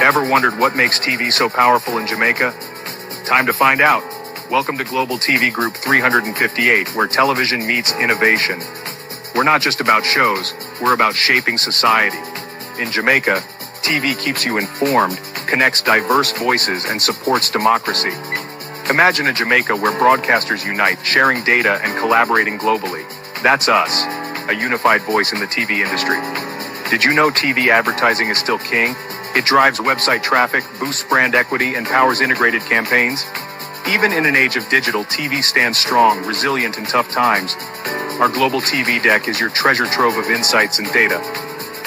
Ever wondered what makes TV so powerful in Jamaica? Time to find out. Welcome to Global TV Group 358, where television meets innovation. We're not just about shows, we're about shaping society. In Jamaica, TV keeps you informed, connects diverse voices, and supports democracy. Imagine a Jamaica where broadcasters unite, sharing data and collaborating globally. That's us, a unified voice in the TV industry. Did you know TV advertising is still king? It drives website traffic, boosts brand equity, and powers integrated campaigns. Even in an age of digital, TV stands strong, resilient in tough times. Our global TV deck is your treasure trove of insights and data.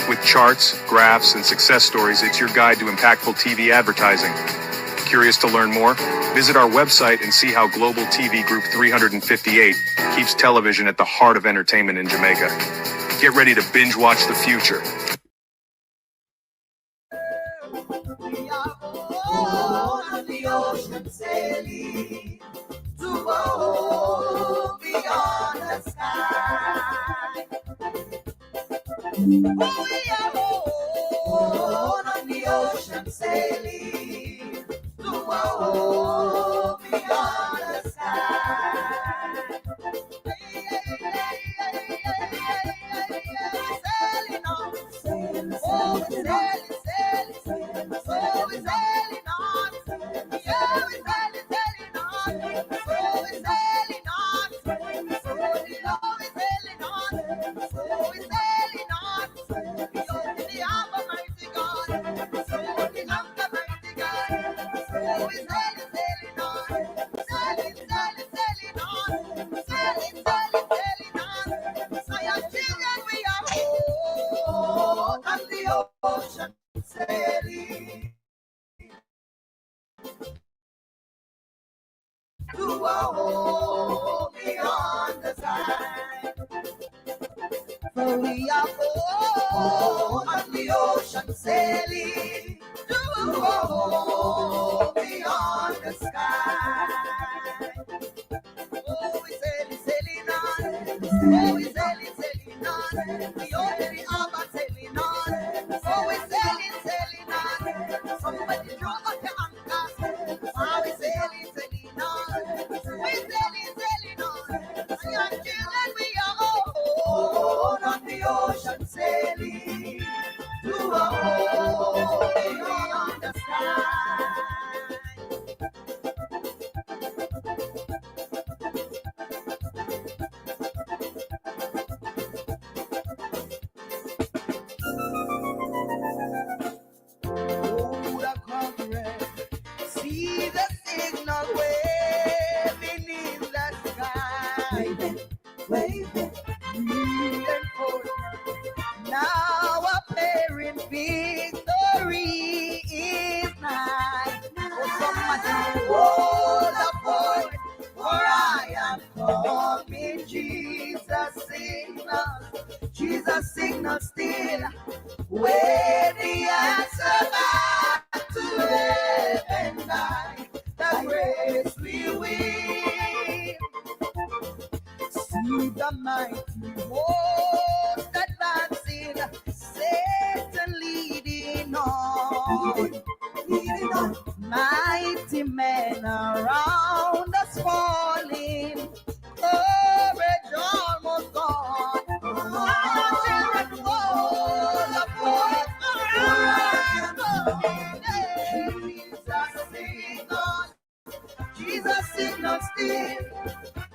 With charts, graphs, and success stories, it's your guide to impactful TV advertising. Curious to learn more? Visit our website and see how Global TV Group 358 keeps television at the heart of entertainment in Jamaica. Get ready to binge watch the future. We are on the ocean sailing to go beyond the sky. We are on the ocean sailing to go beyond the sky. Sailing on, sailing, oh, sailing, sailing, so we're sailing on, yeah, we're sailing, sailing on, so we're sailing on, so we're sailing on, so we're sailing on, beyond the harbor, mighty God, so the anchor, mighty God, so we're sailing, sailing on, sailing, sailing, sailing on, sailing, sailing, sailing on, so your children we are on the ocean sailing to a home beyond the sky. For we are on the ocean sailing to a home beyond the sky. Oh, we sailing, sailing on. Oh, we sailing, sailing on. We open the harbor, sailing on. Oh, we sailing, sailing on. Somebody draw up your anchor. Oh, we sailing, sailing on. We sailing, sailing on. And your children we are on the ocean sailing to a home beyond the sky. See the signal waving in the sky, waving, and forth. Now appearing victory is nigh. Oh, somebody hold up forward, for I am coming. Jesus signal still, where the answer back to heaven by the grace we win. See the mighty host advancing, Satan leading on, mighty men around us falling, courage almost gone. Children fall apart Jesus signal still,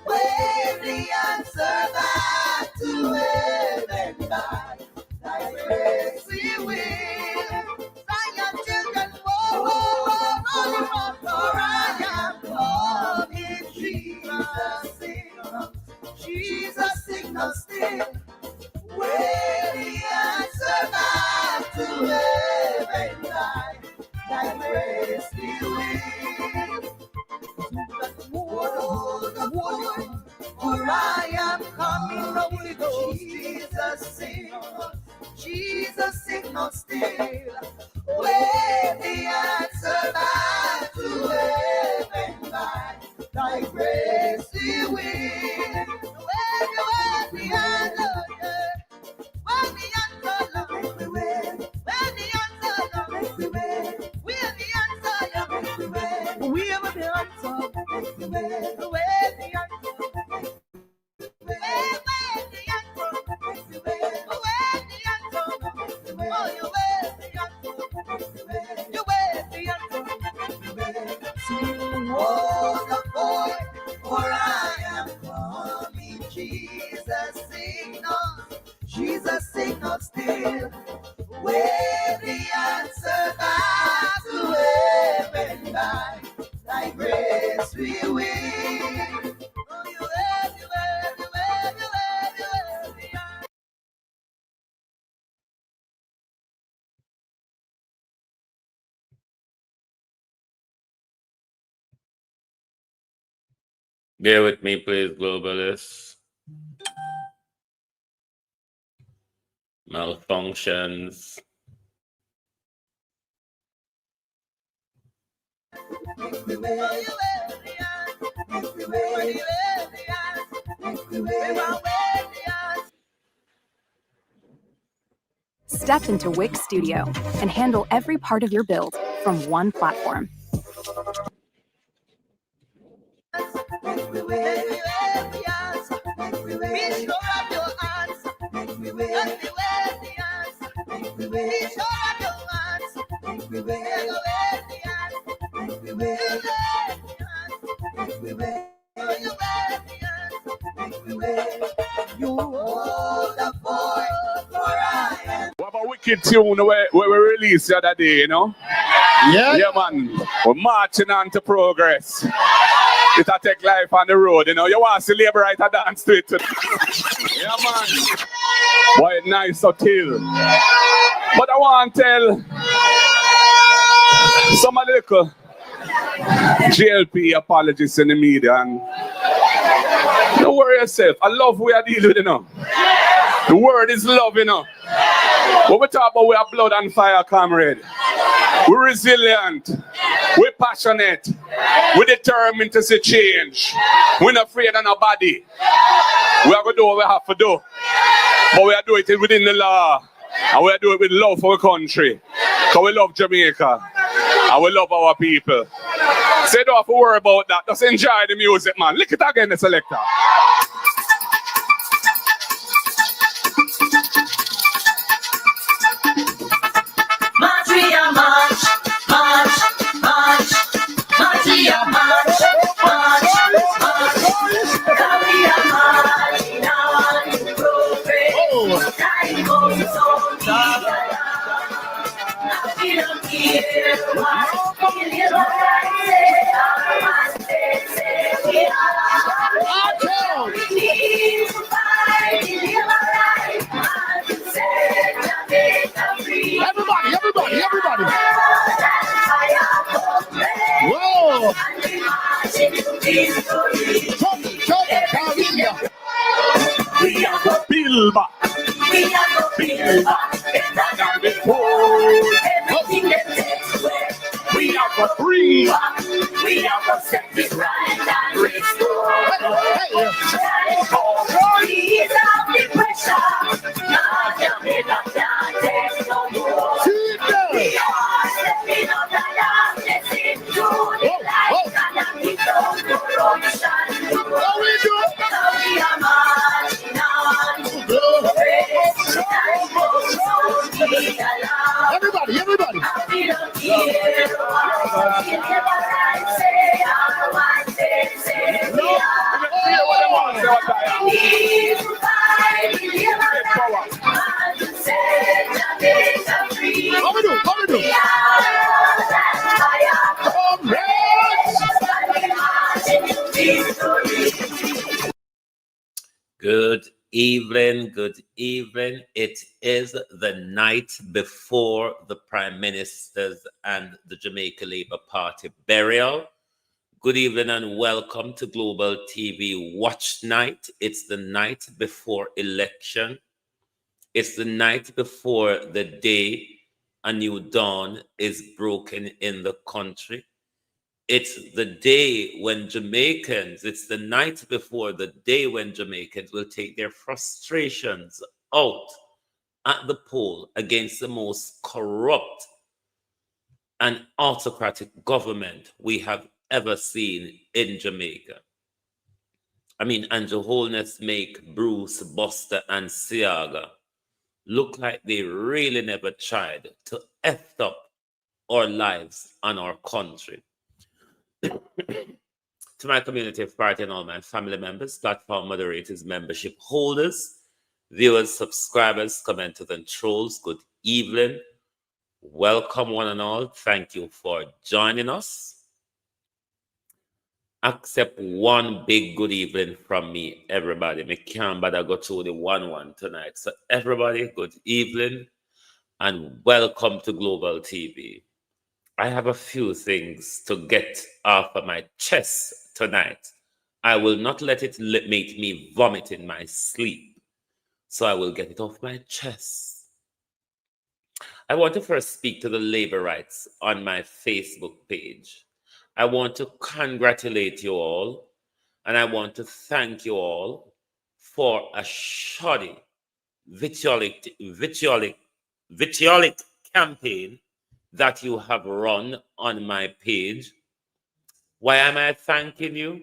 wave the answer back to heaven by thy grace we will. Zion children, for I am coming. Jesus signal still, wave the answer back to heaven by thy grace we will. For I am coming, Holy Ghost, Jesus signal still, where the answer back to heaven by thy grace we will. Where the answer, where the answer, where the answer, we will. Oh, you will, you will, you will, you will, you will, yeah. Bear with me, please, globalists. Malfunctions. Step into Wick Studio and handle every part of your build from one platform. What about Wicked Tune where we released the other day, you know? Yeah, man. We're marching on to progress. It'll take life on the road, you know. You want to see labor right and dance to it. Yeah, man. Boy, nice or till. But I want to tell some little GLP apologists in the media, and don't worry yourself. I love we are dealing with, you know. The word is love, you know. When we talk about we are blood and fire, comrade. We're resilient. We're passionate. We're determined to see change. We're not afraid of nobody. We are going to do what we have to do. But we are doing it within the law. And we are doing it with love for our country. Because we love Jamaica. And we love our people. So you don't have to worry about that. Just enjoy the music, man. Lick it again, the selector. Everybody. Whoa! We are the build back. We are the build back. Better than before. Everything that takes away. We are the bring back. We are the set it right and restore. Ease up the pressure. Now Jamaica can't take no more. We are stepping out the darkness into the light. And we don't do corruption. How we do it? We are marching on. Everybody. How we do? Good evening. It is the night before the Prime Minister's and the Jamaica Labour Party burial. Good evening and welcome to Global TV Watch Night. It's the night before election. It's the night before the day a new dawn is broken in the country. It's the day when Jamaicans, it's the night before the day when Jamaicans will take their frustrations out at the poll against the most corrupt and autocratic government we have ever seen in Jamaica. I mean, and your wholeness make Bruce, Buster, and Siaga look like they really never tried to F up our lives and our country. To my community of party and all my family members, platform moderators, membership holders, viewers, subscribers, commenters, and trolls, good evening. Welcome one and all. Thank you for joining us. accept one big good evening from me, everybody. Me can't bother go through the one tonight. So everybody, good evening and welcome to Global TV. I have a few things to get off of my chest tonight. I will not let it make me vomit in my sleep. So I will get it off my chest. I want to first speak to the labor rights on my Facebook page. I want to congratulate you all, and I want to thank you all for a shoddy, vitriolic campaign that you have run on my page. Why am I thanking you?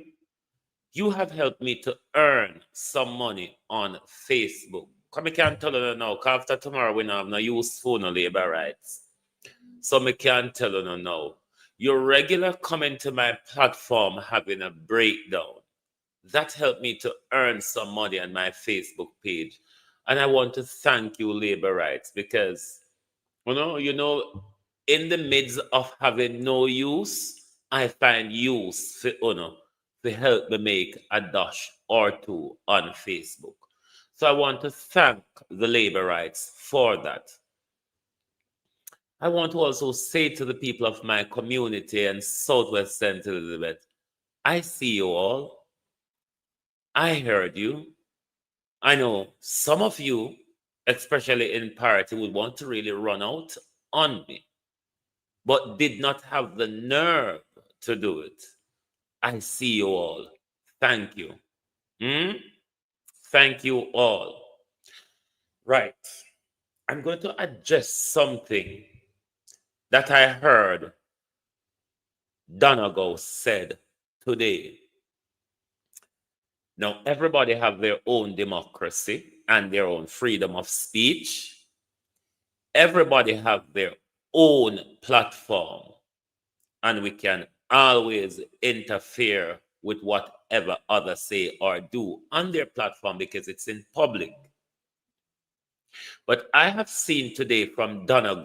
You have helped me to earn some money on Facebook. Come, I can't tell you now, because after tomorrow we don't have no use for no labor rights. So I can't tell you now. Your regular coming to my platform having a breakdown. That helped me to earn some money on my Facebook page. And I want to thank you, labor rights, because you know, in the midst of having no use, I find use for to help me make a dash or two on Facebook. So I want to thank the labor rights for that. I want to also say to the people of my community and Southwest St. Elizabeth, I see you all. I heard you. I know some of you, especially in party, would want to really run out on me, but did not have the nerve to do it. I see you all. Thank you. Thank you all. Right. I'm going to address something that I heard Donna said today. Now, everybody have their own democracy and their own freedom of speech. Everybody have their own platform, and we can always interfere with whatever others say or do on their platform because it's in public. But I have seen today from Donna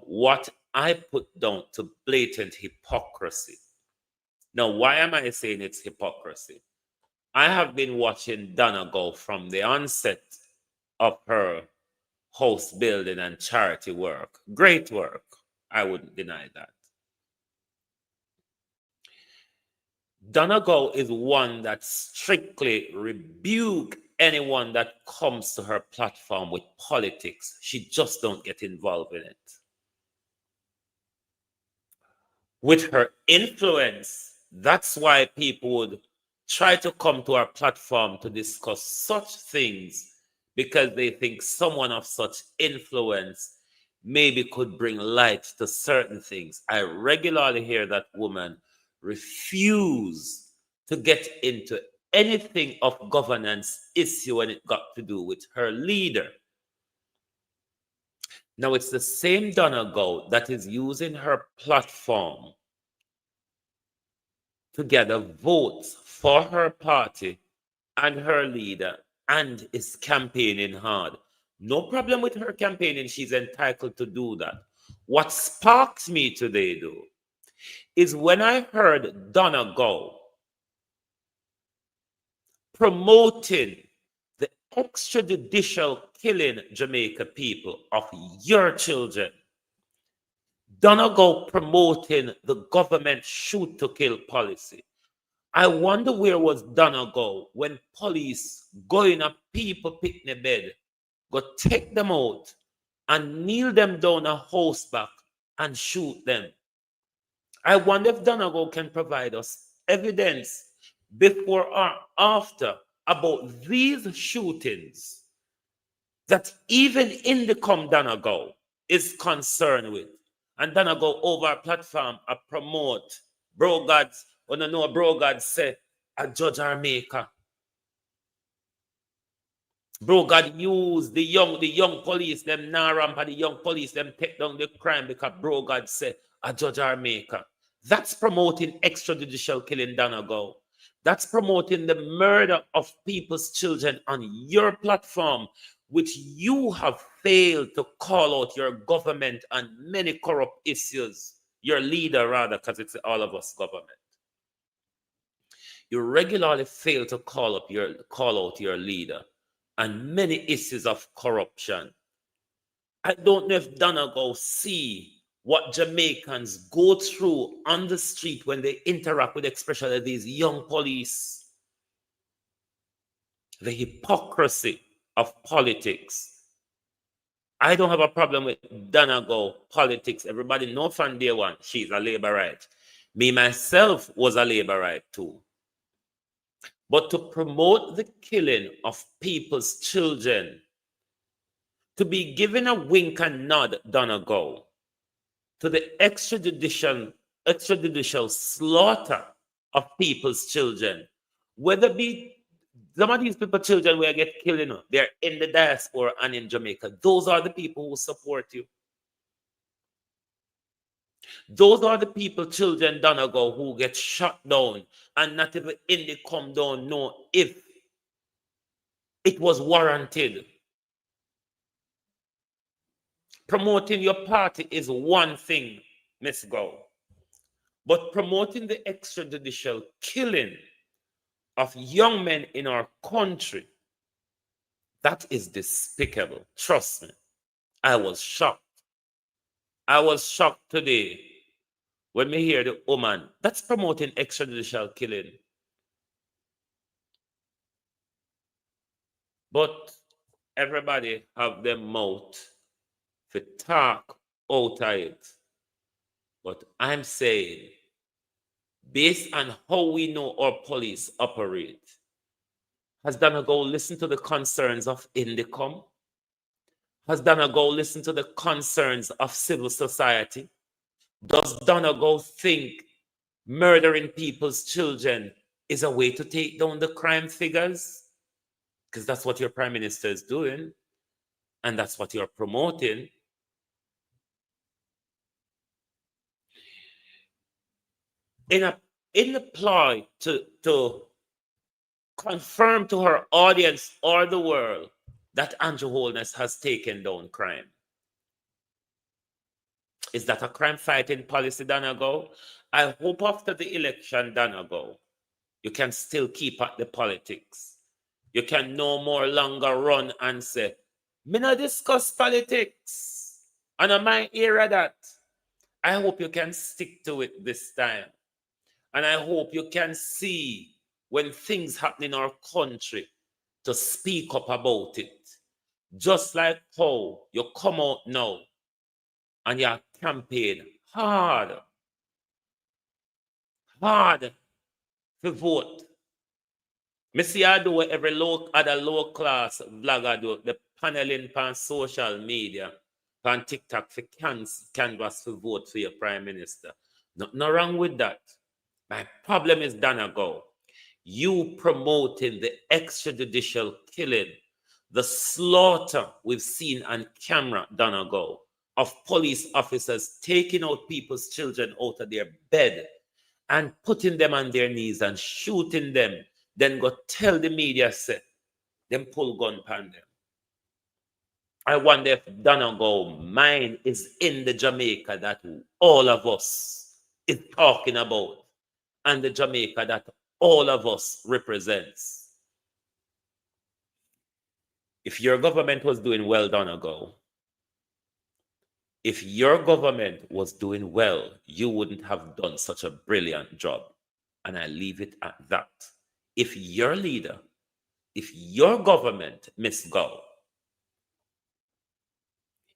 what I put down to blatant hypocrisy. Now, why am I saying it's hypocrisy? I have been watching Donna from the onset of her house building and charity work. Great work. I wouldn't deny that. Donna is one that strictly rebukes anyone that comes to her platform with politics. She just don't get involved in it. With her influence, that's why people would try to come to our platform to discuss such things, because they think someone of such influence maybe could bring light to certain things. I regularly hear that woman refuse to get into anything of governance issue when it got to do with her leader. Now, it's the same Donna that is using her platform to gather votes for her party and her leader, and is campaigning hard. No problem with her campaigning. She's entitled to do that. What sparks me today, though, is when I heard Donna promoting the extrajudicial killing Jamaica people of your children. Donna promoting the government shoot to kill policy. I wonder where was Donna when police going up people picnic bed, go take them out and kneel them down a horseback and shoot them. I wonder if Donna can provide us evidence before or after about these shootings that even Indicom Donna is concerned with. And Donna over our platform promote bro gods. When I know bro God say a judge or maker. Bro God use the young police, them now ramp and the young police, them take down the crime because bro God say a judge or maker. That's promoting extrajudicial killing, Donna That's promoting the murder of people's children on your platform, which you have failed to call out your government on many corrupt issues. Your leader, rather, because it's all of us government. You regularly fail to call out your leader, and many issues of corruption. I don't know if Donna go see what Jamaicans go through on the street when they interact with especially these young police. The hypocrisy of politics. I don't have a problem with Donna go politics. Everybody know from day one, she's a Labourite. Me, myself, was a Labourite too. But to promote the killing of people's children, to be given a wink and nod, Donna go, to the extrajudicial slaughter of people's children, whether be some of these people, children will get killed, they're in the diaspora and in Jamaica. Those are the people who support you. Those are the people, children, Donegal, who get shot down and not even in the come down know if it was warranted. Promoting your party is one thing, Miss Go. But promoting the extrajudicial killing of young men in our country, that is despicable. Trust me. I was shocked. I was shocked today when we hear the woman that's promoting extrajudicial killing. But everybody have their mouth to talk out of it. But I'm saying, based on how we know our police operate, has Donna go listen to the concerns of Indicom? Has Donna go listen to the concerns of civil society? Does Donna go think murdering people's children is a way to take down the crime figures? Because that's what your prime minister is doing, and that's what you're promoting. In the ploy to confirm to her audience or the world that Andrew Holness has taken down crime. Is that a crime fighting policy, Donegal? I hope after the election, Donegal, you can still keep at the politics. You can no more longer run and say, me not discuss politics. And I might hear that. I hope you can stick to it this time. And I hope you can see when things happen in our country to speak up about it. Just like how you come out now and you campaign hard to vote. Me see I do what every other low class vlogger do, the paneling on social media, on TikTok for canvas to vote for your prime minister. Nothing wrong with that. My problem is, Donegal, you promoting the extrajudicial killing, the slaughter we've seen on camera, Donegal, of police officers taking out people's children out of their bed and putting them on their knees and shooting them, then go tell the media, say, them pull gun upon them. I wonder if Donegal mine is in the Jamaica that all of us is talking about, and the Jamaica that all of us represents. If your government was doing well, Donegal, if your government was doing well, you wouldn't have done such a brilliant job. And I leave it at that. If your leader, if your government, Miss Go,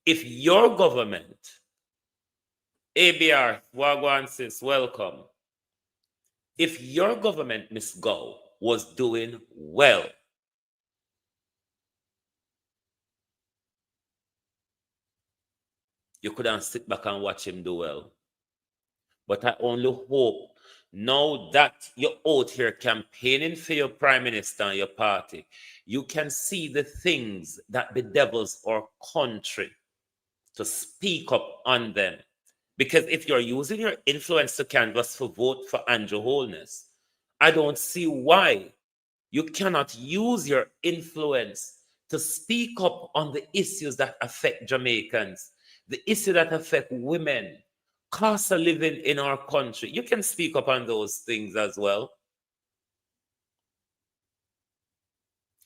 if your government, ABR, Wagwan sis, welcome. If your government, Miss Go, was doing well, you couldn't sit back and watch him do well. But I only hope now that you're out here campaigning for your prime minister and your party, you can see the things that bedevils our country to speak up on them. Because if you're using your influence to canvass for vote for Andrew Holness, I don't see why you cannot use your influence to speak up on the issues that affect Jamaicans, the issue that affect women, cost of living in our country. You can speak up on those things as well.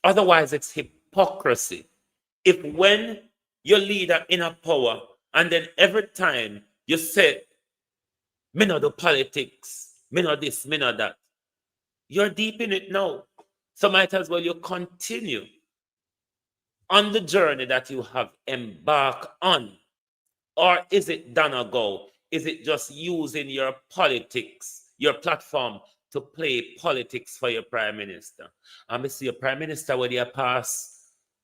Otherwise, it's hypocrisy. If when your leader in a power, and then every time you say, me no do politics, me no this, me no that, you're deep in it now. So might as well you continue on the journey that you have embarked on. Or is it done or go? Is it just using your politics, your platform, to play politics for your prime minister? And I see your prime minister when you pass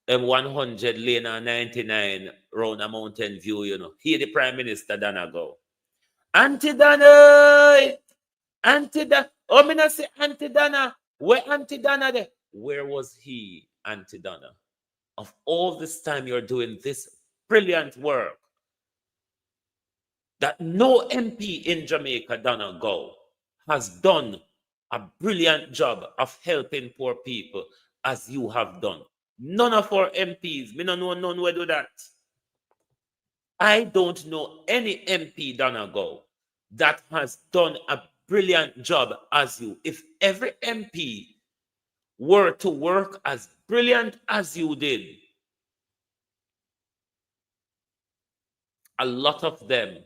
100 lane and 99 round a mountain view, you know. Here the prime minister Donna go. Auntie Donna! Auntie Donna! Oh, me not say Auntie Donna. Where Auntie Donna there? Where was he, Auntie Donna? Of all this time you're doing this brilliant work that no MP in Jamaica, Donna Go, has done a brilliant job of helping poor people as you have done. None of our MPs, me don't know none will do that. I don't know any MP, Donna Go, that has done a brilliant job as you. If every MP were to work as brilliant as you did, a lot of them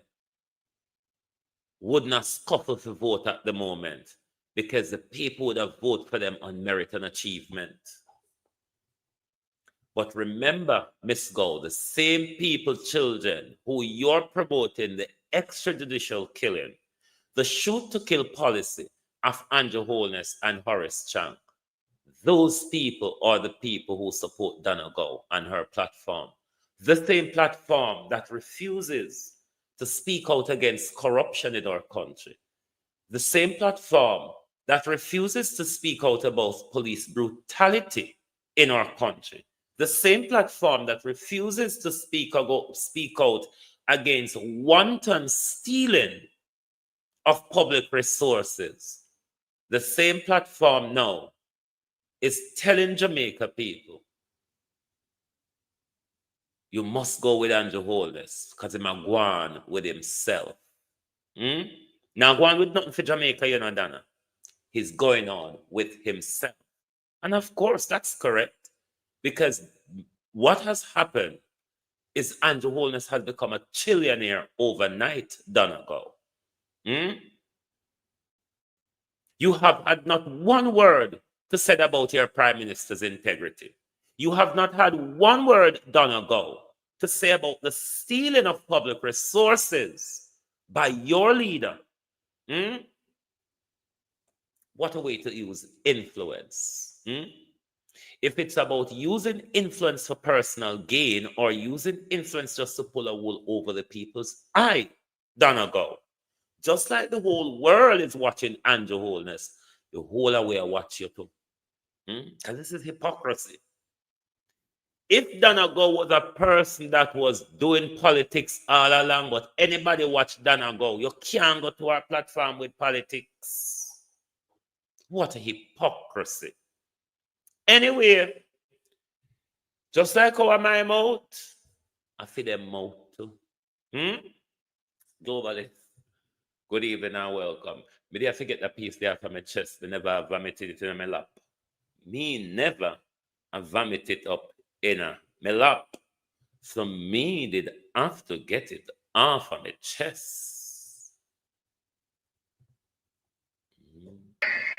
would not scuffle for vote at the moment because the people would have voted for them on merit and achievement. But remember, Miss Gold, the same people, children, who you're promoting the extrajudicial killing, the shoot to kill policy of Andrew Holness and Horace Chang, those people are the people who support Donna Go and her platform. The same platform that refuses to speak out against corruption in our country. The same platform that refuses to speak out about police brutality in our country. The same platform that refuses to speak out against wanton stealing of public resources. The same platform now is telling Jamaica people, you must go with Andrew Holness because he's a go on with himself. Now go on with nothing for Jamaica, you know, Donna. He's going on with himself. And of course, that's correct. Because what has happened is Andrew Holness has become a trillionaire overnight, Donna Go. You have had not one word to say about your prime minister's integrity. You have not had one word, Donna Go, to say about the stealing of public resources by your leader. What a way to use influence. If it's about using influence for personal gain or using influence just to pull a wool over the people's eye, Donna Go. Just like the whole world is watching Andrew Holness, the whole away watch you too. Because this is hypocrisy. If Donna Go was a person that was doing politics all along, but anybody watch Donna Go, you can't go to our platform with politics. What a hypocrisy. Anyway, just like how my mouth, I feel them mouth too. Globally. Good evening and welcome. Me did forget that piece there from my chest. Me never vomited it in my lap. Me never vomit it up in my lap. So me did have to get it off of my chest.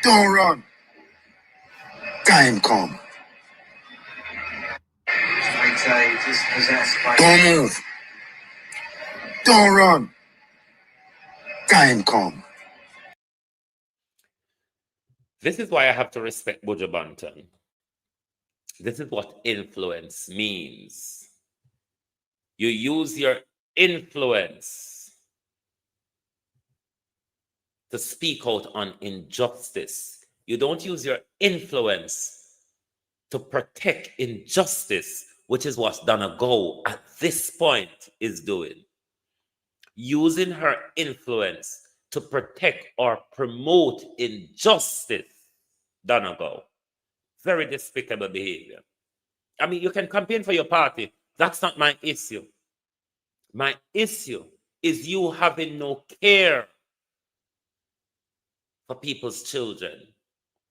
Don't run. Time come. Don't move. Don't run. Time come. This is why I have to respect Buju Banton. This is what influence means. You use your influence to speak out on injustice. You don't use your influence to protect injustice, which is what Donna Go at this point is doing. Using her influence to protect or promote injustice, Donna Go. Very despicable behavior. I mean, you can campaign for your party. That's not my issue. My issue is you having no care for people's children.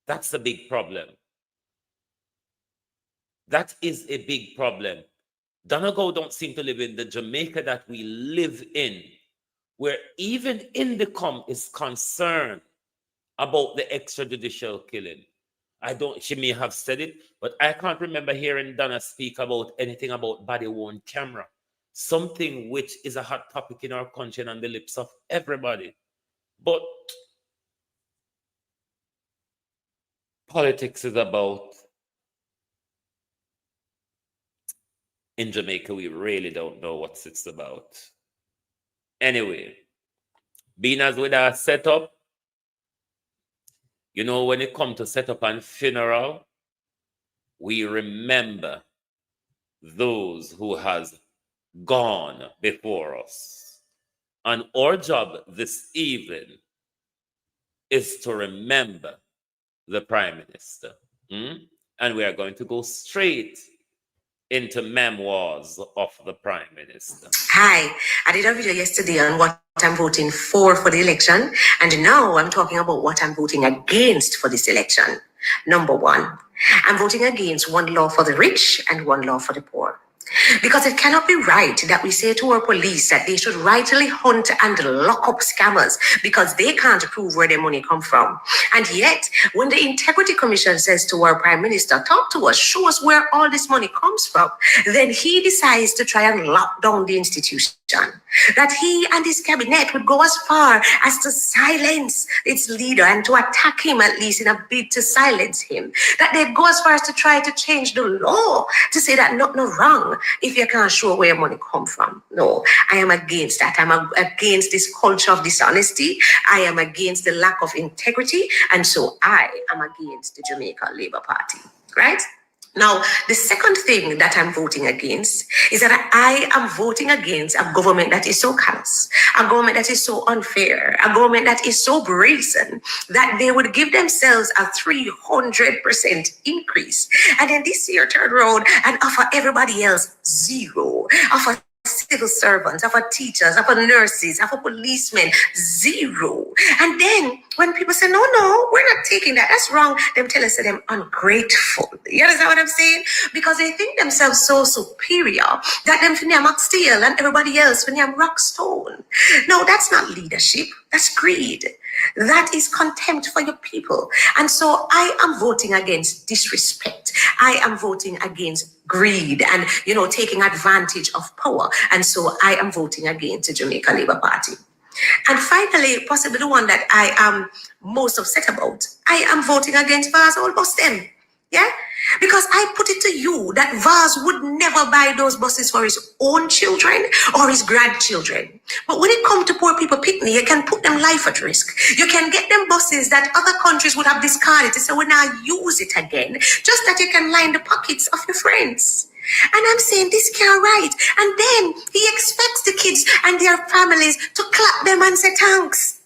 That's the big problem. That is a big problem. Donna don't seem to live in the Jamaica that we live in, where even INDECOM is concerned about the extrajudicial killing. She may have said it, but I can't remember hearing Donna speak about anything about body-worn camera, something which is a hot topic in our country and on the lips of everybody. But politics is about, in Jamaica, we really don't know what it's about. Anyway, being as with our setup, you know, when it comes to setup and funeral, we remember those who has gone before us. And our job this evening is to remember the Prime Minister. And we are going to go straight into Memoirs of the Prime Minister. Hi, I did a video yesterday on what I'm voting for the election, and now I'm talking about what I'm voting against for this election. Number one, I'm voting against one law for the rich and one law for the poor. Because it cannot be right that we say to our police that they should rightly hunt and lock up scammers because they can't prove where their money come from. And yet, when the Integrity Commission says to our Prime Minister, talk to us, show us where all this money comes from, then he decides to try and lock down the institution. That he and his cabinet would go as far as to silence its leader and to attack him, at least in a bid to silence him. That they'd go as far as to try to change the law to say that no wrong if you can't show where money come from. No, I am against that. I'm against this culture of dishonesty. I am against the lack of integrity. And so I am against the Jamaica Labour Party, right? Now, the second thing that I'm voting against is that I am voting against a government that is so callous, a government that is so unfair, a government that is so brazen that they would give themselves a 300% increase. And then this year turn around and offer everybody else zero, offer civil servants, of our teachers, of our nurses, of our policemen, zero. And then when people say, no, we're not taking that, that's wrong, them tell us that I'm ungrateful. You understand what I'm saying? Because they think themselves so superior that them think I'm steel and everybody else when I'm rock stone. No, that's not leadership. That's greed. That is contempt for your people. And so I am voting against disrespect. I am voting against greed and, taking advantage of power. And so I am voting against the Jamaica Labour Party. And finally, possibly the one that I am most upset about, I am voting against Vaz All Bus them. Yeah? Because I put it to you that Vaz would never buy those buses for his own children or his grandchildren. But when it comes to poor people picnic, you can put them life at risk. You can get them buses that other countries would have discarded to say, well, now use it again, just that you can line the pockets of your friends. And I'm saying this can't right. And then he expects the kids and their families to clap them and say thanks.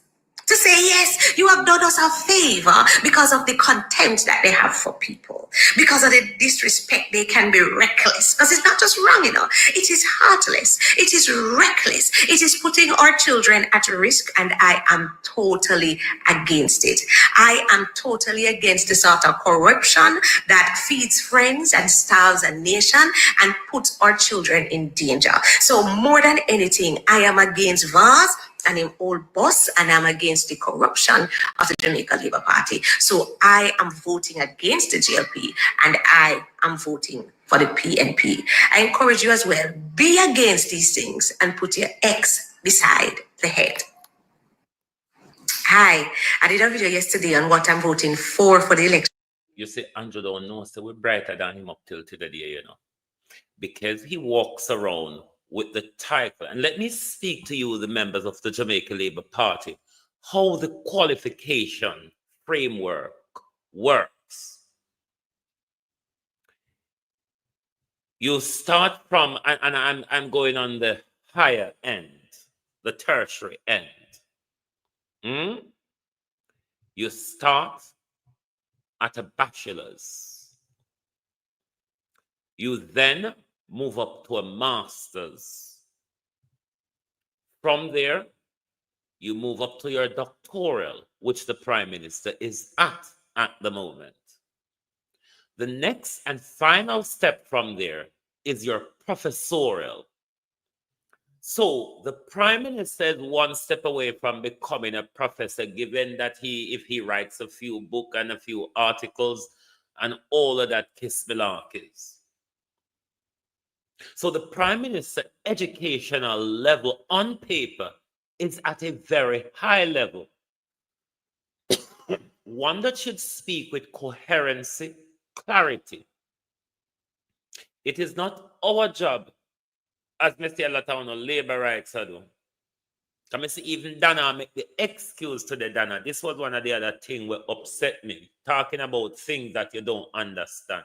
To say, yes, you have done us a favor because of the contempt that they have for people. Because of the disrespect, they can be reckless. Because it's not just wrong, it is heartless. It is reckless. It is putting our children at risk, and I am totally against it. I am totally against the sort of corruption that feeds friends and starves a nation and puts our children in danger. So more than anything, I am against Vaz and him old boss, and I'm against the corruption of the Jamaica Labour Party. So I am voting against the GLP, and I am voting for the PNP. I encourage you as well, be against these things and put your X beside the head. Hi, I did a video yesterday on what I'm voting for the election. You see, Andrew don't know, so we're brighter than him up till today, because he walks around with the title. And let me speak to you, the members of the Jamaica Labour Party, how the qualification framework works. You start from, and I'm going on the higher end, the tertiary end. You start at a bachelor's. You then move up to a master's. From there, you move up to your doctoral, which the Prime Minister is at the moment. The next and final step from there is your professorial. So the prime minister is one step away from becoming a professor, given that if he writes a few books and a few articles and all of that kiss malarkeys. So the prime minister educational level on paper is at a very high level. One that should speak with coherency, clarity. It is not our job, as Mr. Latano, labor rights I do. Come and see, even Donna make the excuse to the Donna. This was one of the other things that upset me, talking about things that you don't understand.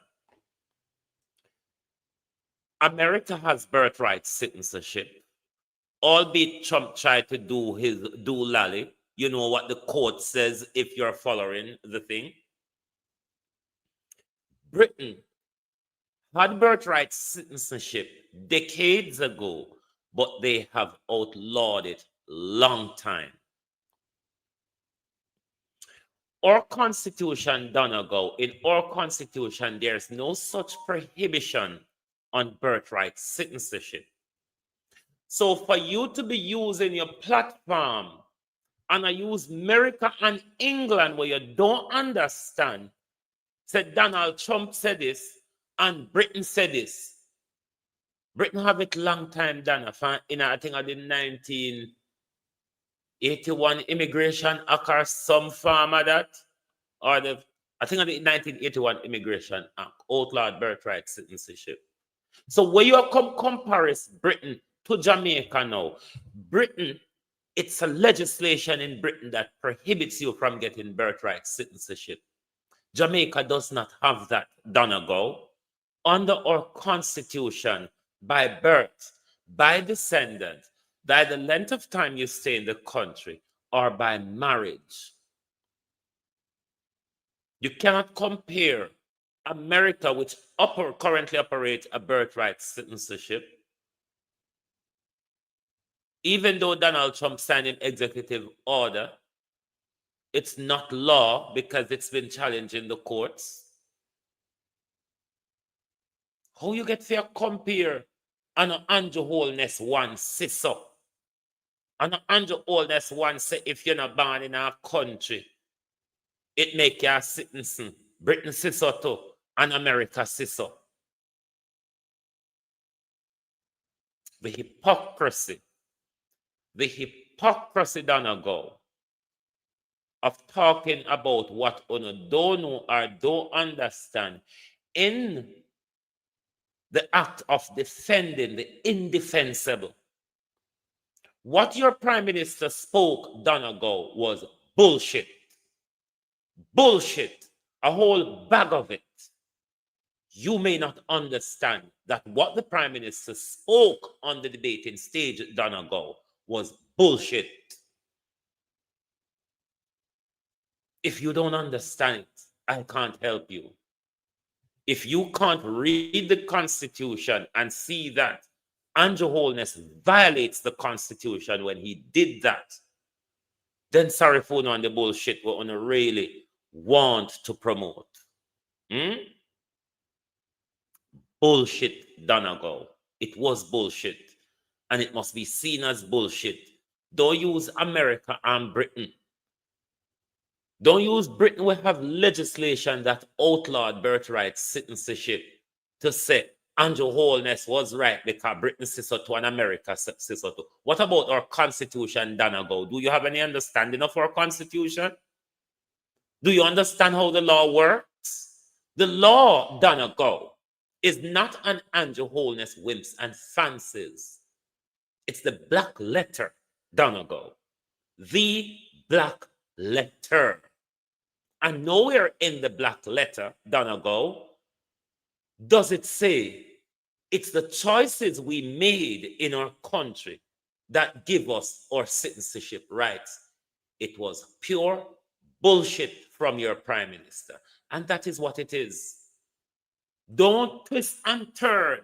America has birthright citizenship. Albeit Trump tried to do his lally. You know what the court says if you're following the thing. Britain had birthright citizenship decades ago, but they have outlawed it long time. Our constitution, Donegal, in our constitution, there's no such prohibition on birthright citizenship. So for you to be using your platform and I use America and England where you don't understand, said Donald Trump said this and Britain said this. Britain have it long time, Donna, I think I did 1981 Immigration Act or some form of that. Or I think I did 1981 Immigration Act, outlawed birthright citizenship. So when you compare Britain to Jamaica now, Britain, it's a legislation in Britain that prohibits you from getting birthright citizenship. Jamaica does not have that, Donegal. Under our constitution, by birth, by descendant, by the length of time you stay in the country, or by marriage. You cannot compare America, which currently operates a birthright citizenship, even though Donald Trump signed an executive order, it's not law because it's been challenged in the courts. How you get to compare an Andrew Holness one sister? And Andrew Holness one say if you're not born in our country, it make you a citizen. Britain sister too, and America sister. The hypocrisy Donegal, of talking about what you don't know or don't understand in the act of defending the indefensible. What your prime minister spoke, Donegal, was bullshit. Bullshit. A whole bag of it. You may not understand that what the prime minister spoke on the debating stage at Donegal was bullshit. If you don't understand it, I can't help you. If you can't read the Constitution and see that Andrew Holness violates the Constitution when he did that, then sorry for on the bullshit we're going to really want to promote. Bullshit, Donegal. It was bullshit. And it must be seen as bullshit. Don't use America and Britain. Don't use Britain. We have legislation that outlawed birthright citizenship to say Andrew Holness was right because Britain sister to and America sister to. What about our constitution, Donegal? Do you have any understanding of our constitution? Do you understand how the law works? The law, Donegal, is not an Andrew Holness whims and fancies. It's the black letter, Donegal. The black letter. And nowhere in the black letter, Donegal, does it say it's the choices we made in our country that give us our citizenship rights. It was pure bullshit from your prime minister. And that is what it is. Don't twist and turn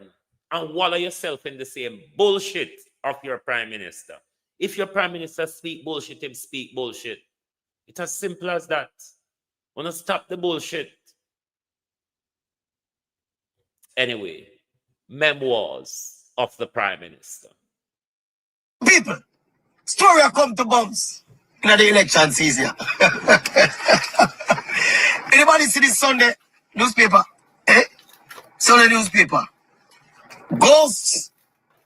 and wallow yourself in the same bullshit of your prime minister. If your prime minister speak bullshit, him speak bullshit. It's as simple as that. Want to stop the bullshit. anyway, Memoirs of the Prime Minister. People, story come to bumps in the election season. Anybody see this Sunday newspaper? Sunday newspaper. Ghosts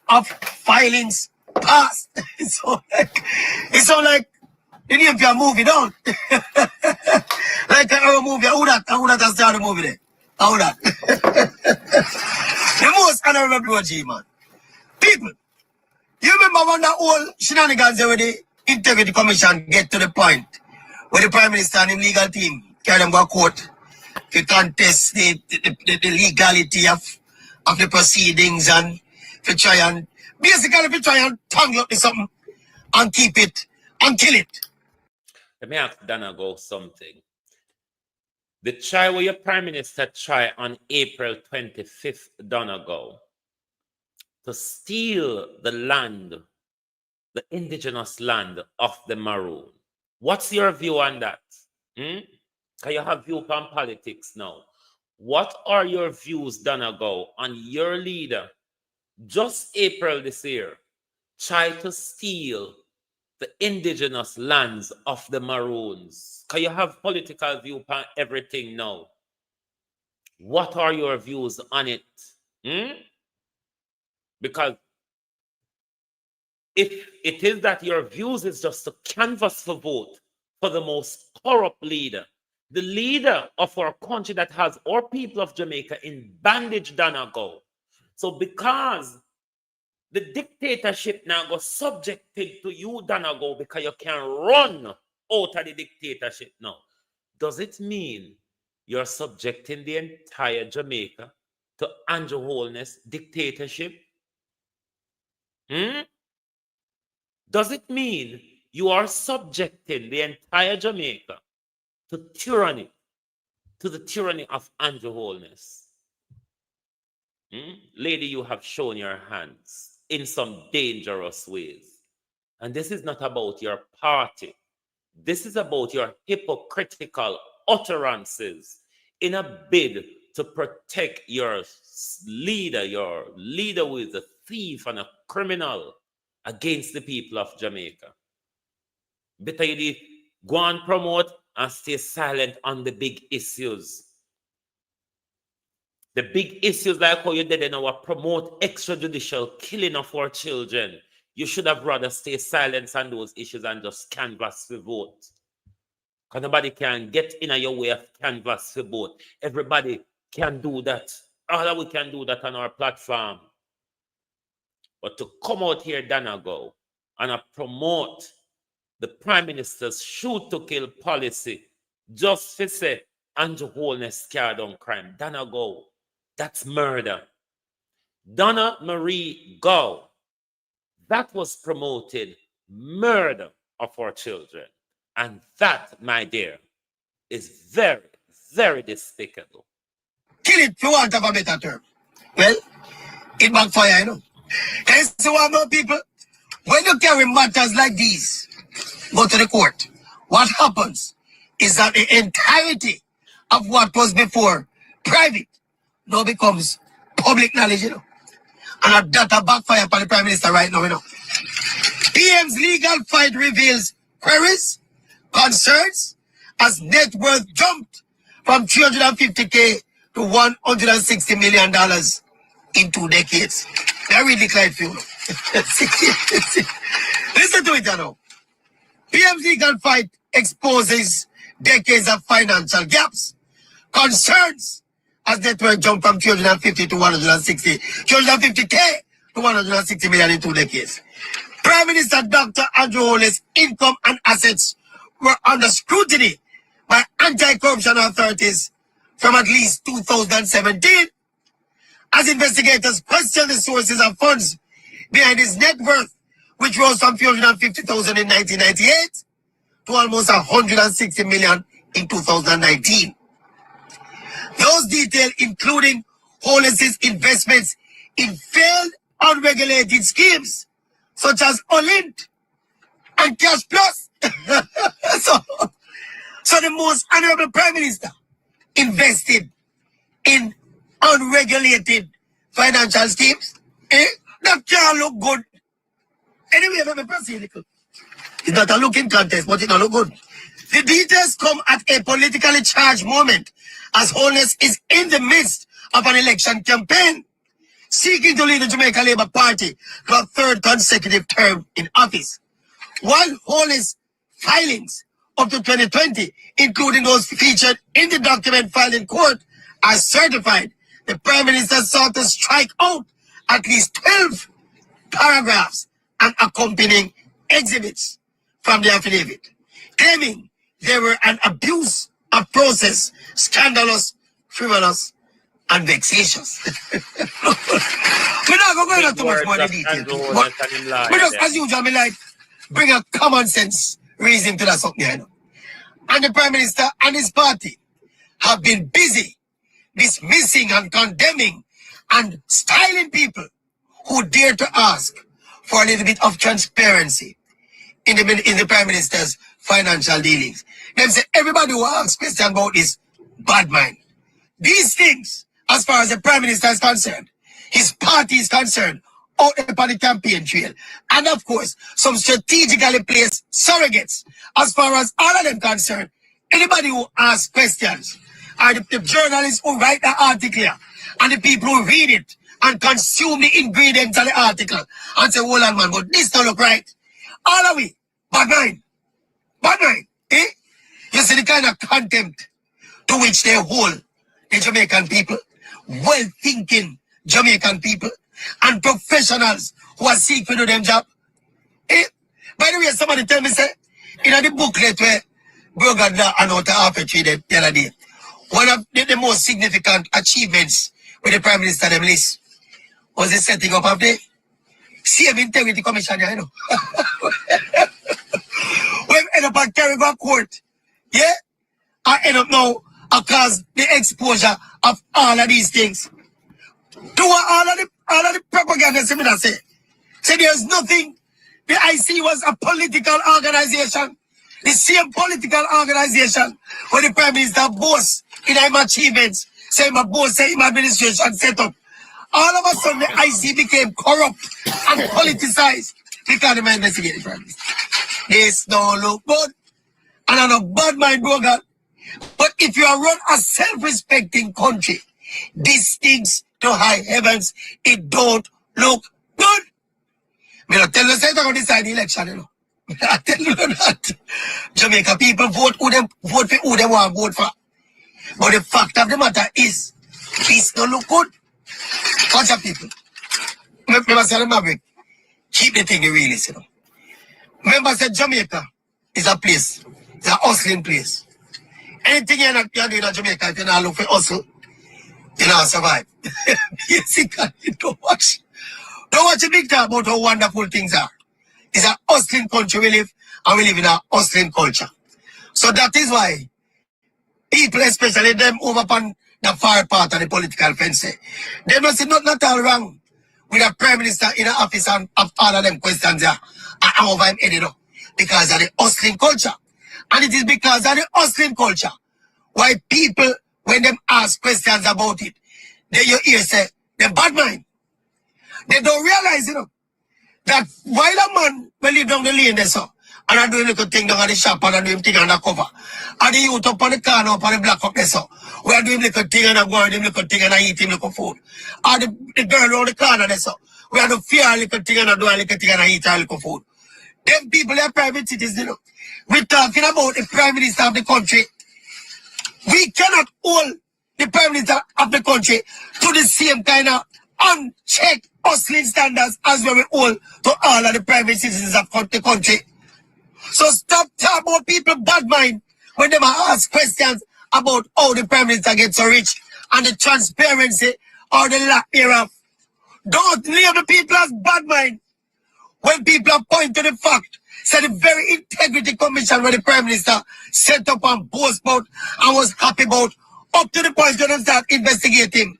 of filings past. It's so like the name of your movie, don't? Like a movie. Who that has started the movie there? How that? The most honorable G, man. People, you remember when that whole shenanigans there with the Integrity Commission get to the point where the Prime Minister and the legal team carry them go to court to contest the legality of the proceedings and to try and tangle up with something and keep it and kill it. Let me ask Donna go something. The try where your Prime Minister tried on April 25th, Donna go, to steal the land, the indigenous land of the Maroon. What's your view on that? Can you have view on politics now? What are your views, Donna go, on your leader, just April this year, try to steal the indigenous lands of the Maroons? Can you have political view on everything now? What are your views on it? Because if it is that your views is just to canvass for vote for the most corrupt leader, the leader of our country that has our people of Jamaica in bandage, Donna go. So because the dictatorship now go subjected to you, Donna go, because you can run out of the dictatorship now, does it mean you're subjecting the entire Jamaica to Andrew Holness dictatorship? Does it mean you are subjecting the entire Jamaica to tyranny, to the tyranny of Andrew Holness? Lady, you have shown your hands in some dangerous ways. And this is not about your party. This is about your hypocritical utterances in a bid to protect your leader who is a thief and a criminal against the people of Jamaica. Better you go and promote and stay silent on the big issues. The big issues like how you did now promote extrajudicial killing of our children. You should have rather stay silent on those issues and just canvass for vote. Because nobody can get in your way of canvass for vote. Everybody can do that. All of we can do that on our platform. But to come out here, Donna go, and promote the Prime Minister's shoot to kill policy, just to say Andrew Holness carried on crime. Donna go, that's murder. Donna Marie Go, that was promoted murder of our children. And that, my dear, is very, very despicable. Kill it, for want of a better term. Well, it backfire, you know. Can you see what more people? When you carry matters like these, go to the court, what happens is that the entirety of what was before private now becomes public knowledge, you know. And that backfire for the Prime Minister right now, you know. PM's legal fight reveals queries, concerns, as net worth jumped from $350K to $160 million in 2 decades. I really declined fuel. Listen to it now. PM's legal fight exposes decades of financial gaps, concerns, as net worth jumped from 350 to 350K to 160 million in 2 decades. Prime Minister Dr. Andrew Holness' income and assets were under scrutiny by anti-corruption authorities from at least 2017, as investigators questioned the sources of funds behind his net worth, which rose from 350,000 in 1998 to almost 160 million in 2019. Those details, including Holness's investments in failed unregulated schemes such as Olint and Cash Plus. So the most honorable Prime Minister invested in unregulated financial schemes. That can't look good. Anyway, let me proceed. It's not a looking contest, but it don't look good. The details come at a politically charged moment, as Holness is in the midst of an election campaign, seeking to lead the Jamaica Labour Party to a third consecutive term in office. While Holness filings up to 2020, including those featured in the document filed in court, are certified, the Prime Minister sought to strike out at least 12 paragraphs and accompanying exhibits from the affidavit, claiming they were an abuse of process, scandalous, frivolous, and vexatious. We're not going to go into too much more in detail, but just as usual, I like bring a common sense reason to that something, you know. And the Prime Minister and his party have been busy dismissing and condemning and styling people who dare to ask for a little bit of transparency in the Prime Minister's financial dealings. They say everybody who asks questions about this bad mind. These things, as far as the Prime Minister is concerned, his party is concerned, out upon the campaign trail. And of course, some strategically placed surrogates, as far as all of them concerned. Anybody who asks questions, are the journalists who write the article, and the people who read it and consume the ingredients of the article, and say, hold on, man, but this don't look right. All of we, bad mind. Bad mind, eh? You see the kind of contempt to which they hold the Jamaican people, well-thinking Jamaican people, and professionals who are seeking to do them job. Eh? By the way, somebody tell me, say, in the booklet where Brogan and Outer Arbitrary the other day, one of the most significant achievements with the Prime Minister them list was the setting up of the Same Integrity Commission, you know. When end up at Caribou Court, yeah? I end up now because the exposure of all of these things. To all of the propaganda seminar say there's nothing. The IC was a political organization. The same political organization where the Prime Minister boasts in his achievements, say my boss, say my administration set up. All of a sudden the IC became corrupt and politicized because the man investigated the Prime Minister. This don't look good. And I'm a bad mind broker. But if you are run a self-respecting country, these things to high heavens, it don't look good. Me not tell you say they're going to decide the election, you know. I tell you that. Jamaica people vote for who they want to vote for. But the fact of the matter is, this don't look good. Watch out, people. Remember, say the Maverick, keep the thing real, you know. Remember, say Jamaica is a place, it's a hustling place. Anything you're not doing in Jamaica, if you're not looking for hustle, you know, survive. Basically, don't watch a big talk about how wonderful things are. It's a hustling country we live, and we live in a hustling culture. So that is why people, especially them over upon the far part of the political fence, they must see not all wrong with a Prime Minister in the office and of all of them questions there and over him headed up because of the hustling culture. And it is because of the hustling culture why people, when them ask questions about it, they you hear say, they're bad mind. They don't realize, you know, that while a man will live down the lane there, so, and I do a little thing down at the shop and I do him thing on the cover, and the youth up on the corner up on the block up there, so, we are doing little thing and I go and do little thing and I eat him little food. And the girl around the corner there, so, we are do fear a little thing and I do a little thing and I eat a little food. Them people are private citizens, you know. We're talking about the Prime Minister of the country. We cannot hold the Prime Minister of the country to the same kind of unchecked hustling standards as we hold to all of the private citizens of the country. So stop talking about people bad mind when they ask questions about how the Prime Minister gets so rich and the transparency or the lack thereof. Don't label people as bad mind when people are pointing to the fact. So the very integrity commission where the Prime Minister set up and boast about and was happy about up to the point when they start investigating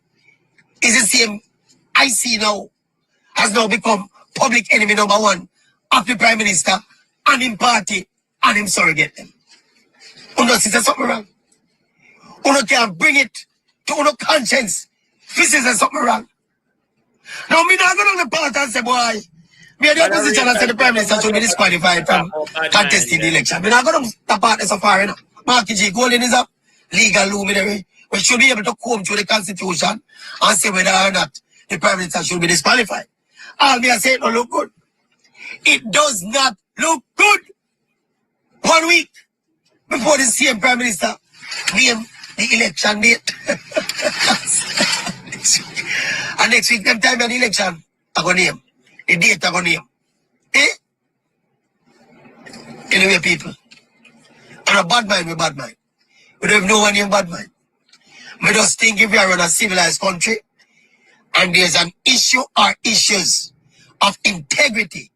is the same I see now has now become public enemy number one of the Prime Minister and him party and him surrogate them. Uno see something wrong. Uno can bring it to uno conscience This is something wrong. Now, me not going to the part and say, boy, me and the opposition and say the Prime Minister should be disqualified from contesting the election. Me not going to the part so far, you know. Marky G. Golden is a legal luminary. We should be able to comb through the Constitution and say whether or not the Prime Minister should be disqualified. All me I say it don't look good. It does not look good. 1 week before the same Prime Minister name the election date. And next week, them time of the election, I go name. The date I go name. Eh? Anyway, people. And a bad mind, we bad mind. We don't have no one in bad mind. We just think if we are in a civilized country and there's an issue or issues of integrity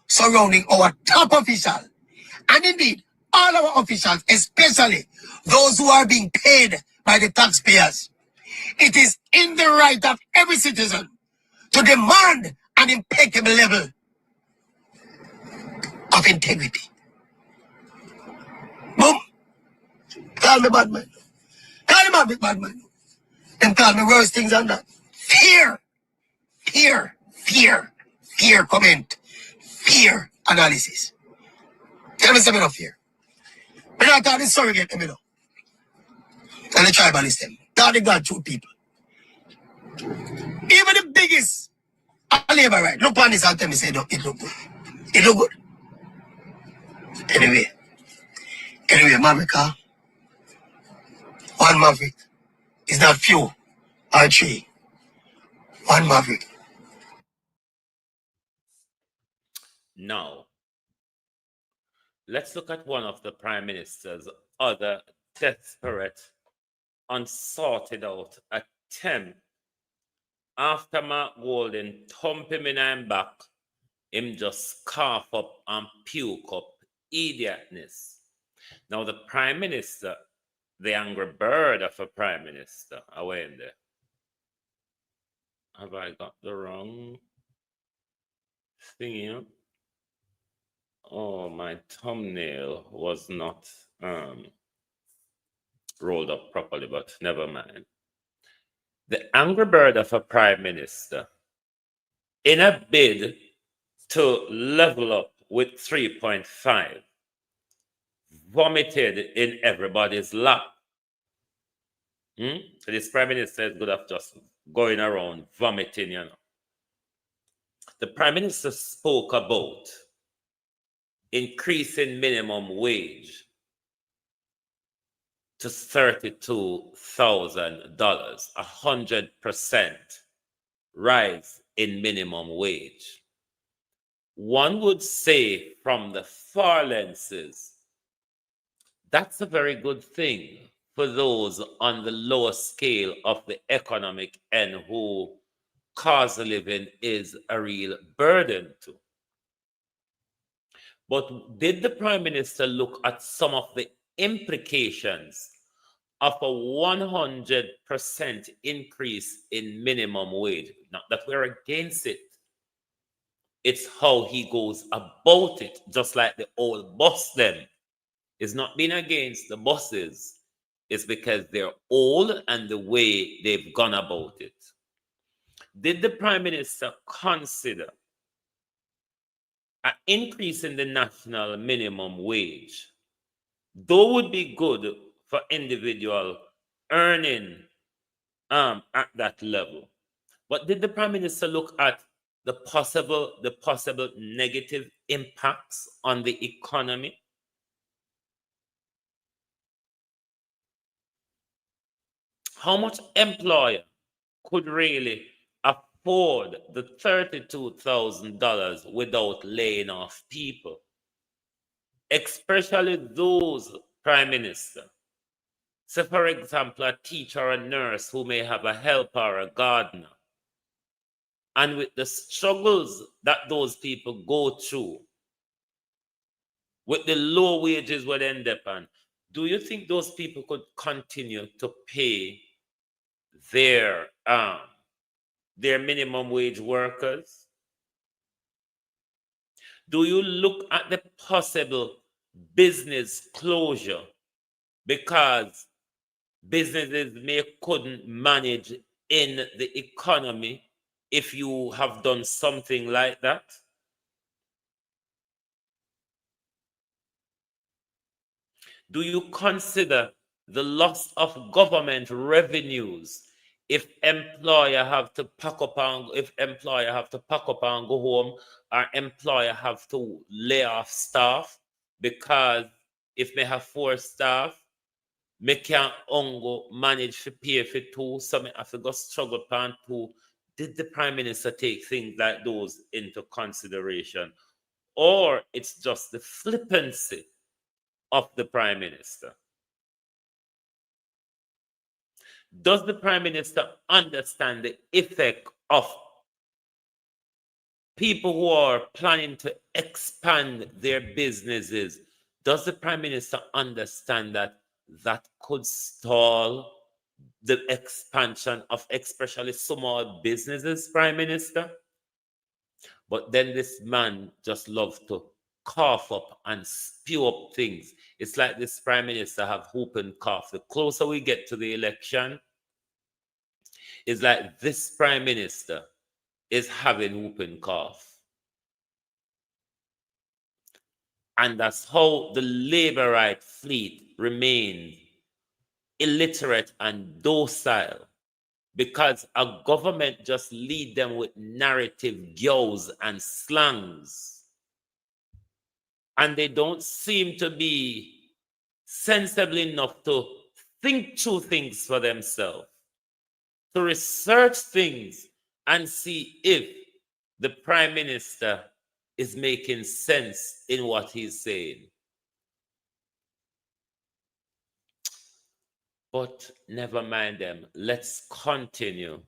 surrounding our top official, and indeed all our officials, especially those who are being paid by the taxpayers, it is in the right of every citizen to demand an impeccable level of integrity. Boom. Call me bad man. Call me bad man. And call me worse things than that. Fear. Fear. Fear. Fear comment. Fear analysis. Tell me something of fear. But I thought it's surrogate, you know. And the tribalists them. Now they got two people. Even the biggest labor right. Look on this and tell me say it look good. It look good. Anyway, Mamika, one maverick is not few or three. One maverick. Now, let's look at one of the Prime Minister's other desperate, unsorted out attempt. After Mark Golden thump him in him back, him just cough up and puke up idiotness. Now the Prime Minister, the angry bird of a Prime Minister, away in there. Have I got the wrong thing here? Oh, my thumbnail was not rolled up properly, but never mind. The angry bird of a Prime Minister, in a bid to level up with 3.5, vomited in everybody's lap. So this Prime Minister is good at just going around vomiting, you know. The Prime Minister spoke about increasing minimum wage to $32,000, 100% rise in minimum wage. One would say from the far lenses, that's a very good thing for those on the lower scale of the economic end who cost of living is a real burden to. But did the Prime Minister look at some of the implications of a 100% increase in minimum wage? Not that we're against it. It's how he goes about it, just like the old boss them. It's not being against the bosses. It's because they're old and the way they've gone about it. Did the Prime Minister consider an increase in the national minimum wage, though would be good for individual earning at that level? But did the Prime Minister look at the possible negative impacts on the economy? How much employer could really afford the $32,000 without laying off people? Especially those, Prime Minister. So, for example, a teacher or a nurse who may have a helper or a gardener. And with the struggles that those people go through, with the low wages where they end up on, do you think those people could continue to pay their minimum wage workers? Do you look at the possible business closure because businesses couldn't manage in the economy if you have done something like that? Do you consider the loss of government revenues if employer have to pack up and go home, or employer have to lay off staff? Because if they have 4 staff, me can't manage to pay for 2, so me have to go struggle pan 2. Did the Prime Minister take things like those into consideration? Or it's just the flippancy of the Prime Minister? Does the Prime Minister understand the effect of people who are planning to expand their businesses? Does the Prime Minister understand that that could stall the expansion of especially small businesses, Prime Minister? But then this man just loves to cough up and spew up things. It's like this Prime Minister have whooping cough. The closer we get to the election, it's like this Prime Minister is having whooping cough. And that's how the labor right fleet remained illiterate and docile, because a government just lead them with narrative girls and slangs. And they don't seem to be sensible enough to think through things for themselves, to research things and see if the Prime Minister is making sense in what he's saying. But never mind them. Let's continue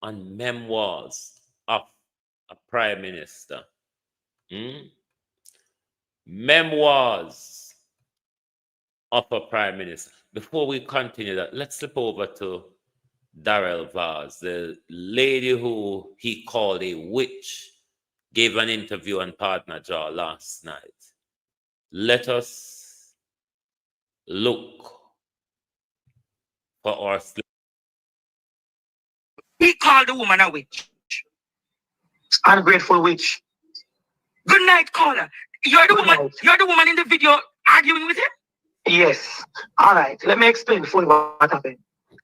on Memoirs of a Prime Minister. Memoirs of a Prime Minister. Before we continue that, let's slip over to Darrell Vaz, the lady who he called a witch, gave an interview on Partner Jaw last night. Let us look for our sleep. He called the woman a witch. Ungrateful witch. Good night, caller. You're the woman. You're the woman in the video arguing with him. Yes. All right. Let me explain fully what happened.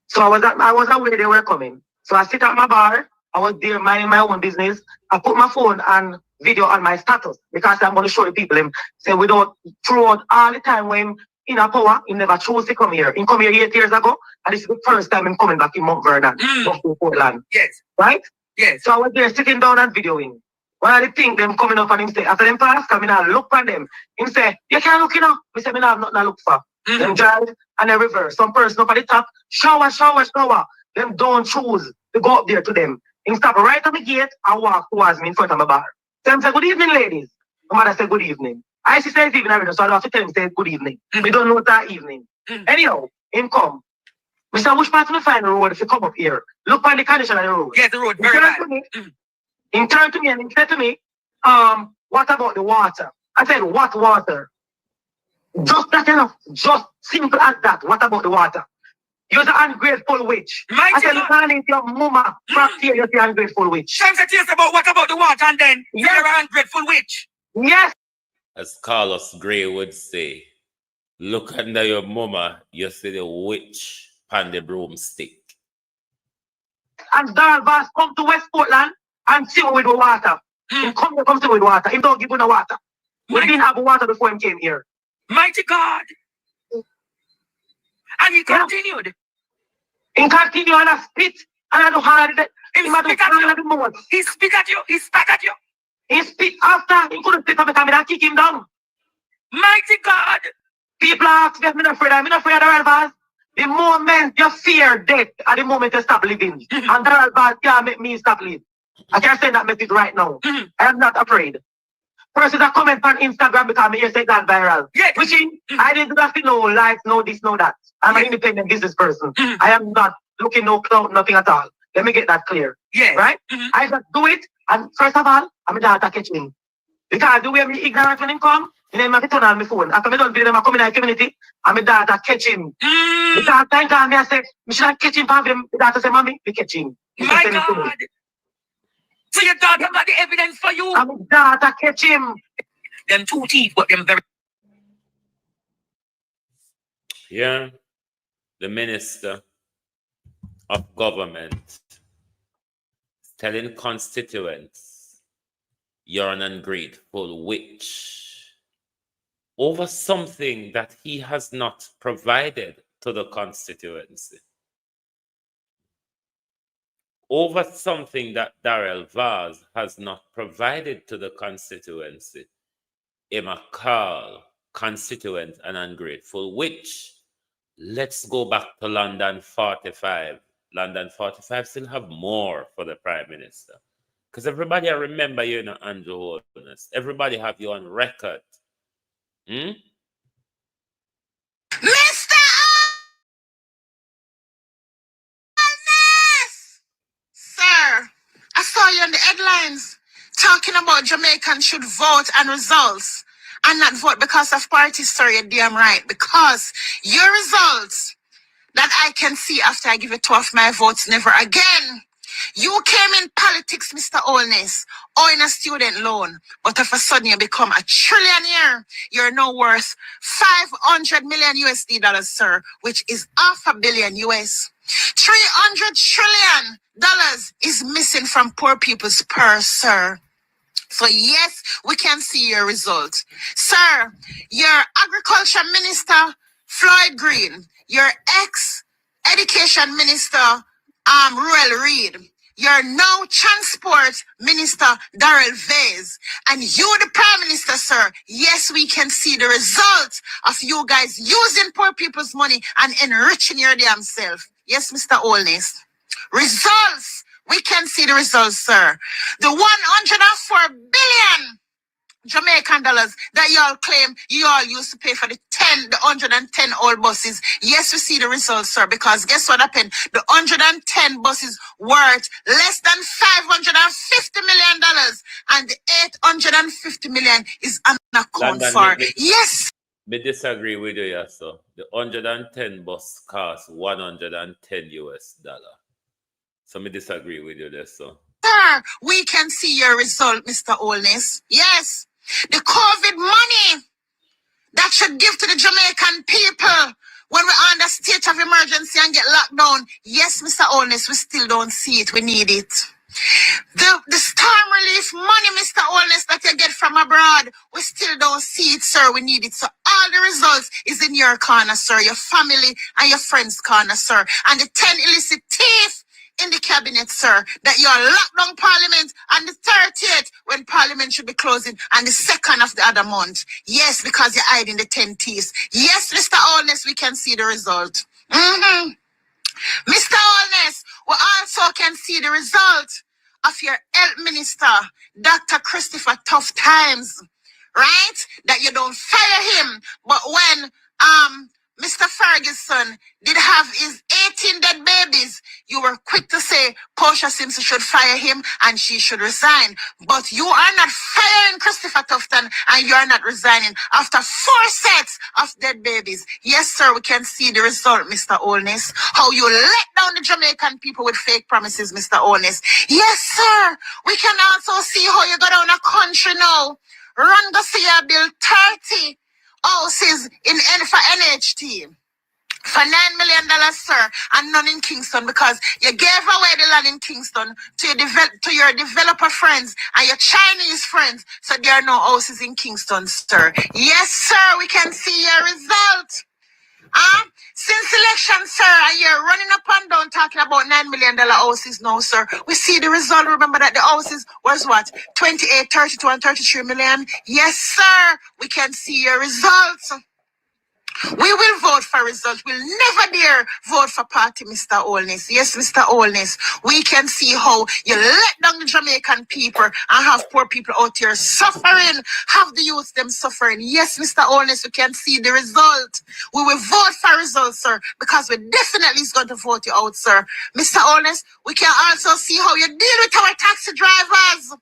So I was aware they were coming. So I sit at my bar. I was there minding my own business. I put my phone and video on my status because I'm going to show the people him. Say without throughout all the time when in a power, he never chose to come here. He come here 8 years ago, and this is the first time I'm coming back in Mount Vernon, Portland. Yes. Right? Yes. So I was there sitting down and videoing. One of the things them coming up and him say, after them pass, coming out, look for them. Him say, you can't look, you know. We say, I have nothing to look for. Them drive and they reverse. Some person up at the top, shower. Them don't choose to go up there to them. Him stop right at the gate and walk towards me in front of my bar. So him say, good evening, ladies. My mother said, good evening. I see says evening already, so I have to tell him, say, good evening. We don't know that evening. Anyhow, him come. Mr. Which part of the final road if you come up here? Look on the condition of the road. Yes, the road very bad. He turned to me and he said to me, what about the water? I said, what water? Just that enough. Just simple as that. What about the water? You're the ungrateful witch. I said, you can't eat your mama. Back here, you're the ungrateful witch. Times a taste about what about the water and then you're an ungrateful witch. Yes. As Carlos Gray would say, look under your mama, you see the witch on the broomstick. And Darrell Vaz come to West Portland and see with the water. He come see with water. He don't give you no water. We didn't have water before he came here. Mighty God. And he continued. He continued and I spit. And I do hard. He spit at you. He spat at you. He spit after. He couldn't spit up because I kick him down. Mighty God. People ask me if I'm not afraid. I'm not afraid of Darrell Vaz. The moment you fear death, at the moment you stop living. And Darrell Vaz can't make me stop living. I can send that message right now. I am not afraid. Persons that comment on Instagram because me say that viral. Yes. Which I didn't do nothing, no likes, no this, no that. I'm an independent business person. I am not looking no clout, nothing at all. Let me get that clear. Yes. Right? I just do it, and first of all, I'm a data catching. Because the way me ignorant when him come, and then I turn on my phone. After me done video, I come in the community, and my daughter catch him. Because thank God, me I say, me should not catch him for him. My daughter say, mommy, we catch him. My God. So your daughter got the evidence for you? And my daughter catch him. Them 2 teeth, but them very... Yeah, the minister of government telling constituents you're an ungrateful witch over something that he has not provided to the constituency. Over something that Darrell Vaz has not provided to the constituency. Emma Carl, constituent and ungrateful witch. Let's go back to London 45. London 45 still have more for the Prime Minister. Because everybody, I remember you, Andrew Holness. Everybody have you on record. Mr. Holness! Sir, I saw you in the headlines talking about Jamaicans should vote and results and not vote because of parties. Sir, you're damn right. Because your results that I can see after I give you 2 of my votes, never again. You came in politics, Mr. Holness, owing a student loan, but if a sudden you become a trillionaire, you're now worth 500 million USD dollars, sir, which is $500 million US. $300 trillion is missing from poor people's purse, sir. So yes, we can see your result. Sir, your agriculture minister, Floyd Green, your ex-education minister, Ruel Reid, your now transport minister, Darrell Vaz, and you, the prime minister, sir. Yes, we can see the result of you guys using poor people's money and enriching your damn self. Yes, Mr. Holness. Results. We can see the results, sir. The 104 billion Jamaican dollars that y'all claim you all used to pay for the 110 old buses. Yes, we see the results, sir, because guess what happened? The 110 buses worth less than $550 million, and the 850 million is on account for. Yes. I disagree with you, yes, sir. The 110 bus costs $110 US. So I disagree with you there, sir. Sir, we can see your result, Mr. Holness. Yes. The COVID money that should give to the Jamaican people when we're under state of emergency and get locked down. Yes, Mr. Holness, we still don't see it. We need it. The storm relief money, Mr. Holness, that you get from abroad, we still don't see it, sir. We need it. So all the results is in your corner, sir, your family and your friends' corner, sir. And the 10 illicit thieves in the cabinet, sir, that you're locked down Parliament on the 30th when Parliament should be closing on the 2nd of the other month. Yes, because you're hiding the 10 thieves. Yes, Mr. Holness, we can see the result. Mr. Holness, we also can see the result of your health minister, Dr. Christopher Tough Times, right? That you don't fire him, but when Mr. Ferguson did have his 18 dead babies, you were quick to say Portia Simpson should fire him and she should resign. But you are not firing Christopher Tufton and you are not resigning after 4 sets of dead babies. Yes, sir, we can see the result, Mr. Holness. How you let down the Jamaican people with fake promises, Mr. Holness. Yes, sir, we can also see how you go down a country now. Run go see your bill 30 houses for NHT for $9 million, sir, and none in Kingston because you gave away the land in Kingston to your developer friends and your Chinese friends, so there are no houses in Kingston, sir. Yes, sir, we can see your result. Since election, sir, and you're running up and down talking about $9 million houses now, sir. We see the result. Remember that the houses was what? 28, 32, and 33 million. Yes, sir. We can see your results. We will vote for results. We'll never dare vote for party, Mr. Holness. Yes, Mr. Holness. We can see how you let down the Jamaican people and have poor people out here suffering. Have the youth them suffering. Yes, Mr. Holness, we can see the result. We will vote for results, sir, because we definitely is going to vote you out, sir. Mr. Holness, we can also see how you deal with our taxi drivers.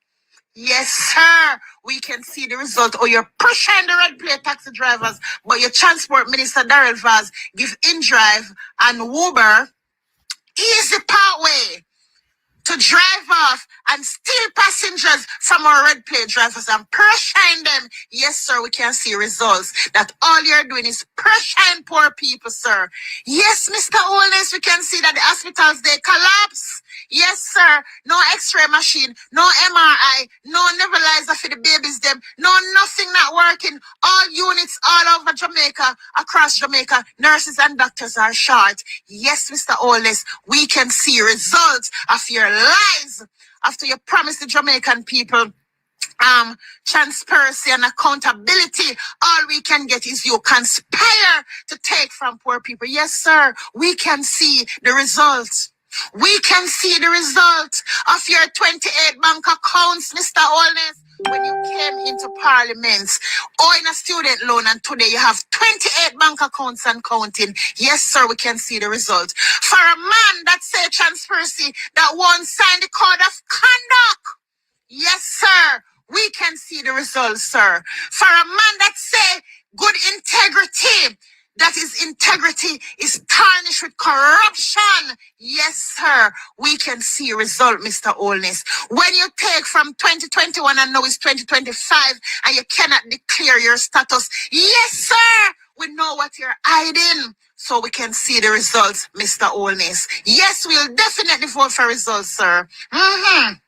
Yes, sir. We can see the result. Or you're pushing the red plate taxi drivers, but your transport minister Darrell Vaz give InDrive and Uber easy pathway to drive off and steal passengers from our red plate drivers and pressuring them. Yes, sir, we can see results. That all you're doing is pressuring poor people, sir. Yes, Mr. Holness, we can see that the hospitals, they collapse. Yes, sir. No x-ray machine, no MRI, no nebulizer for the babies them, no nothing not working. All units all over Jamaica, across Jamaica, nurses and doctors are short. Yes, Mr. Holness, we can see results of your lies after you promised the Jamaican people transparency and accountability. All we can get is you conspire to take from poor people. Yes, sir, we can see the results. We can see the result of your 28 bank accounts, Mr. Holness, when you came into Parliament or in a student loan, and today you have 28 bank accounts and counting. Yes, sir, we can see the result. For a man that say transparency, that won't sign the code of conduct. Yes, sir, we can see the results, sir. For a man that say good integrity, that his integrity is tarnished with corruption. Yes, sir, we can see a result, Mr. Holness. When you take from 2021 and now it's 2025 and you cannot declare your status, yes, sir, we know what you're hiding. So we can see the results, Mr. Holness. Yes, we'll definitely vote for results, sir. When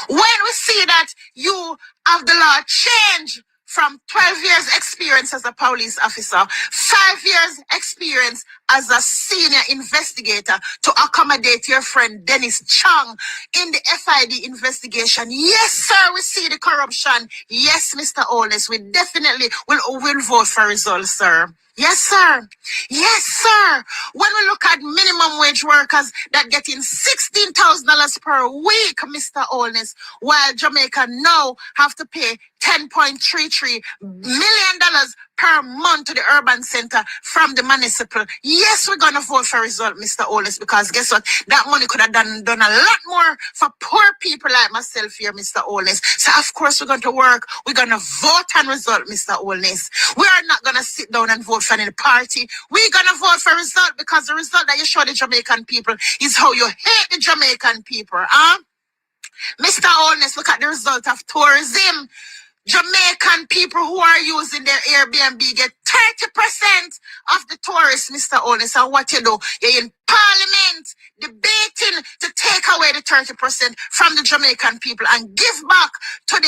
we see that you have the law change from 12 years experience as a police officer, 5 years experience as a senior investigator to accommodate your friend Dennis Chung in the FID investigation. Yes, sir, we see the corruption. Yes, Mr. Holness, we definitely will vote for results, sir. Yes, sir. Yes, sir. When we look at minimum wage workers that getting $16,000 per week, Mr. Holness, while Jamaica now have to pay $10.33 million per month to the urban center from the municipal. Yes, we're going to vote for result, Mr. Holness, because guess what? That money could have done a lot more for poor people like myself here, Mr. Holness. So, of course, we're going to work. We're going to vote on result, Mr. Holness. We are not going to sit down and vote for any party. We're going to vote for result because the result that you show the Jamaican people is how you hate the Jamaican people. Mr. Holness, look at the result of tourism. Jamaican people who are using their Airbnb get 30% of the tourists, Mr. Holness. And what you do, you're in Parliament debating to take away the 30% from the Jamaican people and give back to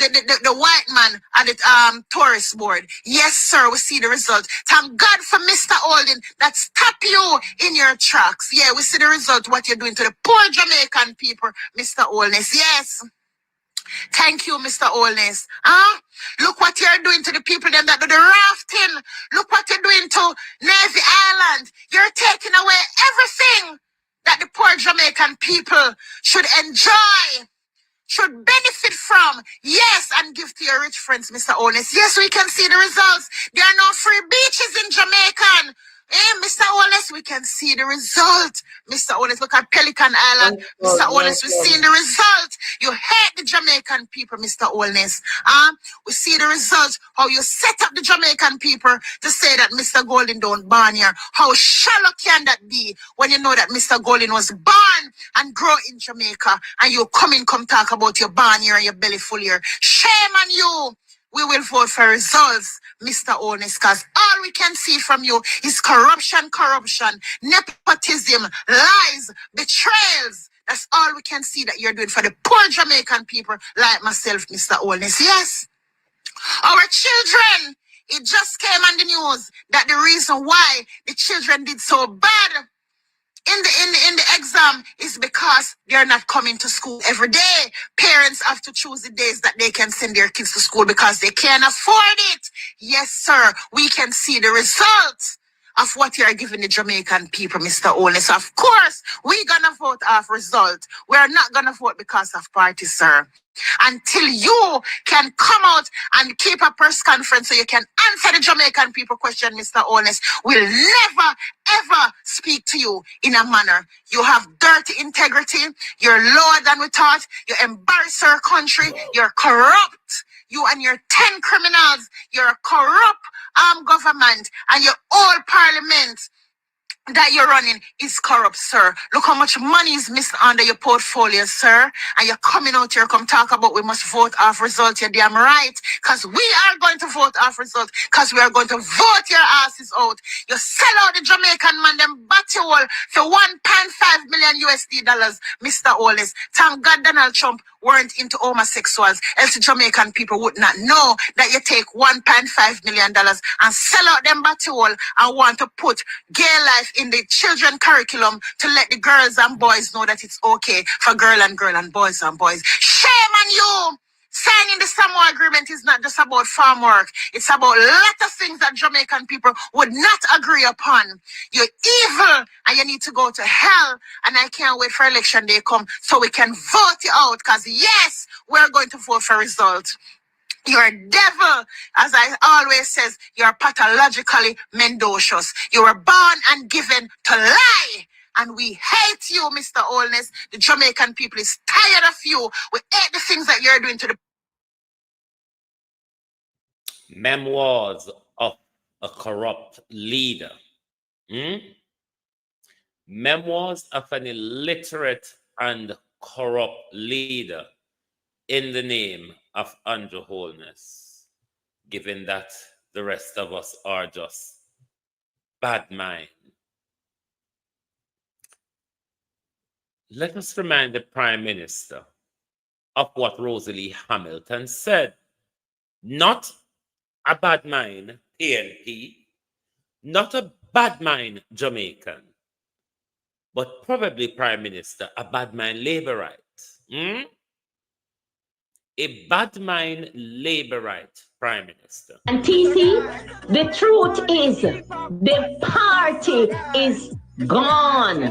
the white man at the tourist board. Yes, sir, we see the result. Thank God for Mr. Holden that stop you in your tracks. Yeah, we see the result, what you're doing to the poor Jamaican people, Mr. Holness. Yes. Thank you, Mr. Holness. Look what you're doing to the people them that do the rafting. Look what you're doing to Navy Island. You're taking away everything that the poor Jamaican people should enjoy, should benefit from. Yes, and give to your rich friends, Mr. Holness. Yes, we can see the results. There are no free beaches in Jamaica. Mr. Holness, we can see the result. Mr. Holness, look at Pelican Island. Mr. Holness, we're seeing the result. You hate the Jamaican people, Mr. Holness. We see the result, how you set up the Jamaican people to say that Mr. Golden don't born here. How shallow can that be when you know that Mr. Golden was born and grow in Jamaica and you come talk about your born here and your belly full here. Shame on you. We will vote for results, Mr. Holness, because all we can see from you is corruption, nepotism, lies, betrayals. That's all we can see that you're doing for the poor Jamaican people like myself, Mr. Holness. Yes. Our children, it just came on the news that the reason why the children did so bad in the exam is because they're not coming to school every day. Parents have to choose the days that they can send their kids to school because they can't afford it. Yes, sir, we can see the results of what you are giving the Jamaican people, Mr. Holness. Of course, we're going to vote off result. We're not going to vote because of party, sir. Until you can come out and keep a press conference so you can answer the Jamaican people question, Mr. Holness, we'll never, ever speak to you in a manner. You have dirty integrity. You're lower than we thought. You embarrass our country. You're corrupt. You and your 10 criminals. You're a corrupt government, and your old parliament that you're running is corrupt, sir. Look how much money is missed under your portfolio, sir. And you're coming out here, come talk about we must vote off results. You're damn right. Because we are going to vote off results. Because we are going to vote your asses out. You sell out the Jamaican man, them batty all for 1.5 million USD dollars, Mr. Oles. Thank God Donald Trump weren't into homosexuals. Else the Jamaican people would not know that you take $1.5 million and sell out them batty all and want to put gay life in the children curriculum to let the girls and boys know that it's okay for girl and boys and boys. Shame on you! Signing the Samoa Agreement is not just about farm work. It's about a lot of things that Jamaican people would not agree upon. You're evil and you need to go to hell. And I can't wait for election day come so we can vote you out. Because yes, we're going to vote for results. You're a devil, as I always says, you're pathologically mendacious. You were born and given to lie. And we hate you, Mr. Olness. The Jamaican people is tired of you. We hate the things that you're doing to the... Memoirs of a corrupt leader. Memoirs of an illiterate and corrupt leader in the name of Andrew Holness, given that the rest of us are just bad mind. Let us remind the Prime Minister of what Rosalie Hamilton said. Not a bad mind PNP, not a bad mind Jamaican, but probably, Prime Minister, a bad mind Labourite. A bad mind Labourite Prime Minister. And TC, the truth is, the party is gone.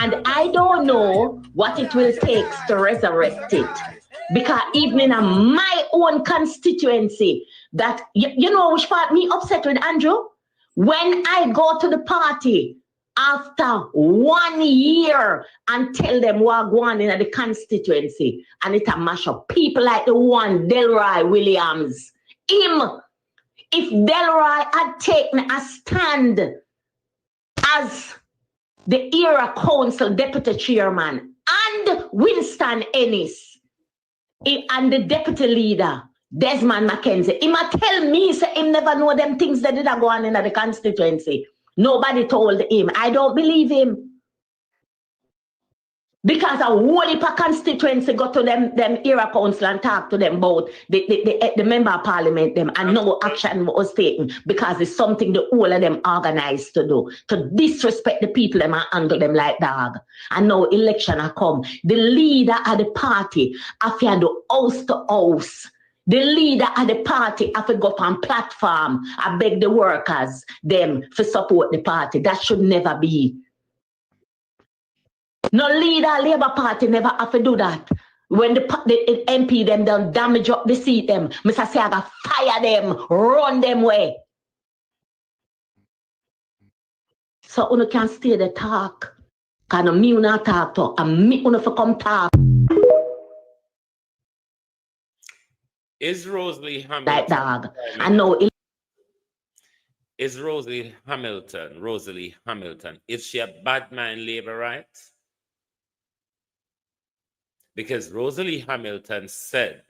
And I don't know what it will take to resurrect it. Because even in my own constituency, that, you know which part me upset with, Andrew? When I go to the party after 1 year and tell them what going in the constituency, and it a mash up. People like the one Delroy Williams. If Delroy had taken a stand as the era council deputy chairman and Winston Ennis and the deputy leader, Desmond Mackenzie, he might tell me, say him never know them things that did go on in the constituency. Nobody told him. I don't believe him. Because a whole heap of constituency go to them era council and talk to them about the member of parliament them, and no action was taken because it's something the whole of them organized to do, to disrespect the people them and handle them like dog. And now election have come. The leader of the party have to do house to house. The leader of the party have to go on platform. I beg the workers them to support the party. That should never be. No leader, Labour Party never have to do that. When the MP them done damage up the seat them, Mr. say I got fire them, run them way. So you can stay the talk. Can me not talk to, and me you for come talk. Is Rosalie Hamilton That dog. I know. Is Rosalie Hamilton, is she a bad mind Labourite? Because Rosalie Hamilton said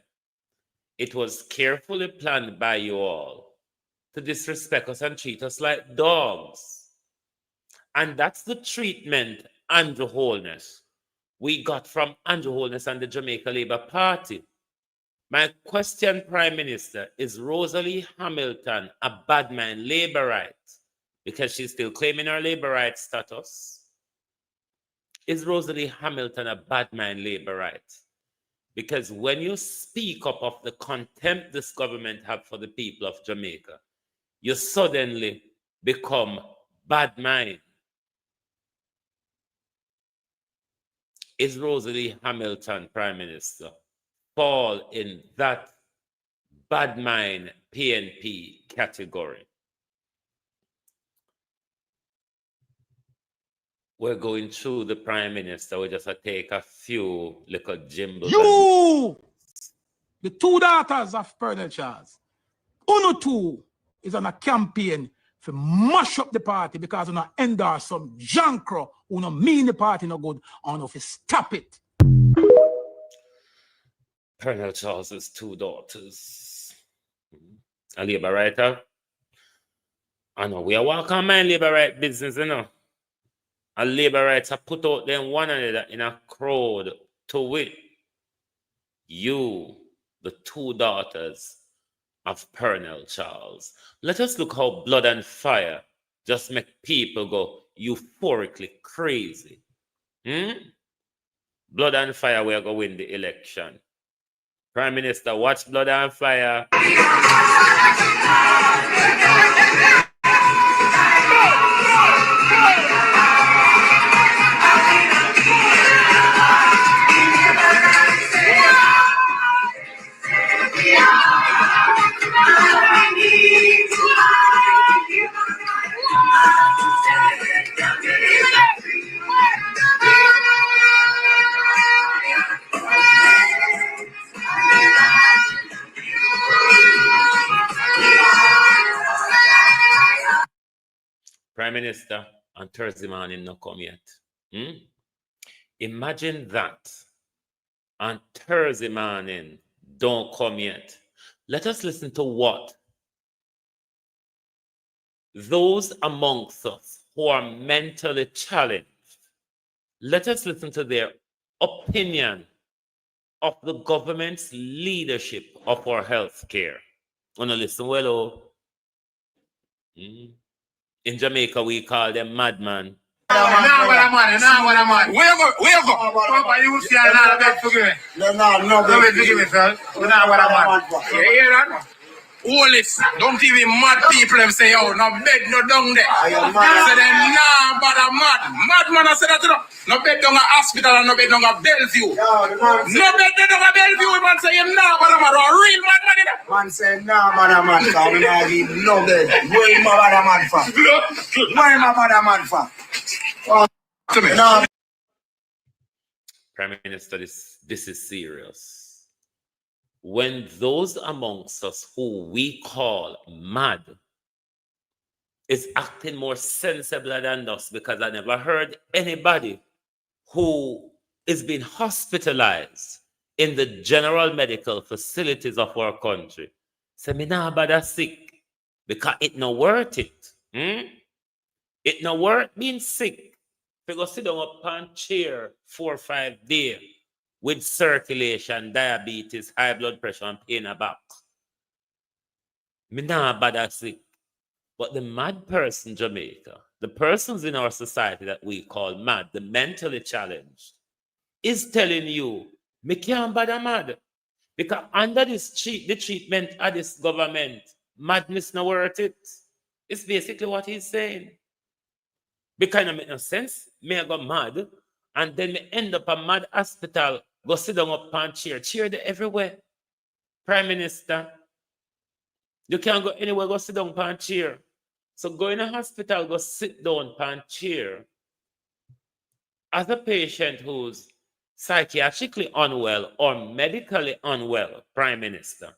it was carefully planned by you all to disrespect us and treat us like dogs. And that's the treatment Andrew Holness we got from Andrew Holness and the Jamaica Labour Party. My question, Prime Minister, is Rosalie Hamilton a bad mind Labourite? Because she's still claiming her Labourite status. Is Rosalie Hamilton a bad mind Labourite? Because when you speak up of the contempt this government have for the people of Jamaica, you suddenly become bad mind. Is Rosalie Hamilton, Prime Minister, fall in that bad mind PNP category? we're going through the Prime Minister. We just take a few little jimbles. You, the two daughters of Colonel Charles, Uno two is on a campaign to mash up the party because you endorse some jankro who no mean the party no good, and if you stop it. Colonel Charles's two daughters. A labor writer. I know we are walking on my labor right business, you know. A labor writer put out them one another in a crowd to wit. You, the two daughters of Colonel Charles. Let us look how blood and fire just make people go euphorically crazy. Blood and fire, we are going to win the election. Prime Minister, watch blood and fire. Prime Minister, on Thursday morning not come yet. Imagine that. On Thursday morning, don't come yet. Let us listen to what those amongst us who are mentally challenged, let us listen to their opinion of the government's leadership of our health care. Wanna listen well, oh. In Jamaica, we call them madman. Now what I'm on. Where go? Papa, you see another bed to give me. No bed to give me, sir. Now what I'm on. You hear that? All this, don't even mad people them say, oh, no bed, no down there. Say them, nah, but I'm mad. Madman, I said that, no bed down a hospital and no bed down a Bellevue. No bed down a Bellevue, man say him, nah, but I'm a real madman in there. Man say, nah, but I'm mad, so we not give no bed. Where am I bad a man for? Where am I bad a man for? To me. No. Prime Minister, this is serious. When those amongst us who we call mad is acting more sensible than us, because I never heard anybody who is being hospitalized in the general medical facilities of our country say, me nah bother sick, because it no worth it. It no worth being sick. If you go sit down up on chair 4 or 5 days, with circulation, diabetes, high blood pressure, and pain in the back. Me nah bother sick. But the mad person, Jamaica, the persons in our society that we call mad, the mentally challenged, is telling you, me can't bother mad. Because under the treatment of this government, madness not worth it. It's basically what he's saying. Because it make no sense. Me I go mad, and then me end up a mad hospital, go sit down up on chair there everywhere. Prime Minister, you can't go anywhere, go sit down on chair. So go in a hospital, go sit down on chair. As a patient who's psychiatrically unwell or medically unwell, Prime Minister,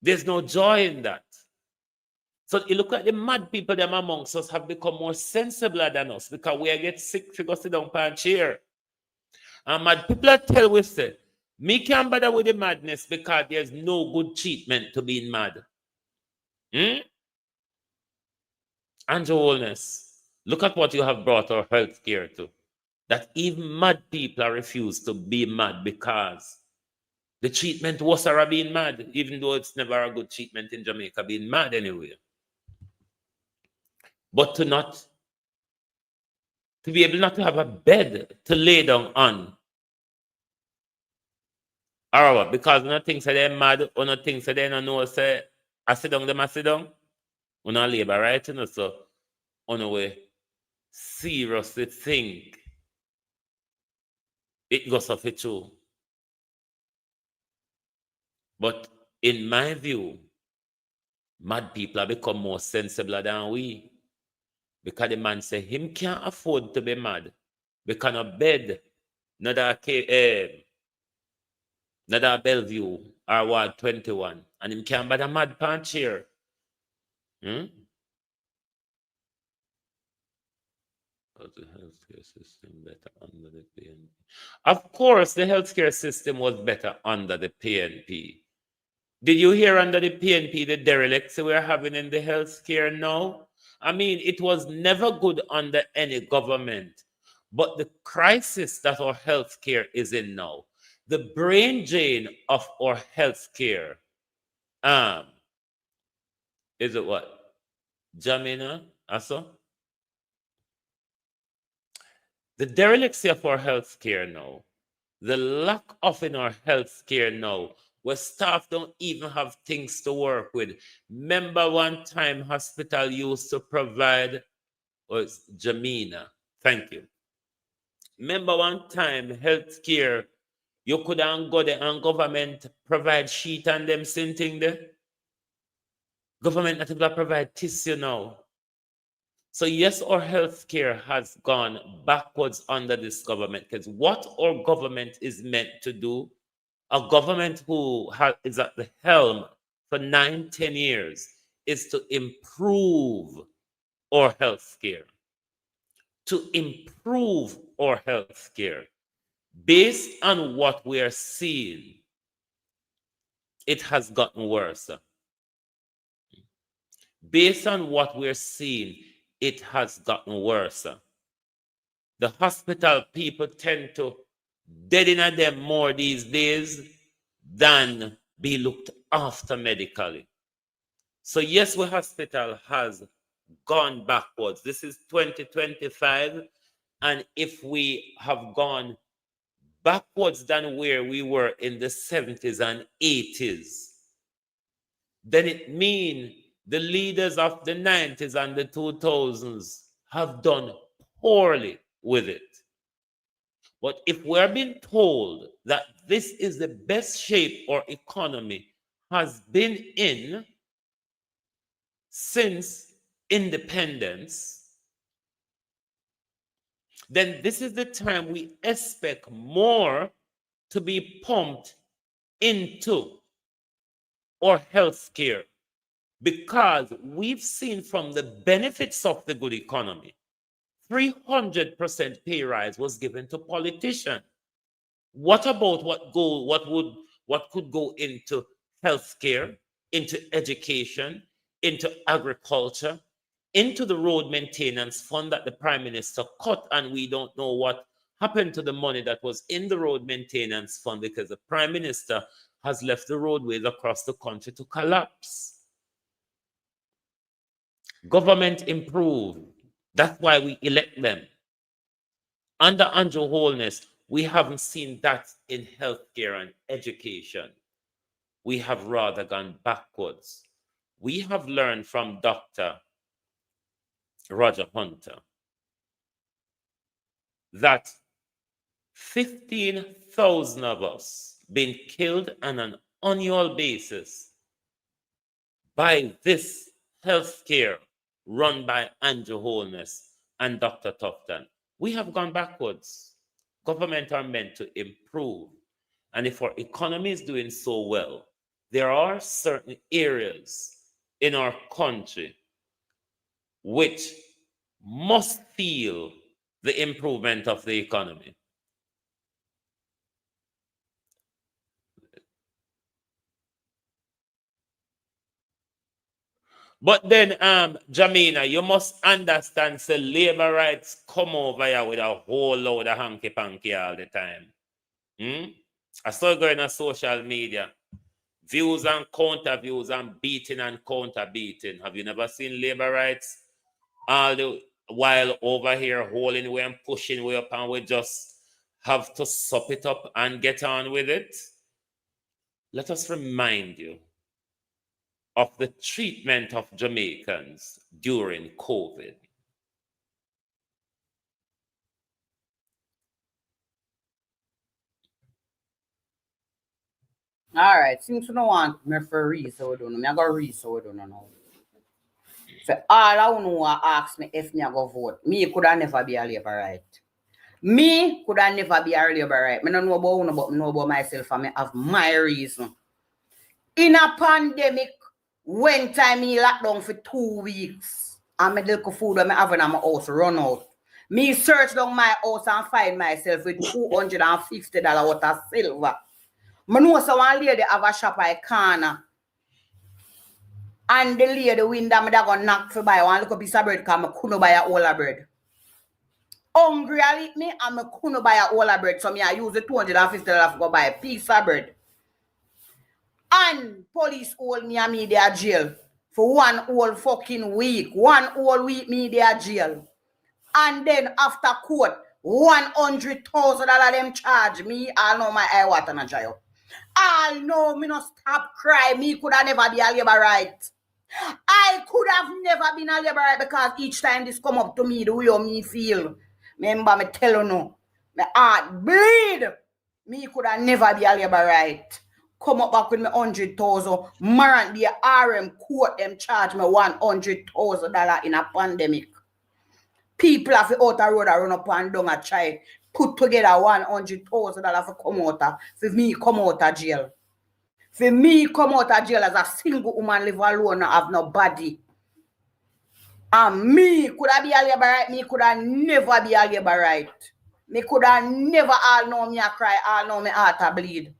there's no joy in that. So you look at the mad people, them amongst us have become more sensible than us, because we get sick to go sit down on chair. And mad people tell we say, me can't bother with the madness because there's no good treatment to being mad. And your wholeness, look at what you have brought our health care to. That even mad people are refused to be mad because the treatment was being mad, even though it's never a good treatment in Jamaica, being mad anyway. But to be able not to have a bed to lay down on. Or what? Because no things say they're mad, or no things say they don't know, say, I sit down, them I sit down. We not labor, right? You know, so, on the way, seriously think it goes off it too. But in my view, mad people have become more sensible than we. Because the man say him can't afford to be mad. Because no bed, another Bellevue or Ward 21. And him can't buy a mad punch here. Was the healthcare system better under the PNP? Of course, the healthcare system was better under the PNP. Did you hear under the PNP the derelicts we're having in the healthcare now? I mean, it was never good under any government. But the crisis that our healthcare is in now, the brain drain of our healthcare, is it what? Jamina? Also? The dereliccy of our healthcare now, the lack of in our healthcare now, where staff don't even have things to work with. Remember one time hospital used to provide, was Jamina, thank you. Remember one time healthcare, you could go there and government provide sheet and them same thing there. Government not able to provide tissue now. So yes, our healthcare has gone backwards under this government, because what our government is meant to do, a government who is at the helm for 9-10 years, is to improve our healthcare. To improve our healthcare. Based on what we are seeing, it has gotten worse. Based on what we're seeing, it has gotten worse. The hospital people tend to dead in them more these days than be looked after medically. So yes, the hospital has gone backwards. This is 2025, and if we have gone backwards than where we were in the 70s and 80s, then it means the leaders of the 90s and the 2000s have done poorly with it. But if we're being told that this is the best shape our economy has been in since independence, then this is the time we expect more to be pumped into our healthcare, because we've seen from the benefits of the good economy, 300% pay rise was given to politicians. What about what could go into healthcare, into education, into agriculture, into the road maintenance fund that the Prime Minister cut, and we don't know what happened to the money that was in the road maintenance fund, because the Prime Minister has left the roadways across the country to collapse. Government improved. That's why we elect them. Under Andrew Holness, we haven't seen that in healthcare and education. We have rather gone backwards. We have learned from Dr. Roger Hunter that 15,000 of us being killed on an annual basis by this healthcare run by Andrew Holness and Dr. Tufton. We have gone backwards. Government are meant to improve. And if our economy is doing so well, there are certain areas in our country which must feel the improvement of the economy. But then, Jamina, you must understand, say, labor rights come over here with a whole load of hanky-panky all the time. I saw going on social media. Views and counter-views and beating and counter-beating. Have you never seen labor rights all the while over here holding way and pushing way up, and we just have to sup it up and get on with it? Let us remind you of the treatment of Jamaicans during COVID. All right, since you don't want me for read, so we don't know. I'm going to read, so we don't know. For all I know ask me if me I go vote, me could never be a Labourite. Me could never be a Labourite. Me don't know about uno, but me know about myself and me have my reason. In a pandemic, when time me locked down for 2 weeks, and me little food that me have in my house run out. Me search down my house and find myself with $250 worth of silver. Me know so one lady have a shop at corner. And the lady window me that go knock for buy one little piece of bread because I couldn't buy a whole of bread. Hungry I eat me and I couldn't buy a whole of bread. So me I use the $250 to go buy a piece of bread. And police hold me and me there jail for 1 whole fucking week. 1 whole week me there jail. And then after court, $100,000 them charge me. I know my eye water na dry up. I know me no stop cry. Me could have never be a Labourite. I could have never been a Labourite because each time this come up to me, the way me feel. Remember me tell you no. My heart bleed. Me could have never be a Labourite. Come up back with me 100,000. Marant the RM court them charge me $100,000 in a pandemic. People have to out the road and run up and down and try put together $100,000 for come out for me come out of jail. For me come out of jail as a single woman live alone and have no body. And me could have be a Labourite, me could have never be a Labourite. Me could have never all know me a cry, all know me heart a bleed.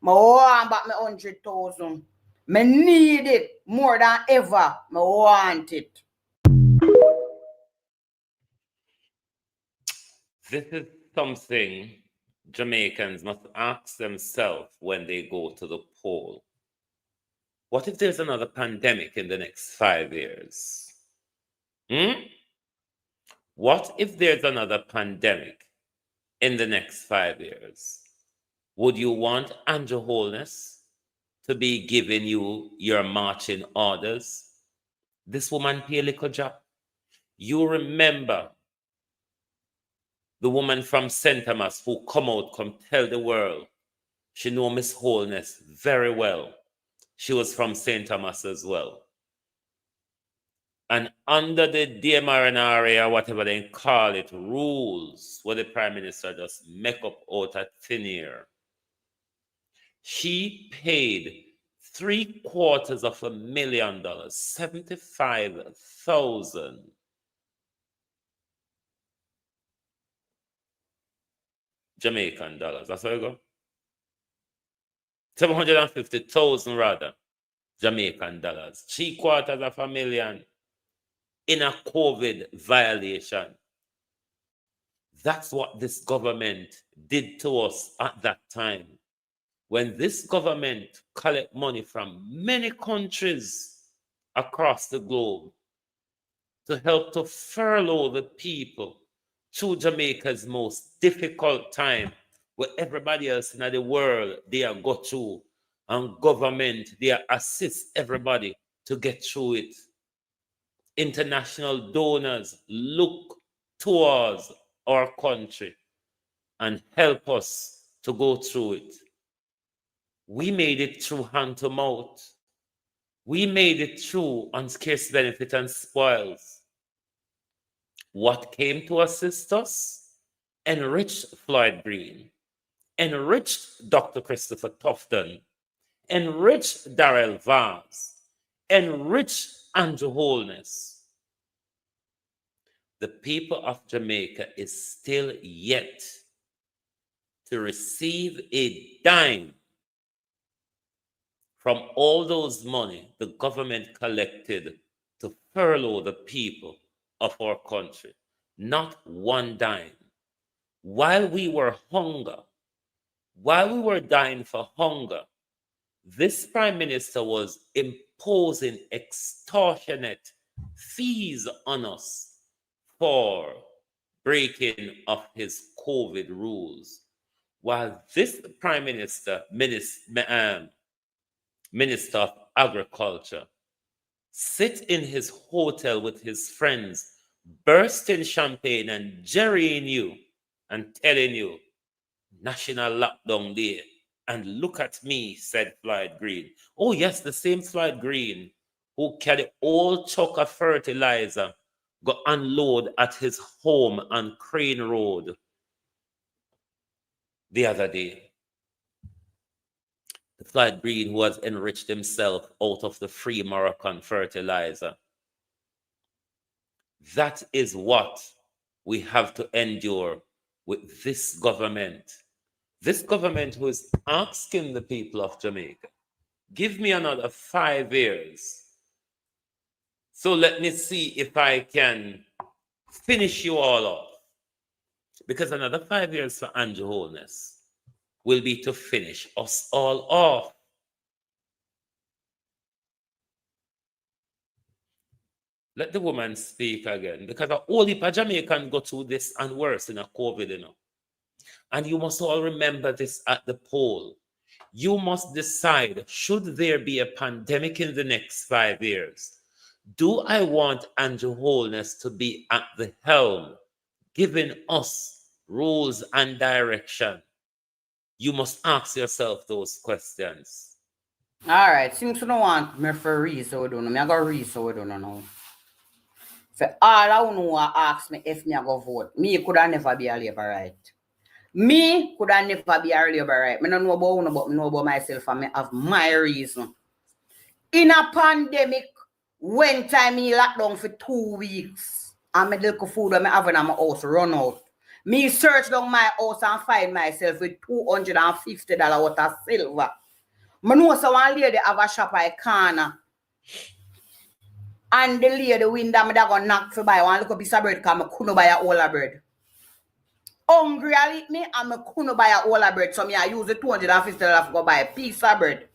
Me want back me 100,000. Me need it more than ever. Me want it. This is something Jamaicans must ask themselves when they go to the poll. What if there's another pandemic in the next 5 years? What if there's another pandemic in the next 5 years? Would you want Andrew Holness to be giving you your marching orders? This woman pay a little job. You remember the woman from St. Thomas who come tell the world. She know Miss Holness very well. She was from St. Thomas as well. And under the DMRNR, whatever they call it, rules, what the Prime Minister just make up out of thin air, she paid $750,000, 75,000 Jamaican dollars. That's where you go. 750,000 rather Jamaican dollars. $750,000 in a COVID violation. That's what this government did to us at that time. When this government collect money from many countries across the globe to help to furlough the people through Jamaica's most difficult time, where everybody else in the world, they are go through, and government, they assist everybody to get through it. International donors look towards our country and help us to go through it. We made it through hand to mouth. We made it through on scarce benefit and spoils. What came to assist us? Enriched Floyd Green, enriched Dr. Christopher Tufton, enriched Darrell Vaz, enriched Andrew Holness. The people of Jamaica is still yet to receive a dime from all those money the government collected to furlough the people of our country. Not one dime. While we were dying for hunger, this Prime Minister was imposing extortionate fees on us for breaking of his COVID rules. While this Prime Minister, Minister of Agriculture, sit in his hotel with his friends, bursting champagne and jerrying you and telling you, National Lockdown Day. And look at me, said Floyd Green. Oh yes, the same Floyd Green who carry all truck of fertilizer go unload at his home on Crane Road the other day. The Floyd Green, who has enriched himself out of the free Moroccan fertilizer. That is what we have to endure with this government. This government who is asking the people of Jamaica, give me another 5 years. So let me see if I can finish you all off. Because another 5 years for Andrew Holness will be to finish us all off. Let the woman speak again, because a whole heap of Jamaican go through this and worse in a COVID, you know. And you must all remember this at the poll. You must decide, should there be a pandemic in the next 5 years? Do I want Andrew Holness to be at the helm, giving us rules and direction? You must ask yourself those questions. All right, since you don't want me for read, so we don't know. I go read, so we don't know. For all I know, ask me if me I go vote. Me could have never be a Labourite. Me could have never be a Labourite. I don't know about you, but I know about myself and I have my reason. In a pandemic, when time me locked down for 2 weeks, and my little food that I have in my house run out. Me search down my house and find myself with $250 worth of silver. I know someone lady have a shop at a corner. And the lady window me that gonna knock for buy one little piece of bread because I couldn't buy a whole of bread. Hungry I eat me and I couldn't buy a whole of bread. So I use the $250 to go buy a piece of bread.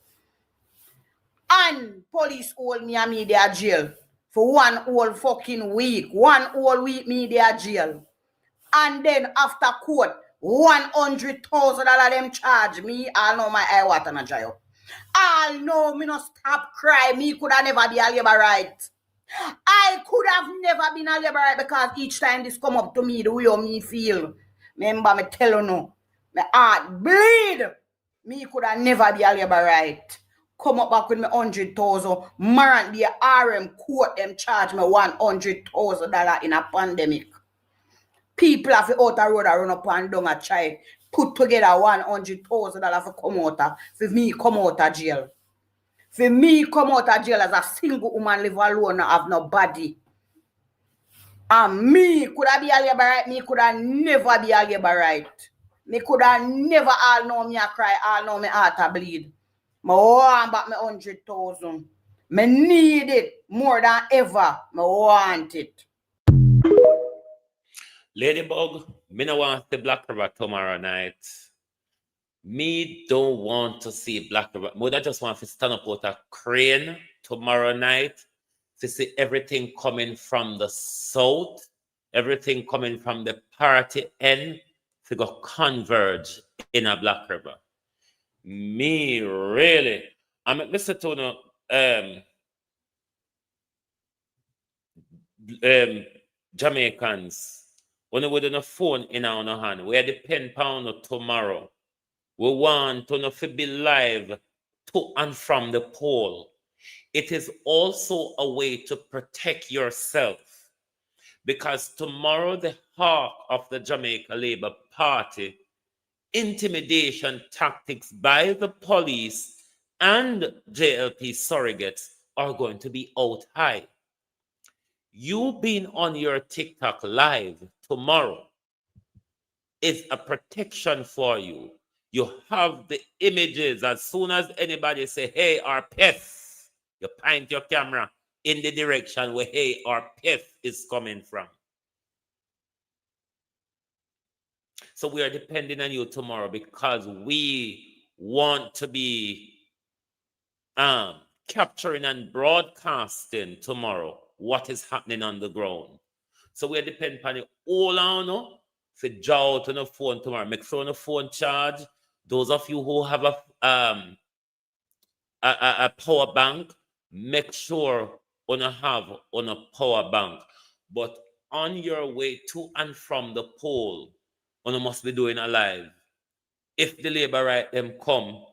And police hold me and me there jail for 1 whole fucking week. 1 whole week me there jail. And then after court, $100,000 them charge me. I know my eye water na dry up. I know me no stop cry. Me could have never be a Labourite. I could have never been a Labourite because each time this come up to me, the way me feel. Remember me tell you no. My heart bleed. Me could have never be a Labourite. Come up back with me 100,000. Marant the RM court them charge me $100,000 in a pandemic. People have to out the road and run up and down a try put together $100,000 for come out for me come out of jail. For me come out of jail as a single woman live alone and have no body. And me could have be a Labourite, me could have never be a Labourite. Me could have never all know me a cry, all know me heart a bleed. I want back me 100,000. Me need it more than ever. Me want it. Ladybug, me no want to see Black River tomorrow night. Me don't want to see Black River. I just want to stand up out a crane tomorrow night to see everything coming from the south, everything coming from the party end to go converge in a Black River. Me really, I'm listen to Jamaicans. When we do a phone in our hand, we are the pen pound tomorrow. We want to be live to and from the poll. It is also a way to protect yourself, because tomorrow the heart of the Jamaica Labour Party, intimidation tactics by the police and JLP surrogates are going to be out high. You being on your TikTok live tomorrow is a protection for you. You have the images. As soon as anybody say, hey, our peth, you point your camera in the direction where, hey, our peth is coming from. So we are depending on you tomorrow because we want to be capturing and broadcasting tomorrow what is happening on the ground. So we are depending on you all on to draw out on the phone tomorrow. Make sure on the phone charge. Those of you who have a power bank, make sure on a have on a power bank. But on your way to and from the poll, you must be doing a live. If the Labour right them come,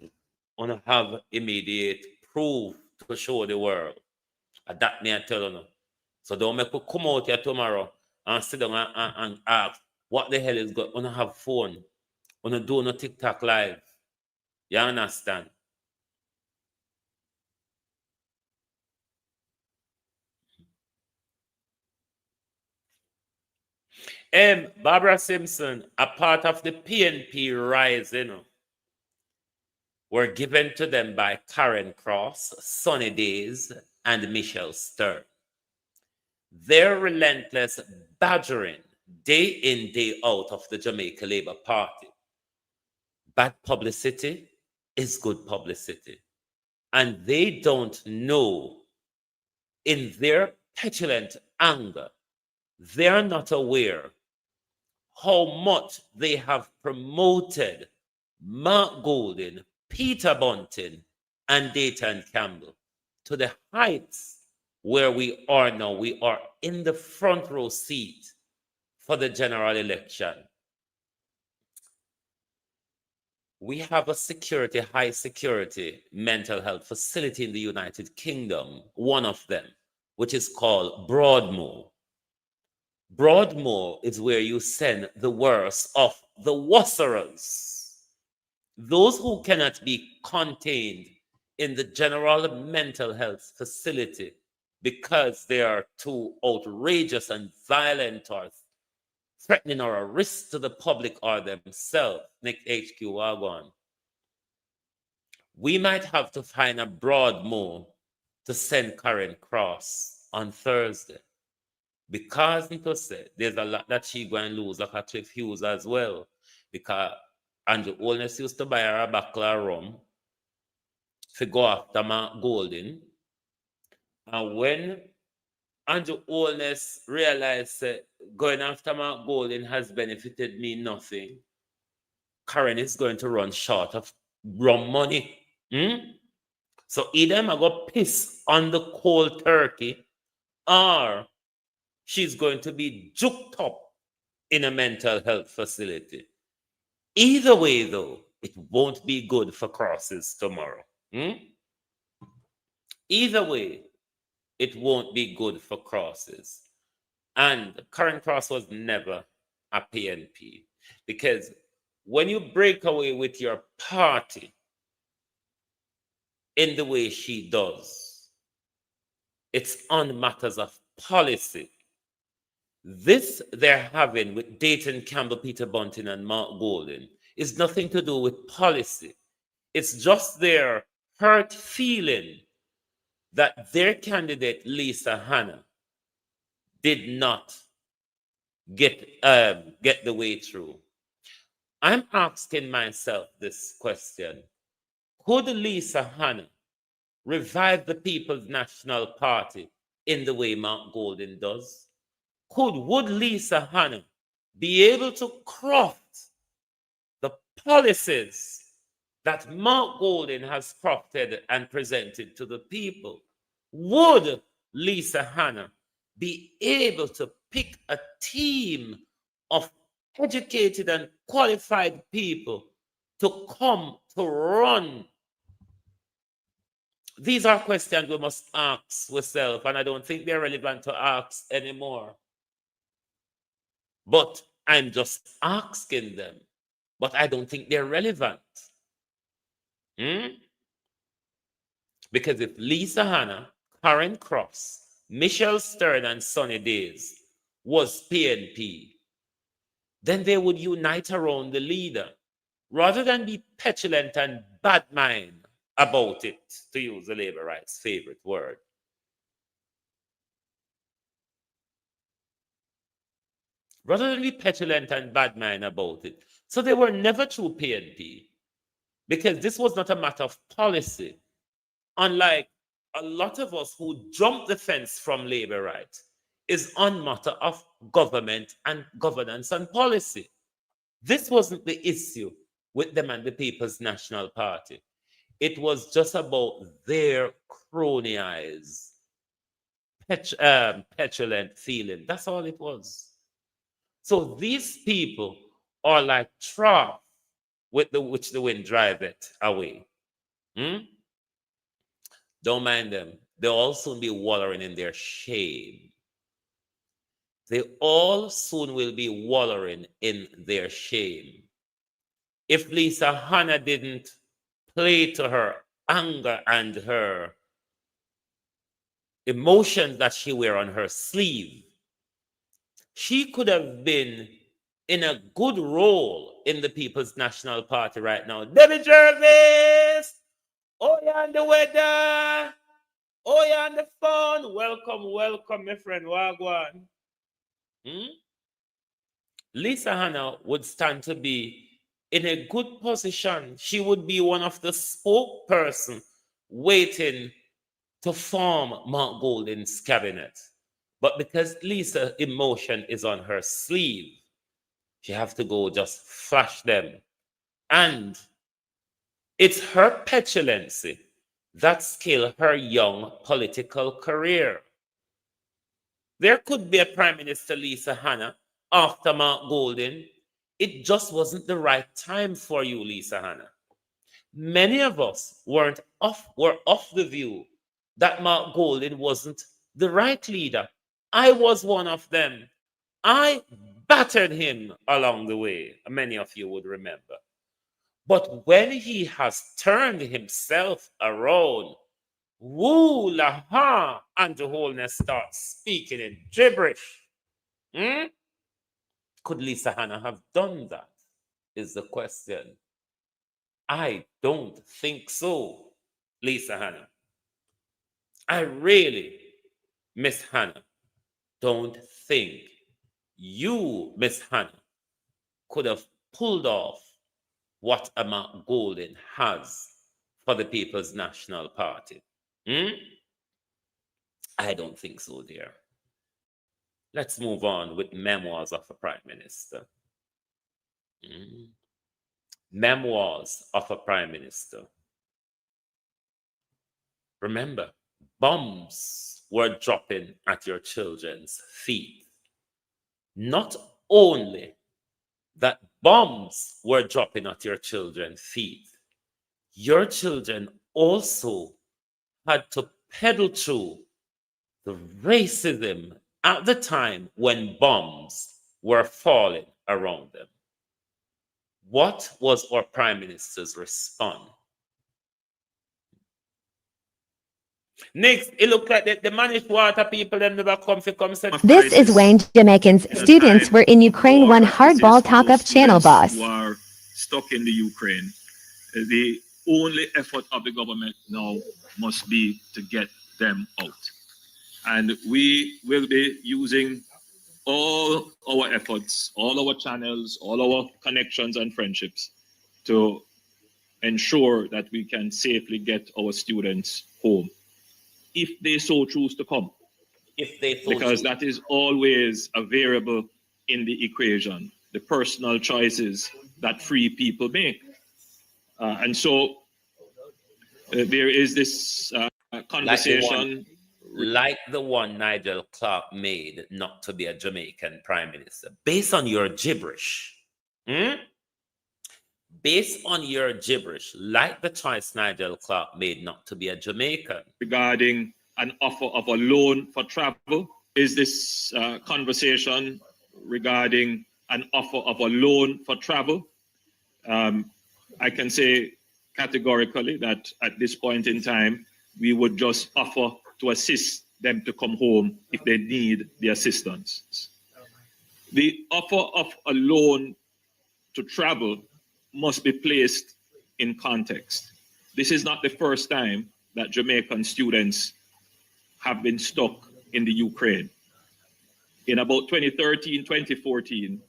you have immediate proof to show the world. And that me I tell you. So don't make me come out here tomorrow and sit down and ask, what the hell is going on? Have phone. On do no TikTok live. You understand? Barbara Simpson, a part of the PNP rising, were given to them by Karen Cross, Sunny Days, and Michelle Stern. Their relentless badgering, day in, day out, of the Jamaica Labour Party. Bad publicity is good publicity. And they don't know, in their petulant anger, they're not aware how much they have promoted Mark Golden, Peter Bunting, and Dayton Campbell to the heights where we are now. We are in the front row seat for the general election. We have a high security mental health facility in the United Kingdom, one of them, which is called Broadmoor. Broadmoor is where you send the worst of the wasserers, those who cannot be contained in the general mental health facility because they are too outrageous and violent or threatening or a risk to the public or themselves. Nick HQ Wagon. We might have to find a Broadmoor to send Karen Cross on Thursday. Because Nico said there's a lot that she going to lose, like a Cliff Hughes as well. Because Andrew Holness used to buy her a bottle of rum to go after Mark Golden. And when Andrew Holness realized that going after Mark Golden has benefited me nothing, Karen is going to run short of rum money. So either I'm going to piss on the cold turkey, or she's going to be juked up in a mental health facility. Either way, though, it won't be good for Crosses tomorrow. Either way, it won't be good for Crosses. And Karen Cross was never a PNP. Because when you break away with your party in the way she does, it's on matters of policy. This they're having with Dayton Campbell, Peter Bunting, and Mark Golden is nothing to do with policy. It's just their hurt feeling that their candidate, Lisa Hanna, did not get the way through. I'm asking myself this question. Could Lisa Hanna revive the People's National Party in the way Mark Golden does? Would Lisa Hanna be able to craft the policies that Mark Golden has crafted and presented to the people? Would Lisa Hanna be able to pick a team of educated and qualified people to come to run? These are questions we must ask ourselves, and I don't think they're relevant to ask anymore. But I'm just asking them. But I don't think they're relevant. Because if Lisa Hanna, Karen Cross, Michelle Stern, and Sunny Days was PNP, then they would unite around the leader rather than be petulant and bad mind about it, to use the Labour Rights' favorite word. Rather than be petulant and bad mind about it. So they were never true PNP, because this was not a matter of policy. Unlike a lot of us who jumped the fence from Labour rights, is on matter of government and governance and policy. This wasn't the issue with them and the People's National Party. It was just about their crony eyes, petulant feeling. That's all it was. So these people are like trough with which the wind driveth away. Don't mind them. They'll all soon be wallowing in their shame. They all soon will be wallowing in their shame. If Lisa Hannah didn't play to her anger and her emotions that she wear on her sleeve, she could have been in a good role in the People's National Party right now. Debbie Jervis! Oh, you're on the weather! Oh, you're on the phone! Welcome, welcome, my friend. Wagwan. Lisa Hannah would stand to be in a good position. She would be one of the spokesperson waiting to form Mark Golding's cabinet. But because Lisa's emotion is on her sleeve, she have to go just flash them. And it's her petulancy that killed her young political career. There could be a Prime Minister Lisa Hannah after Mark Golding. It just wasn't the right time for you, Lisa Hannah. Many of us were off the view that Mark Golding wasn't the right leader. I was one of them. I battered him along the way. Many of you would remember. But when he has turned himself around, woo la ha, and the wholeness starts speaking in gibberish. Could Lisa Hannah have done that? Is the question. I don't think so, Lisa Hannah. I really, Miss Hannah, don't think you, Miss Hannah, could have pulled off what a Mark Golding has for the People's National Party. I don't think so, dear. Let's move on with Memoirs of a Prime Minister. Memoirs of a Prime Minister. Remember, bombs were dropping at your children's feet. Not only that bombs were dropping at your children's feet, your children also had to pedal through the racism at the time when bombs were falling around them. What was our Prime Minister's response? Next, it looked like the managed water people them never come for come said. This is when Jamaicans students were in Ukraine when hardball talk of channel boss. Who are stuck in the Ukraine. The only effort of the government now must be to get them out. And we will be using all our efforts, all our channels, all our connections and friendships to ensure that we can safely get our students home, if they so choose to come. If they so because choose. That is always a variable in the equation, the personal choices that free people make. And so there is this conversation. Like the one Nigel Clark made not to be a Jamaican Prime Minister. Based on your gibberish. Based on your gibberish, like the choice Nigel Clark made not to be a Jamaican. Regarding an offer of a loan for travel, is this conversation regarding an offer of a loan for travel? I can say categorically that at this point in time, we would just offer to assist them to come home if they need the assistance. The offer of a loan to travel must be placed in context. This is not the first time that Jamaican students have been stuck in the Ukraine. In about 2013, 2014,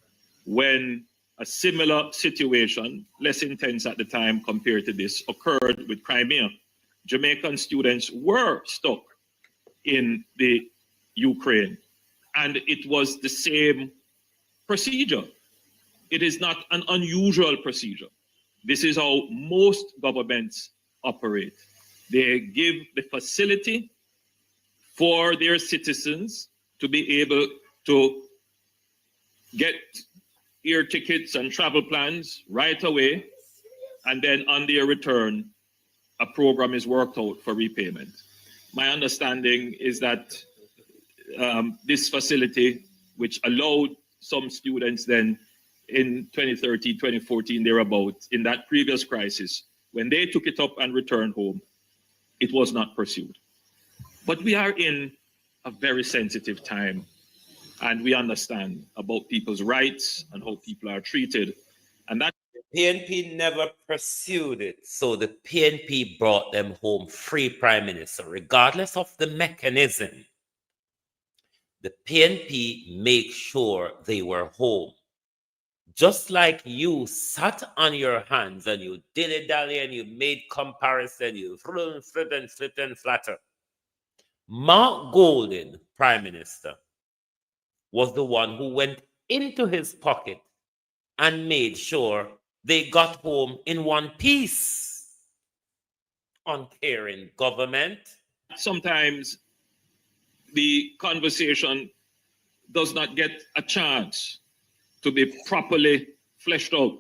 when a similar situation, less intense at the time compared to this, occurred with Crimea, Jamaican students were stuck in the Ukraine, and it was the same procedure. It is not an unusual procedure. This is how most governments operate. They give the facility for their citizens to be able to get air tickets and travel plans right away, and then on their return, a program is worked out for repayment. my understanding is that this facility, which allowed some students then in 2013, 2014, thereabouts, in that previous crisis, when they took it up and returned home, it was not pursued. But we are in a very sensitive time, and we understand about people's rights and how people are treated. And that PNP never pursued it. So the PNP brought them home free, Prime Minister, regardless of the mechanism. The PNP make sure they were home. Just like you sat on your hands and you dilly-dally and you made comparison, you flip and flatter. Mark Golden, Prime Minister, was the one who went into his pocket and made sure they got home in one piece. Uncaring government. sometimes the conversation does not get a chance to be properly fleshed out,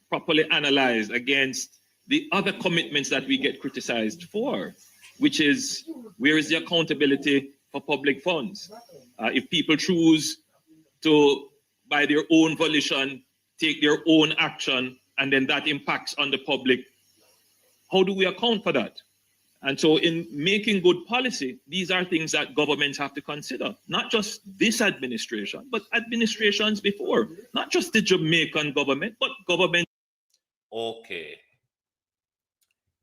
properly analyzed against the other commitments that we get criticized for, which is, where is the accountability for public funds? If people choose to, by their own volition, take their own action, and then that impacts on the public, how do we account for that? And so in making good policy, these are things that governments have to consider, not just this administration, but administrations before, not just the Jamaican government, but government. Okay.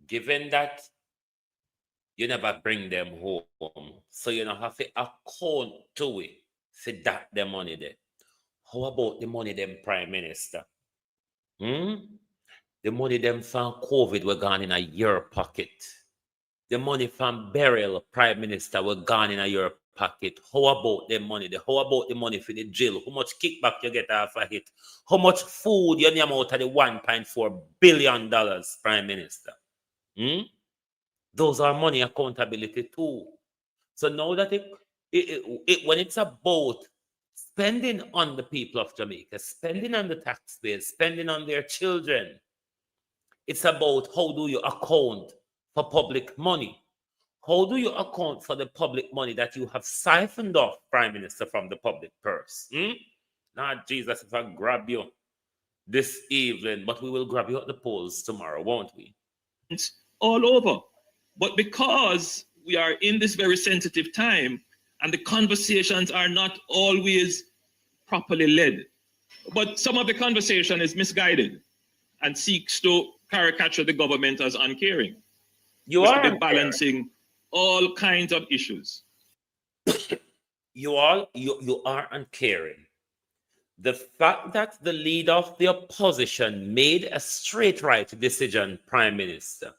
Given that you never bring them home, so you don't have to account to it, for that the money there. How about the money them Prime Minister? The money them from COVID were gone in a your pocket. The money from burial, Prime Minister, were gone in a your pocket. How about the money? How about the money for the jail? How much kickback you get off of it? How much food you name out of the $1.4 billion, Prime Minister? Those are money accountability too. So now that when it's about spending on the people of Jamaica, spending on the taxpayers, spending on their children, it's about how do you account for public money? How do you account for the public money that you have siphoned off, Prime Minister, from the public purse? Not Jesus, if I grab you this evening, but we will grab you at the polls tomorrow, won't we? It's all over. But because we are in this very sensitive time and the conversations are not always properly led, but some of the conversation is misguided and seeks to caricature the government as uncaring. You are balancing all kinds of issues. You are uncaring. The fact that the leader of the opposition made a straight right decision, Prime Minister,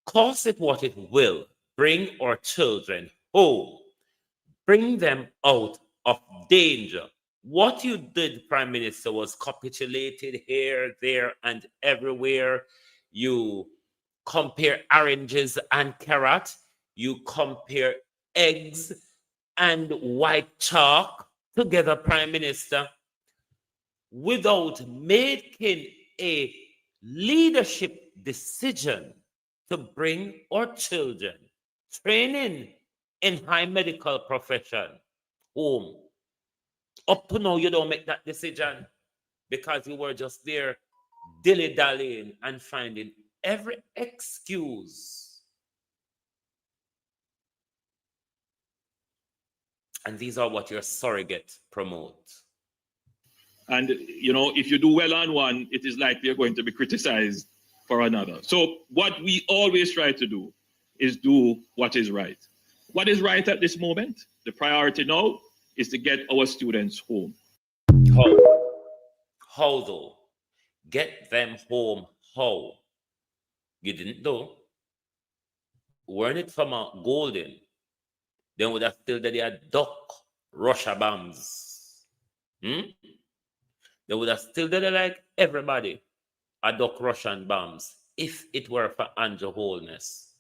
cause it what it will, bring our children home, bring them out of danger. What you did, Prime Minister, was capitulated here, there, and everywhere. You compare oranges and carrot. You compare eggs and white chalk together, Prime Minister, without making a leadership decision to bring our children training in high medical profession home. Up to now, you don't make that decision because you were just there dilly-dallying and finding every excuse. And these are what your surrogate promote. And, you know, if you do well on one, it is likely you're going to be criticized for another. So what we always try to do is do what is right. What is right at this moment? The priority now is to get our students home. How though? Get them home how? You didn't do. Weren't it from a Golden? Then would have still that they had duck Russia bombs. They would have still done like everybody a duck Russian bombs if it were for Andrew Holness.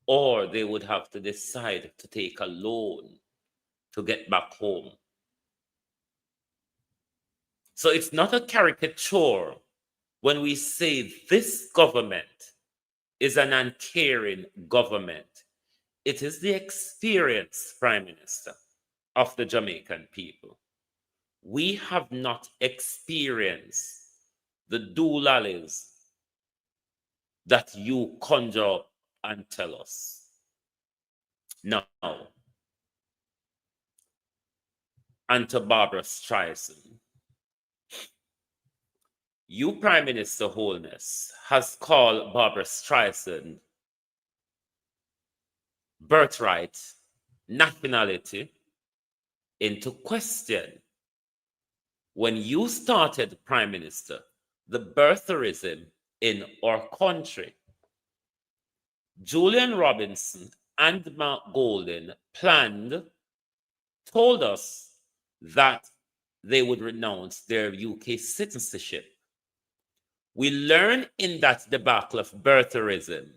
Or they would have to decide to take a loan to get back home. So it's not a caricature when we say this government is an uncaring government. It is the experienced Prime Minister of the Jamaican people. We have not experienced the doolallys that you conjure up and tell us. Now, and to Barbara Streisand, you, Prime Minister Holness, has called Barbara Streisand birthright, nationality into question. When you started Prime Minister, the birtherism in our country, Julian Robinson and Mark Golden told us that they would renounce their UK citizenship. We learn in that debacle of birtherism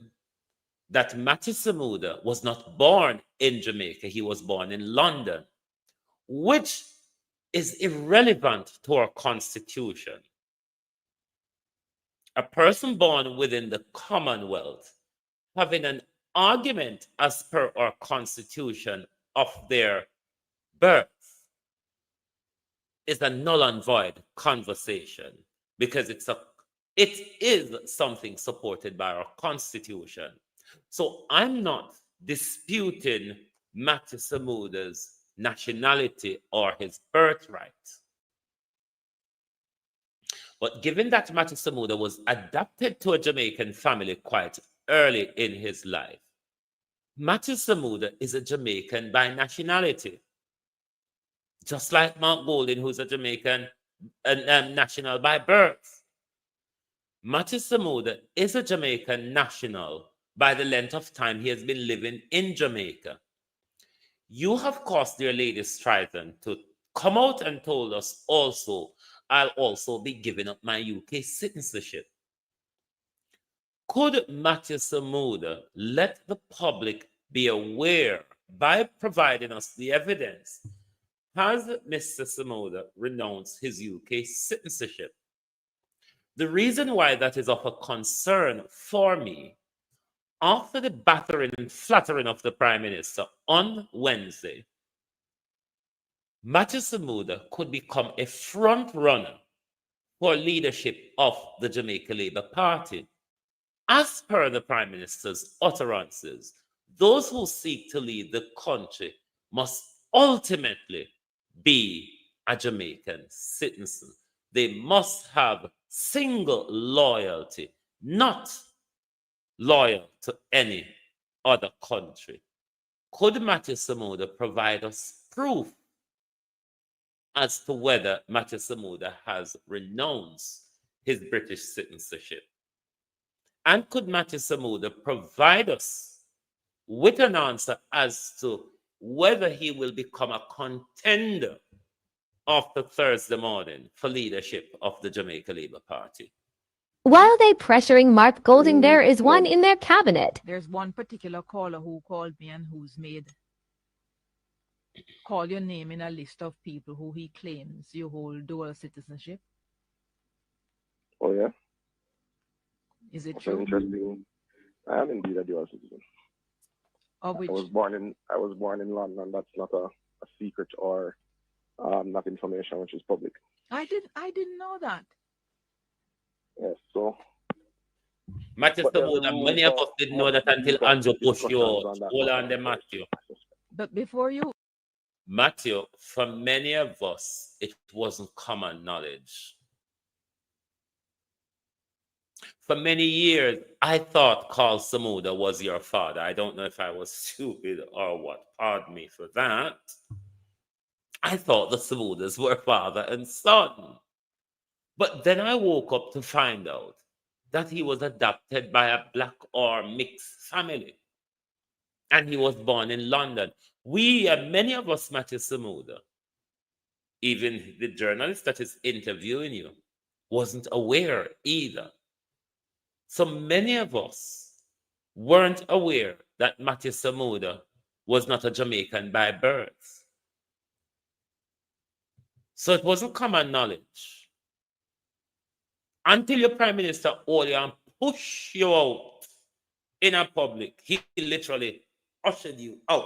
that Matthew Samuda was not born in Jamaica, he was born in London, which is irrelevant to our constitution. A person born within the Commonwealth having an argument as per our constitution of their birth is a null and void conversation because it is something supported by our constitution. So I'm not disputing Matthew Samuda's nationality or his birthright. But given that Matthew Samuda was adopted to a Jamaican family quite early in his life, Matthew Samuda is a Jamaican by nationality. Just like Mark Golden, who's a Jamaican national by birth. Matthew Samuda is a Jamaican national by the length of time he has been living in Jamaica. You have caused dear Lady Streisand to come out and told us also, I'll also be giving up my UK citizenship. Could Matthew Samuda let the public be aware by providing us the evidence? Has Mr. Samuda renounced his UK citizenship? The reason why that is of a concern for me, after the battering and flattering of the Prime Minister on Wednesday, Matthew Samuda could become a front runner for leadership of the Jamaica Labour Party. As per the Prime Minister's utterances, those who seek to lead the country must ultimately be a Jamaican citizen. They must have single loyalty, not loyal to any other country. Could Matthew Samuda provide us proof as to whether Matthew Samuda has renounced his British citizenship? And could Matthew Samuda provide us with an answer as to whether he will become a contender after Thursday morning for leadership of the Jamaica Labour Party? While they pressuring Mark Golding, there is one in their cabinet. There's one particular caller who called me and who's made call your name in a list of people who he claims you hold dual citizenship. Oh yeah? Is it That's true? interesting. I am indeed a dual citizen. Of which? I was born in London. That's not a secret or not information which is public. I didn't know that. Yes, so Matthew Samuda, many of us didn't know that until Andrew pushed you out. Hold on there, Matthew. But before you... Matthew, for many of us, it wasn't common knowledge. For many years, I thought Carl Samuda was your father. I don't know if I was stupid or what. Pardon me for that. I thought the Samudas were father and son. But then I woke up to find out that he was adopted by a black or mixed family. And he was born in London. We, many of us, Matthew Samuda, even the journalist that is interviewing you, wasn't aware either. So many of us weren't aware that Matthew Samuda was not a Jamaican by birth. So it wasn't common knowledge. Until your Prime Minister hold you and push you out in a public, he literally ushered you out.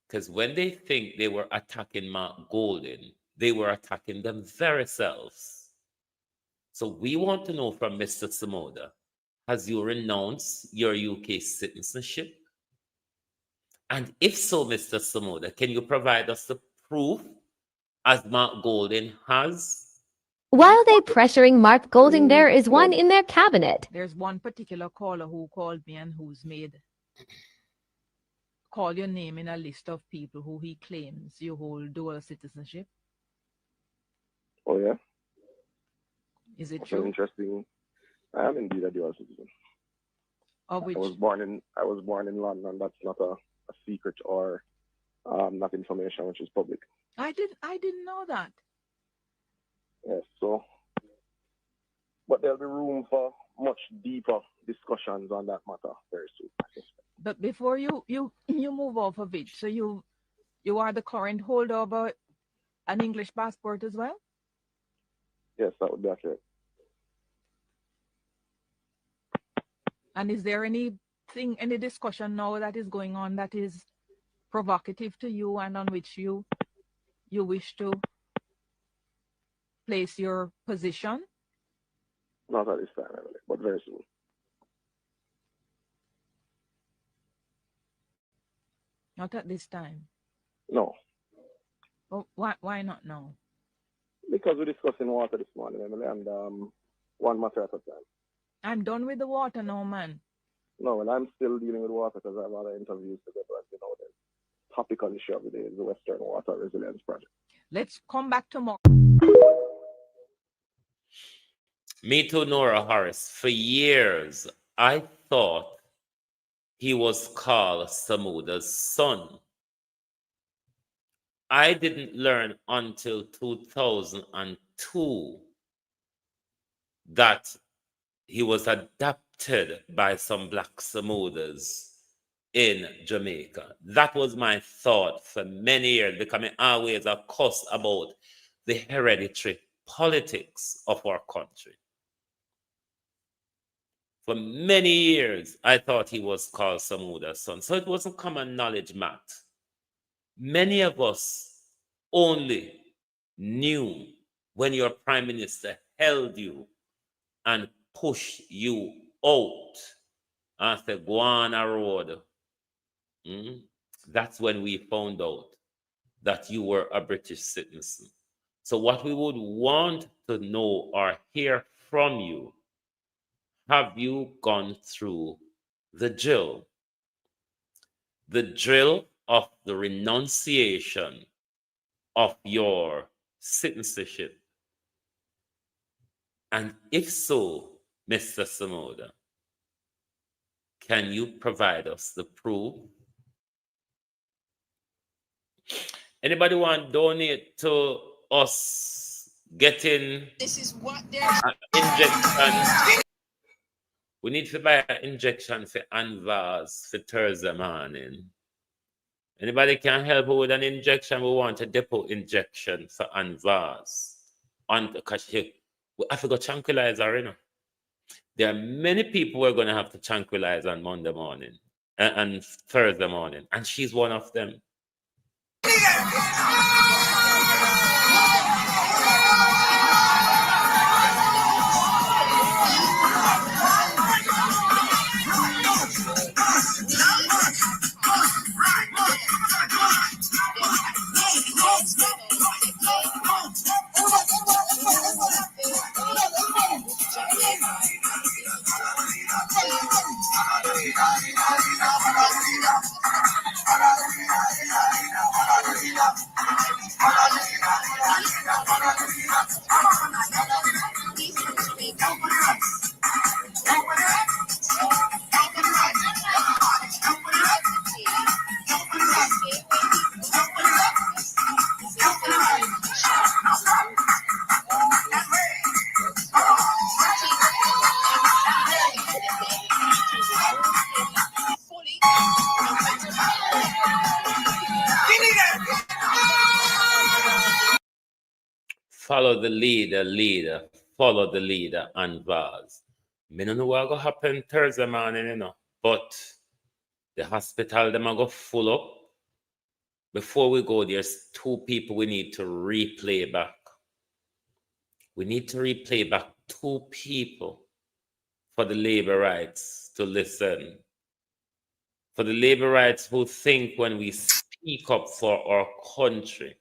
Because when they think they were attacking Mark Golden, they were attacking them very selves. So we want to know from Mr. Samoda, has you renounced your UK citizenship? And if so, Mr. Samoda, can you provide us the proof as Mark Golden has? While they pressuring Mark Golding, there is one in their cabinet. There's one particular caller who called me and who's made call your name in a list of people who he claims you hold dual citizenship. Oh yeah. Is it That's true? interesting. I am indeed a dual citizen. Of which? I was born in London. That's not a secret or not information which is public. I didn't know that. Yes, so but there'll be room for much deeper discussions on that matter very soon. But before you move off of it, so you are the current holder of an English passport as well? Yes, that would be accurate. And is there any discussion now that is going on that is provocative to you and on which you wish to place your position? Not at this time, Emily, but very soon. Not at this time? No. Well, why not now? Because we're discussing water this morning, Emily, and one matter at a time. I'm done with the water now, man. No, well, I'm still dealing with water because I have other interviews to get, but you know, the topical issue of the day is the Western Water Resilience Project. Let's come back tomorrow. Me too, Nora Harris. For years, I thought he was called Samuda's son. I didn't learn until 2002 that he was adopted by some Black Samudas in Jamaica. That was my thought for many years, becoming always a cuss about the hereditary politics of our country. For many years, I thought he was called Samuda's son. So it wasn't common knowledge, Matt. Many of us only knew when your prime minister held you and pushed you out and said, go on a road. That's when we found out that you were a British citizen. So what we would want to know or hear from you, have you gone through the drill? The drill of the renunciation of your citizenship? And if so, Mr. Samoda, can you provide us the proof? Anybody want to donate to us getting an injection? We need to buy an injection for Anvars for Thursday morning. Anybody can help with an injection? We want a depot injection for Anvars. Because I forgot tranquilizer, you know. There are many people who are going to have to tranquilize on Monday morning and Thursday morning, and she's one of them. Follow the leader, follow the leader, Anvars. I don't know what will happen Thursday morning, you know, but the hospital, them are go full up. Before we go, there's 2 people we need to replay back. We need to replay back 2 people for the labor rights to listen. For the labor rights who think when we speak up for our country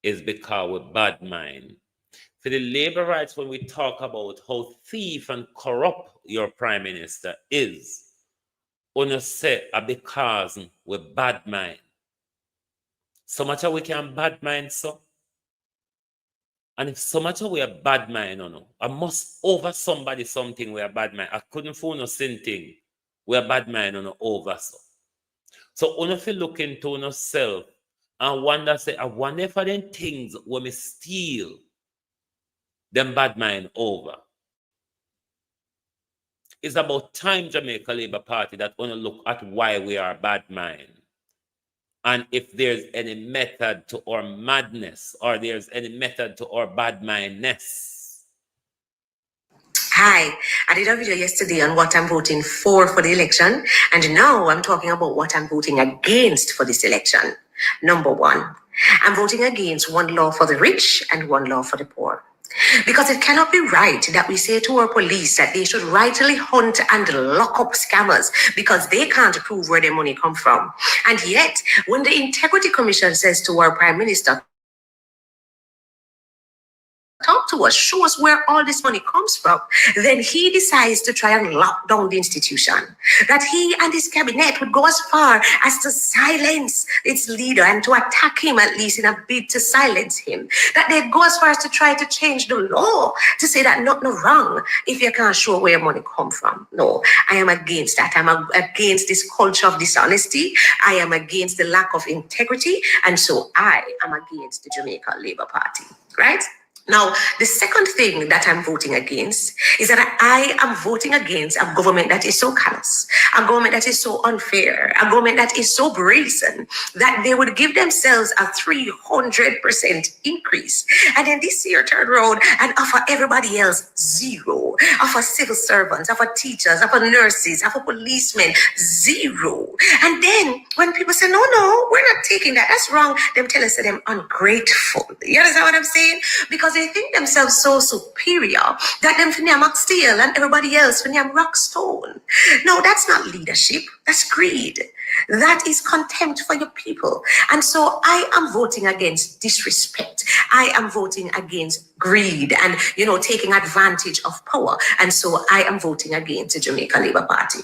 is because we're bad mind. For the labor rights when we talk about how thief and corrupt your prime minister is, when say because we're bad mind. So much we can bad mind so. And if so much we are bad mind, I must over somebody something we are bad mind. I couldn't fool no sin thing. We are bad mind over so. So if you look into yourself and wonder, say, I wonder if them things when me steal them bad mind over. It's about time, Jamaica Labour Party, that want to look at why we are bad mind. And if there's any method to our madness or there's any method to our bad mindness. Hi, I did a video yesterday on what I'm voting for the election, and now I'm talking about what I'm voting against for this election. Number 1, I'm voting against one law for the rich and one law for the poor. Because it cannot be right that we say to our police that they should rightly hunt and lock up scammers because they can't prove where their money come from. And yet, when the Integrity Commission says to our Prime Minister, talk to us, show us where all this money comes from, then he decides to try and lock down the institution. That he and his cabinet would go as far as to silence its leader and to attack him, at least in a bid to silence him. That they go as far as to try to change the law to say that nothing wrong if you can't show where money come from. No, I am against that. I'm against this culture of dishonesty. I am against the lack of integrity. And so I am against the Jamaica Labour Party, right? Now, the second thing that I'm voting against is that I am voting against a government that is so callous, a government that is so unfair, a government that is so brazen that they would give themselves a 300% increase. And then this year turn around and offer everybody else 0. Offer civil servants, offer teachers, offer nurses, offer policemen 0. And then when people say, no, we're not taking that, that's wrong, them tell us that I'm ungrateful. You understand what I'm saying? Because they think themselves so superior that them for them steel and everybody else for them rock stone. No, that's not leadership. That's greed. That is contempt for your people. And so I am voting against disrespect. I am voting against greed and, taking advantage of power. And so I am voting against the Jamaica Labour Party.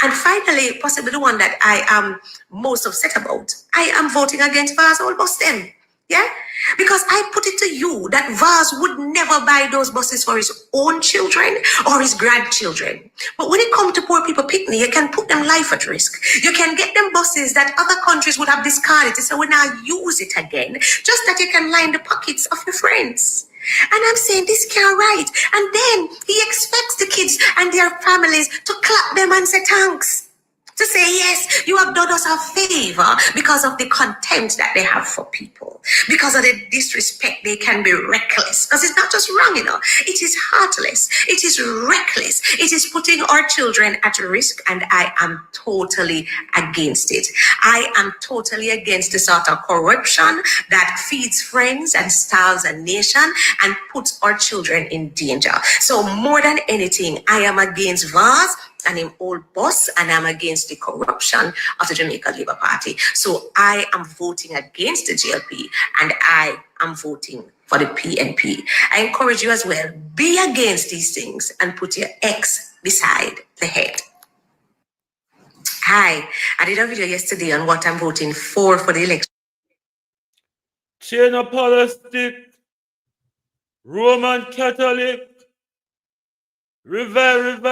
And finally, possibly the one that I am most upset about, I am voting against Vaz All Bus them. Yeah? Because I put it to you that Vaz would never buy those buses for his own children or his grandchildren. But when it comes to poor people picnic, you can put them life at risk. You can get them buses that other countries would have discarded to say, well, now use it again, just that you can line the pockets of your friends. And I'm saying this can't right. And then he expects the kids and their families to clap them and say thanks. To say, yes, you have done us a favor because of the contempt that they have for people. Because of the disrespect, they can be reckless. Because it's not just wrong, it is heartless. It is reckless. It is putting our children at risk, and I am totally against it. I am totally against the sort of corruption that feeds friends and starves a nation and puts our children in danger. So more than anything, I am against Vaz and him old boss, and I'm against the corruption of the Jamaica Labour Party. So I am voting against the GLP, and I am voting for the PNP. I encourage you as well, be against these things and put your X beside the head. Hi, I did a video yesterday on what I'm voting for the election. Chain of politics, Roman Catholic, revivalist,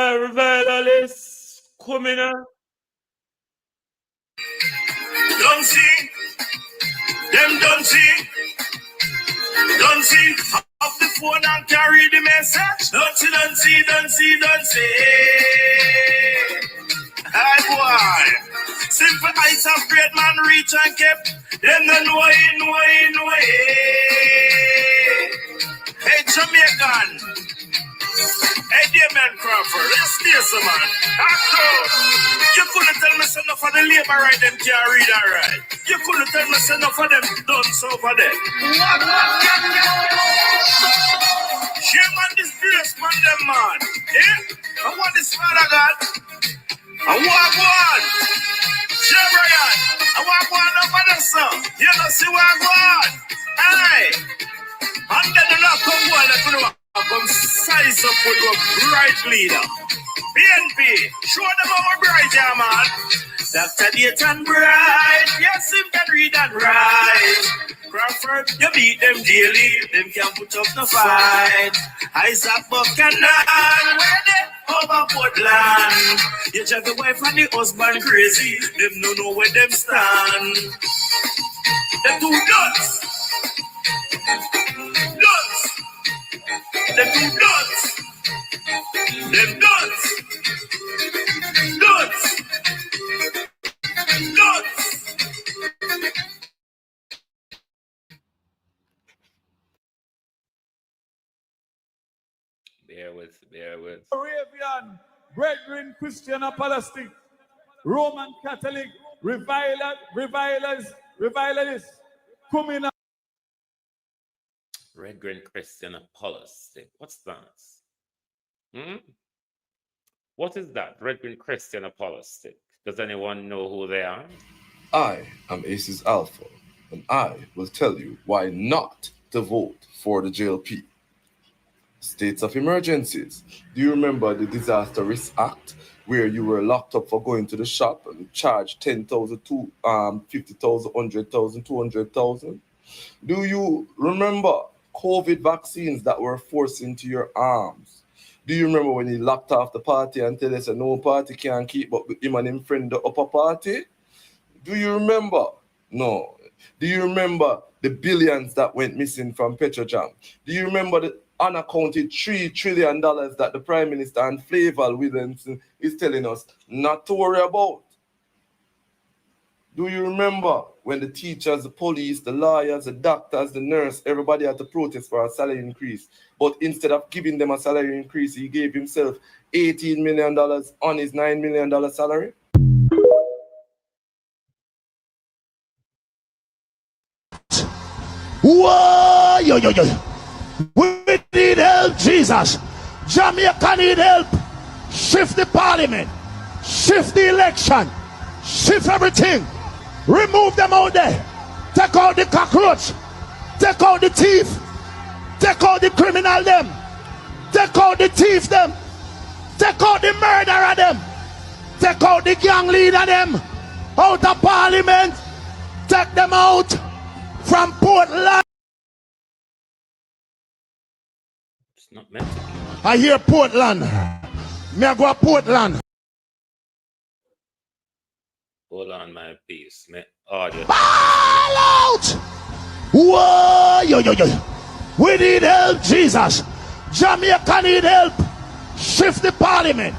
coming on. Don't see, them don't see off the phone and carry the message. Don't see. Hi boy, simple eyes of great man reach and kept. Them don't know it. Hey Jamaican. Hey, dear man Crawford, let's stay some man. You couldn't tell me enough of the labor right them can't read and write. You couldn't tell me enough of them done so for them. Shame on this place, man, them man. Yeah? And what is Father God? And what one? Shame Brian. And what one over the sun? You don't see what one? Hey! And then the love come one that could come size up with a bright leader. BNP, show them how bright, yeah, man. Dr. Dayton Bright, yes, him can read and write. Crawford, you beat them daily, them can't put up no fight. Isaac Buchanan, where they over Portland. You drive the wife and the husband crazy, them no know where them stand. Them two nuts. Nuts. Them two nuts. Them nuts. Nuts. Nuts. Bear with. Arabian, brethren, Christian and Palestine, Roman Catholic, revilers, coming up. Red Green Christian Apologistic. What's that? What is that? Red Green Christian Apologistic. Does anyone know who they are? I am Aces Alpha, and I will tell you why not to vote for the JLP. States of emergencies. Do you remember the Disaster Risk Act, where you were locked up for going to the shop and charged 10,000 to 50,000, 100,000, 200,000? Do you remember COVID vaccines that were forced into your arms? Do you remember when he locked off the party and tell us that no party can keep up with him and him friend the upper party? Do you remember? No. Do you remember the billions that went missing from Petrojam? Do you remember the unaccounted $3 trillion that the Prime Minister and Flavel Williamson is telling us not to worry about? Do you remember when the teachers, the police, the lawyers, the doctors, the nurse, everybody had to protest for a salary increase? But instead of giving them a salary increase, he gave himself $18 million on his $9 million salary? Whoa, yo. We need help, Jesus. Jamaica need help. Shift the parliament. Shift the election. Shift everything. Remove them out there. Take out the cockroach. Take out the thief. Take out the criminal them. Take out the thief them. Take out the murderer them. Take out the gang leader them. Out of parliament. Take them out from Portland. It's not meant to be. I hear Portland. Me I go to Portland. Hold on, my piece. Audio. Ball out! Whoa, yo. We need help, Jesus. Jamaica need help. Shift the parliament.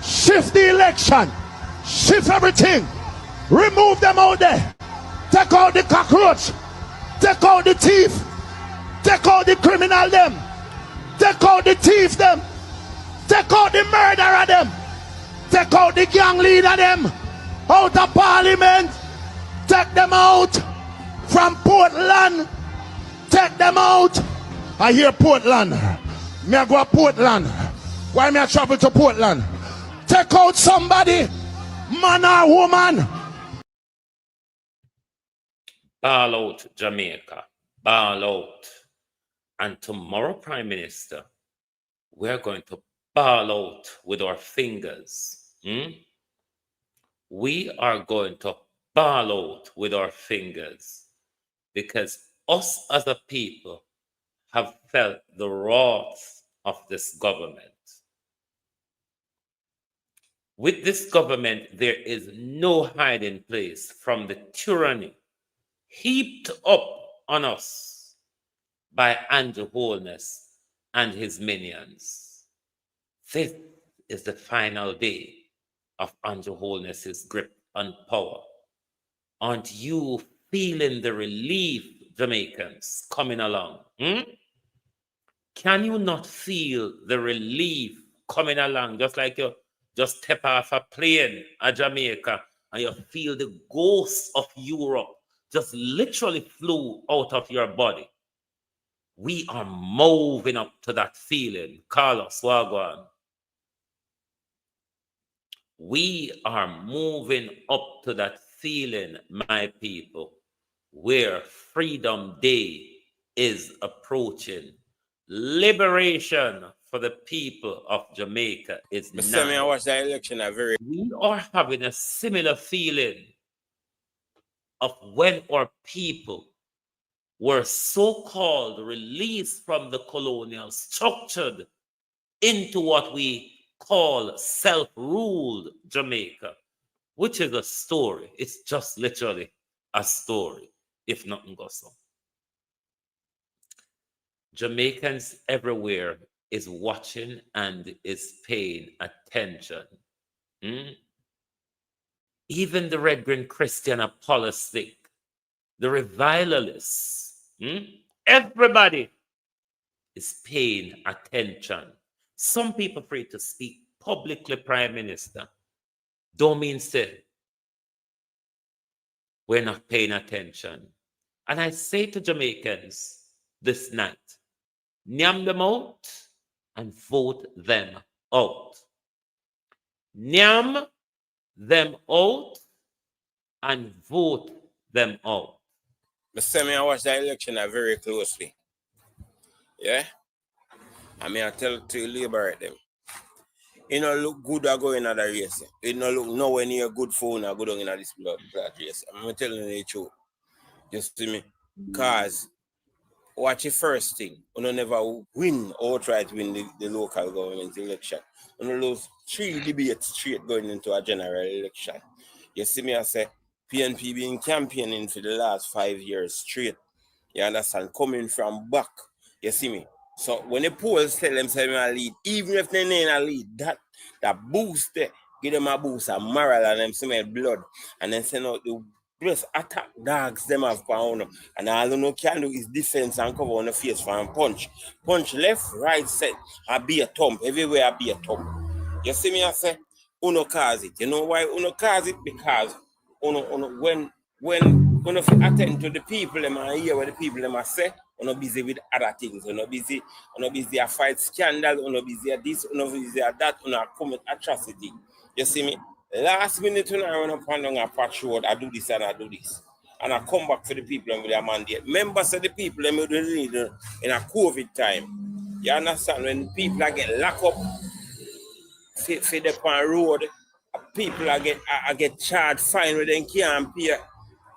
Shift the election. Shift everything. Remove them out there. Take out the cockroach. Take out the thief. Take out the criminal them. Take out the thief them. Take out the murderer them. Take out the gang leader them. Out of parliament. Take them out from Portland. Take them out. I hear Portland. Me I go to Portland. Why me I travel to Portland? Take out somebody, man or woman. Ball out, Jamaica. Ball out. And tomorrow, Prime Minister, we're going to ball out with our fingers. We are going to ball out with our fingers because us as a people have felt the wrath of this government. With this government, there is no hiding place from the tyranny heaped up on us by Andrew Holness and his minions. This is the final day of Andrew Holness's grip on power. Aren't you feeling the relief, Jamaicans, coming along? Can you not feel the relief coming along, just like you just step off a plane at Jamaica and you feel the ghost of Europe just literally flew out of your body? We are moving up to that feeling. Carlos, Wagwan. We are moving up to that feeling, my people, where Freedom Day is approaching. Liberation for the people of Jamaica is now. I watched that election. We are having a similar feeling of when our people were so-called released from the colonial structured into what we call self-ruled Jamaica, which is a story. It's just literally a story, if nothing goes on. Jamaicans everywhere is watching and is paying attention. Even the Red Green Christian apostolic, the revilalists, everybody is paying attention. Some people free to speak publicly, Prime Minister. Don't mean say we're not paying attention. And I say to Jamaicans this night, nyam them out and vote them out. Nyam them out and vote them out. I watch that election very closely. Yeah? I mean, I tell to liberate them. It don't look good or going in the race. It don't look nowhere near good phone or good in this blood race. I'm telling you the truth. Just see me. Because watch the first thing. You never win or try to win the local government election. You lose 3 debates straight going into a general election. You see me, I say, PNP been campaigning for the last 5 years straight. You understand? Coming from back. You see me? So when the polls tell them say I lead, even if they ain't a lead, that boost there, give them a boost of moral and them smell blood. And then send out the best attack dogs them have pound. And all you know can do is defense and cover on the face for and punch. Punch left, right, set, and be a thump. Everywhere I be a thump. You see me, I say, uno cause it. You know why uno cause it? Because when if you attend to the people them and hear what the people them say, you're not busy with other things. You're not busy a fight scandal, you're not busy at this, you're not busy at that, you're not commit atrocity. You see me? Last minute when I run up and down a patch road, I do this and I do this. And I come back for the people with their mandate. Members of the people them will need in a COVID time. You understand? When people get locked up for the road, people get charged fine when they can't pay.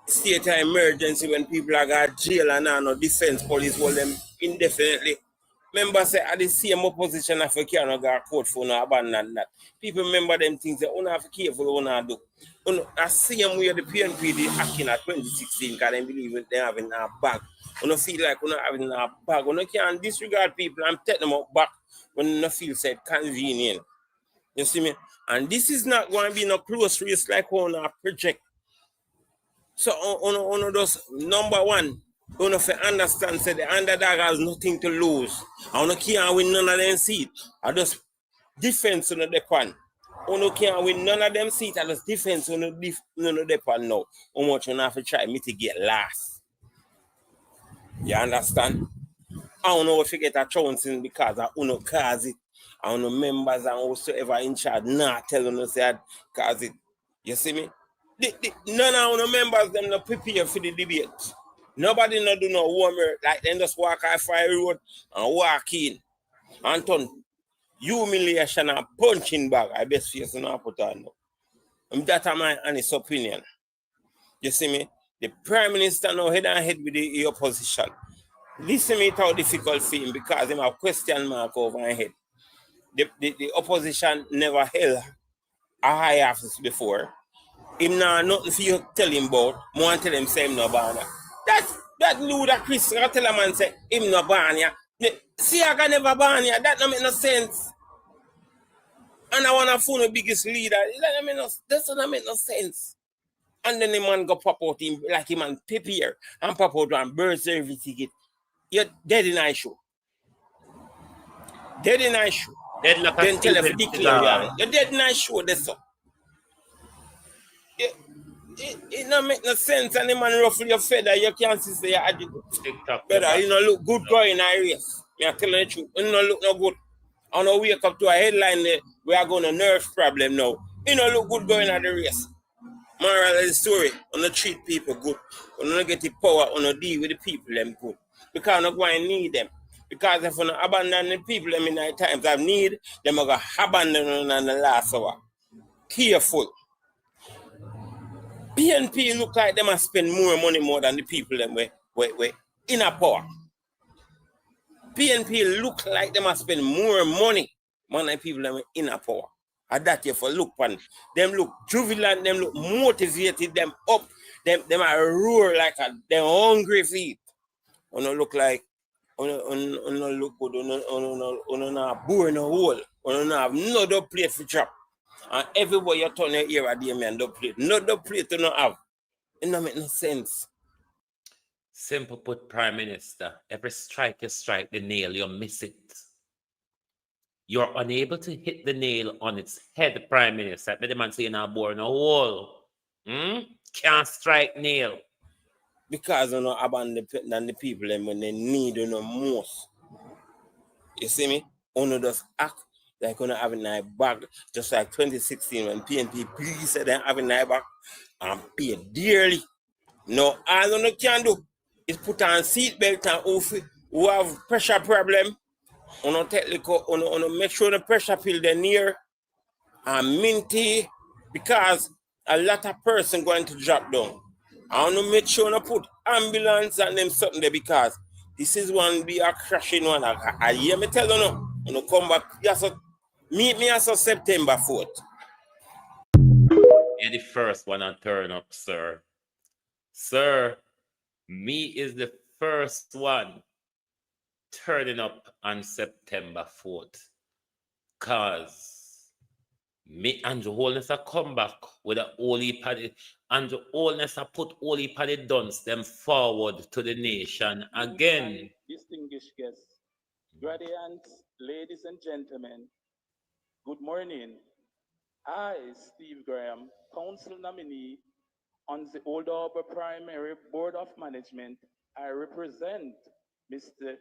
State of emergency when people are got jail and no defense police hold them indefinitely. Members say at the same opposition if you cannot go court for no abandon that. People remember them things that you have to be careful what you do. The same way the PNP did acting at 2016 because they believe they have in a bag. You feel like you have in a bag. You can't disregard people and take them up back when you feel said convenient. You see me? And this is not going to be no close race like on a project. So on those number one, you have to understand that the underdog has nothing to lose. I can't win none of them seats. I just defense on the pan. You can't win none of them seats. I just defense on the pan now. How much you have to try mitigate last. You understand? I don't know if you get a chance in because I don't cause it. I don't know members and whosoever in charge not telling us that cause it. You see me? None of the members them not prepare for the debate. Nobody not do no homework. Like them just walk off fire road and walk in. And turn humiliation and punching bag. I best face not put on now. And that's my honest opinion. You see me? The Prime Minister now head and head with the opposition. Listen me how difficult for him because him have question mark over my head. The opposition never held a high office before. Him now nothing for you tell him about. More tell him say him no banner. That ludicrous. I tell a man say him no banner. See I can never banner. That don't make no sense. And I want to phone the biggest leader. That doesn't make no sense. And then the man go pop out him like him and prepare and pop out and bird service ticket. You're dead in eye show. Dead in I show. Deadlock Then tell Stephen if declare Seagal. you're dead in I show this up. It don't make no sense, and the man ruffle your feather, you can't see you're at TikTok. better, you know, look good going in a race. I'm telling you the truth. You know, look no good. I don't wake up to a headline that we are going to nerve problem now. You know, look good going at the race. Moral of the story, on the treat people good. On the get the power, on the deal with the people them good. Because I'm going to need them. Because if you abandon the people them in the times of need, them are going to abandon them in the last hour. Careful. PNP look like them must spend more than the people them we in a power. PNP look like they must spend more money than people them in a power. And that you for look on them look jubilant, them look motivated, them up, them are roar like them hungry feet. On look like on look good, on a bore in a hole, on have no double plate for chop. And everywhere you turn your ear at the man double plate. No double plate to not have. It don't make no sense. Simple put, Prime Minister, every strike you strike the nail, you miss it. You're unable to hit the nail on its head, Prime Minister. But the man saying now born a hole. Can't strike nail. Because you know abandon the people and when they need you know most. You see me? Only just act like gonna have a nice back, just like 2016 when PNP please said they have a nice back and pay dearly. No, all you can do is put on seatbelt and off who have pressure problem. Make sure the pressure pill they're near and minty because a lot of person going to drop down. I want to make sure to put ambulance and them something there because this is one be a crashing one. I hear me tell you no. You know, come back. Yes, meet me as of September 4th. You're the first one to turn up, sir. Sir, me is the first one turning up on September 4th. Cause me and the wholeness a come back with a holy paddy and the wholeness a put holy paddy duns them forward to the nation again. Distinguished guests, gradients, ladies and gentlemen, good morning. I, Steve Graham, council nominee on the Old Harbour Primary Board of Management, I represent Mr.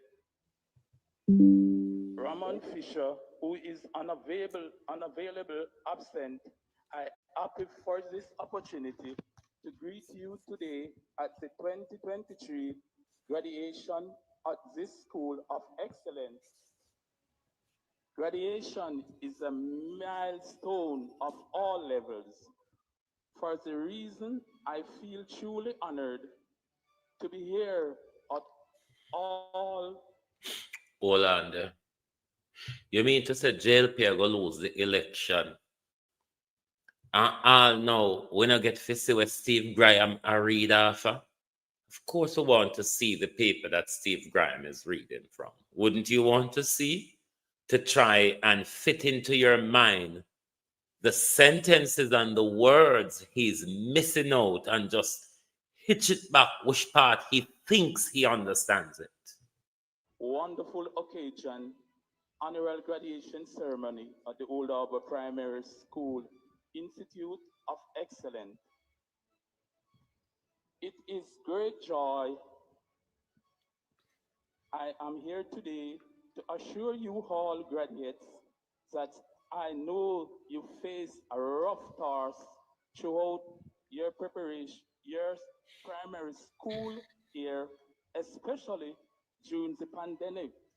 Ramon Fisher, who is unavailable, absent. I happy for this opportunity to greet you today at the 2023 graduation at this School of Excellence. Graduation is a milestone of all levels. For the reason I feel truly honored to be here at all. Hold on there. You mean to say JLP are going to lose the election? And now, when I get to see what Steve Graham a read off, of course we want to see the paper that Steve Graham is reading from. Wouldn't you want to see? To try and fit into your mind the sentences and the words he's missing out and just hitch it back which part he thinks he understands it. Wonderful occasion, annual graduation ceremony at the Old Harbour Primary School Institute of Excellence. It is great joy. I am here today to assure you all graduates that I know you face a rough task throughout your preparation, your primary school year, especially during the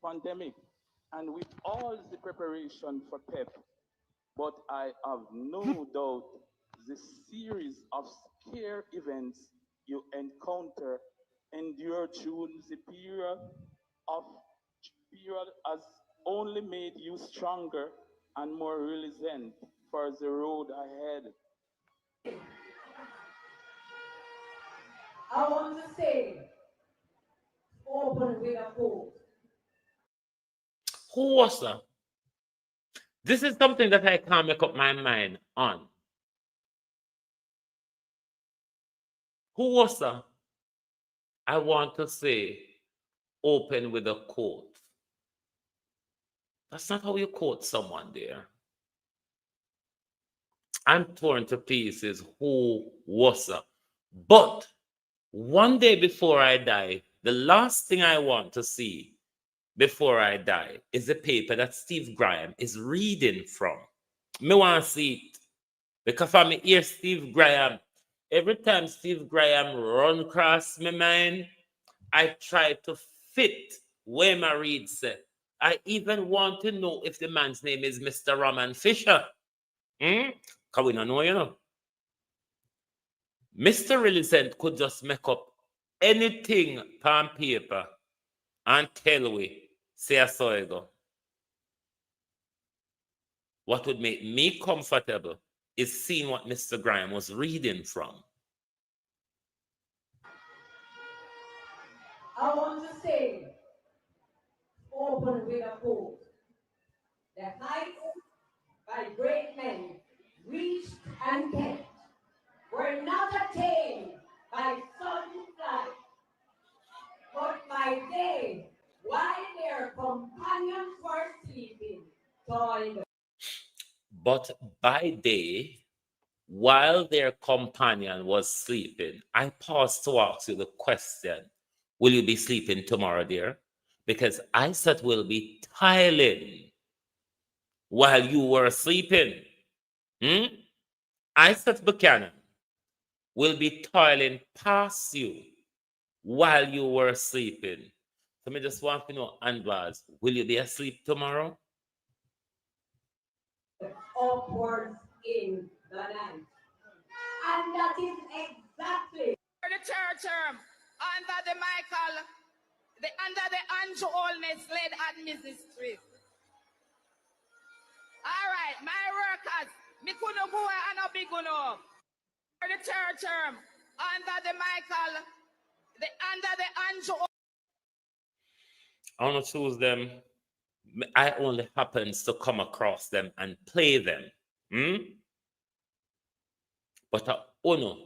pandemic, and with all the preparation for PEP. But I have no doubt the series of scare events you endure during the period has only made you stronger and more resilient for the road ahead. I want to say, open with a quote. Who was that? This is something that I can't make up my mind on. Who was that? I want to say, open with a quote. That's not how you quote someone there. I'm torn to pieces. Who was that? But one day before I die, the last thing I want to see before I die is the paper that Steve Graham is reading from. Me want to see it. Because I hear Steve Graham, every time Steve Graham run across my mind, I try to fit where my read said. I even want to know if the man's name is Mr. Roman Fisher. Because we don't know, you know. Mr. Millicent could just make up anything on paper and tell we, say I saw it go. What would make me comfortable is seeing what Mr. Graham was reading from. I want to say, open with a quote. The heights by great men reached and kept were not attained by sudden flight, but by day, while their companions were sleeping, toiled. But by day, while their companion was sleeping, I paused to ask you the question, will you be sleeping tomorrow, dear? Because I said we'll be tiling while you were sleeping. I said Buchanan will be toiling past you while you were sleeping. So I just want to know, Anvaz, will you be asleep tomorrow? Upwards in the night. And that is exactly For the third term, under the Andrew Holness led administration. All right, my workers, me couldn't go and a big enough. For the third term, under the Andrew. I want to choose them. I only happens to come across them and play them. But I want to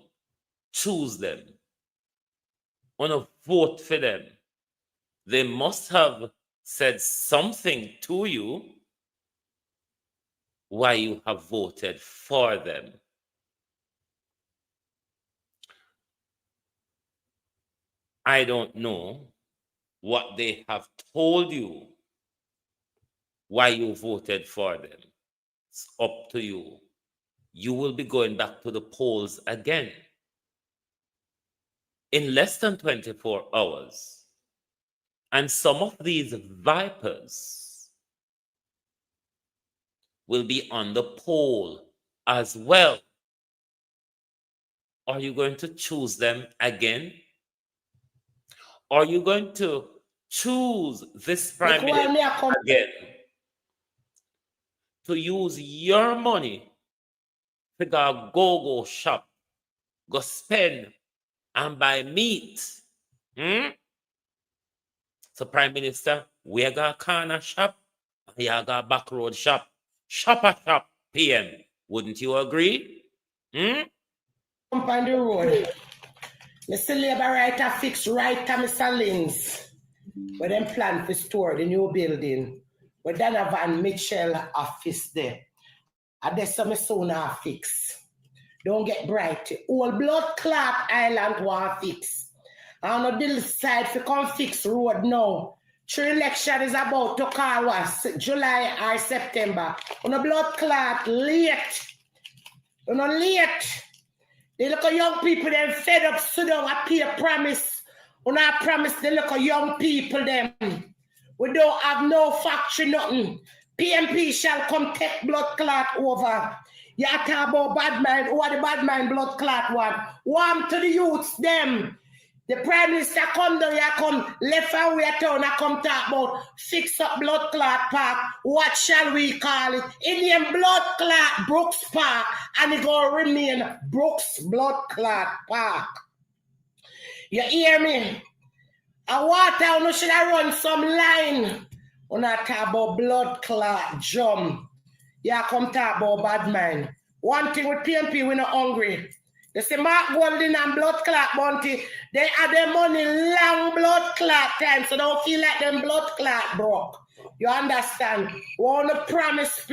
choose them. I want to vote for them. They must have said something to you why you have voted for them. I don't know what they have told you why you voted for them. It's up to you. You will be going back to the polls again in less than 24 hours. And some of these vipers will be on the poll as well. Are you going to choose them again? Are you going to choose this prime minister again to use your money to go Gago shop, go spend and buy meat? So Prime Minister, we got a corner shop, you got a back road shop, shop, PM. Wouldn't you agree? Up on the road. Mr. Labour writer fix right to Mr. Lins. Where them plan to store the new building. Where Donna Van Mitchell office there. And there's some soon fix. Don't get bright. All blood clot island want fix. I don't decide to come fix road now. True election is about to call us July or September. On a blood clot late. On a late. They look at young people them fed up, so don't appear promise. On our promise, they look at young people them. We don't have no factory, nothing. PMP shall come take blood clot over. You talk about bad mind, who are the bad mind blood clot one? Warm to the youths, them. The Prime Minister come down, you come left and right town, I come talk about fix up blood clot park. What shall we call it? Indian blood clot Brooks Park, and it gonna remain Brooks Blood Clot Park. You hear me? A water, no should I run some line. When I talk about blood clot jump, you come talk about bad mind. One thing with PMP, we're not hungry. You see Mark Golden and blood clot bounty, they have their money long blood clot time, so don't feel like them blood clot broke. You understand? We want to promise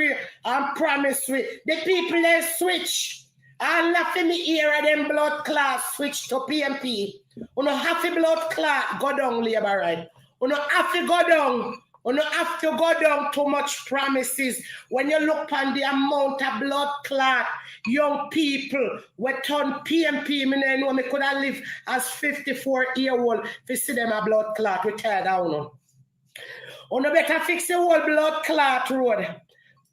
and promise with the people they switch. And nothing me here of them blood clot switch to PMP. You know half a blood clot go down, labor right. You know have to go down. You know have to go down too much promises. When you look on the amount of blood clot, young people we turn PMP, me know me could have lived as 54-year-old to see them a blood clot. We tear down. You know better fix the whole blood clot road.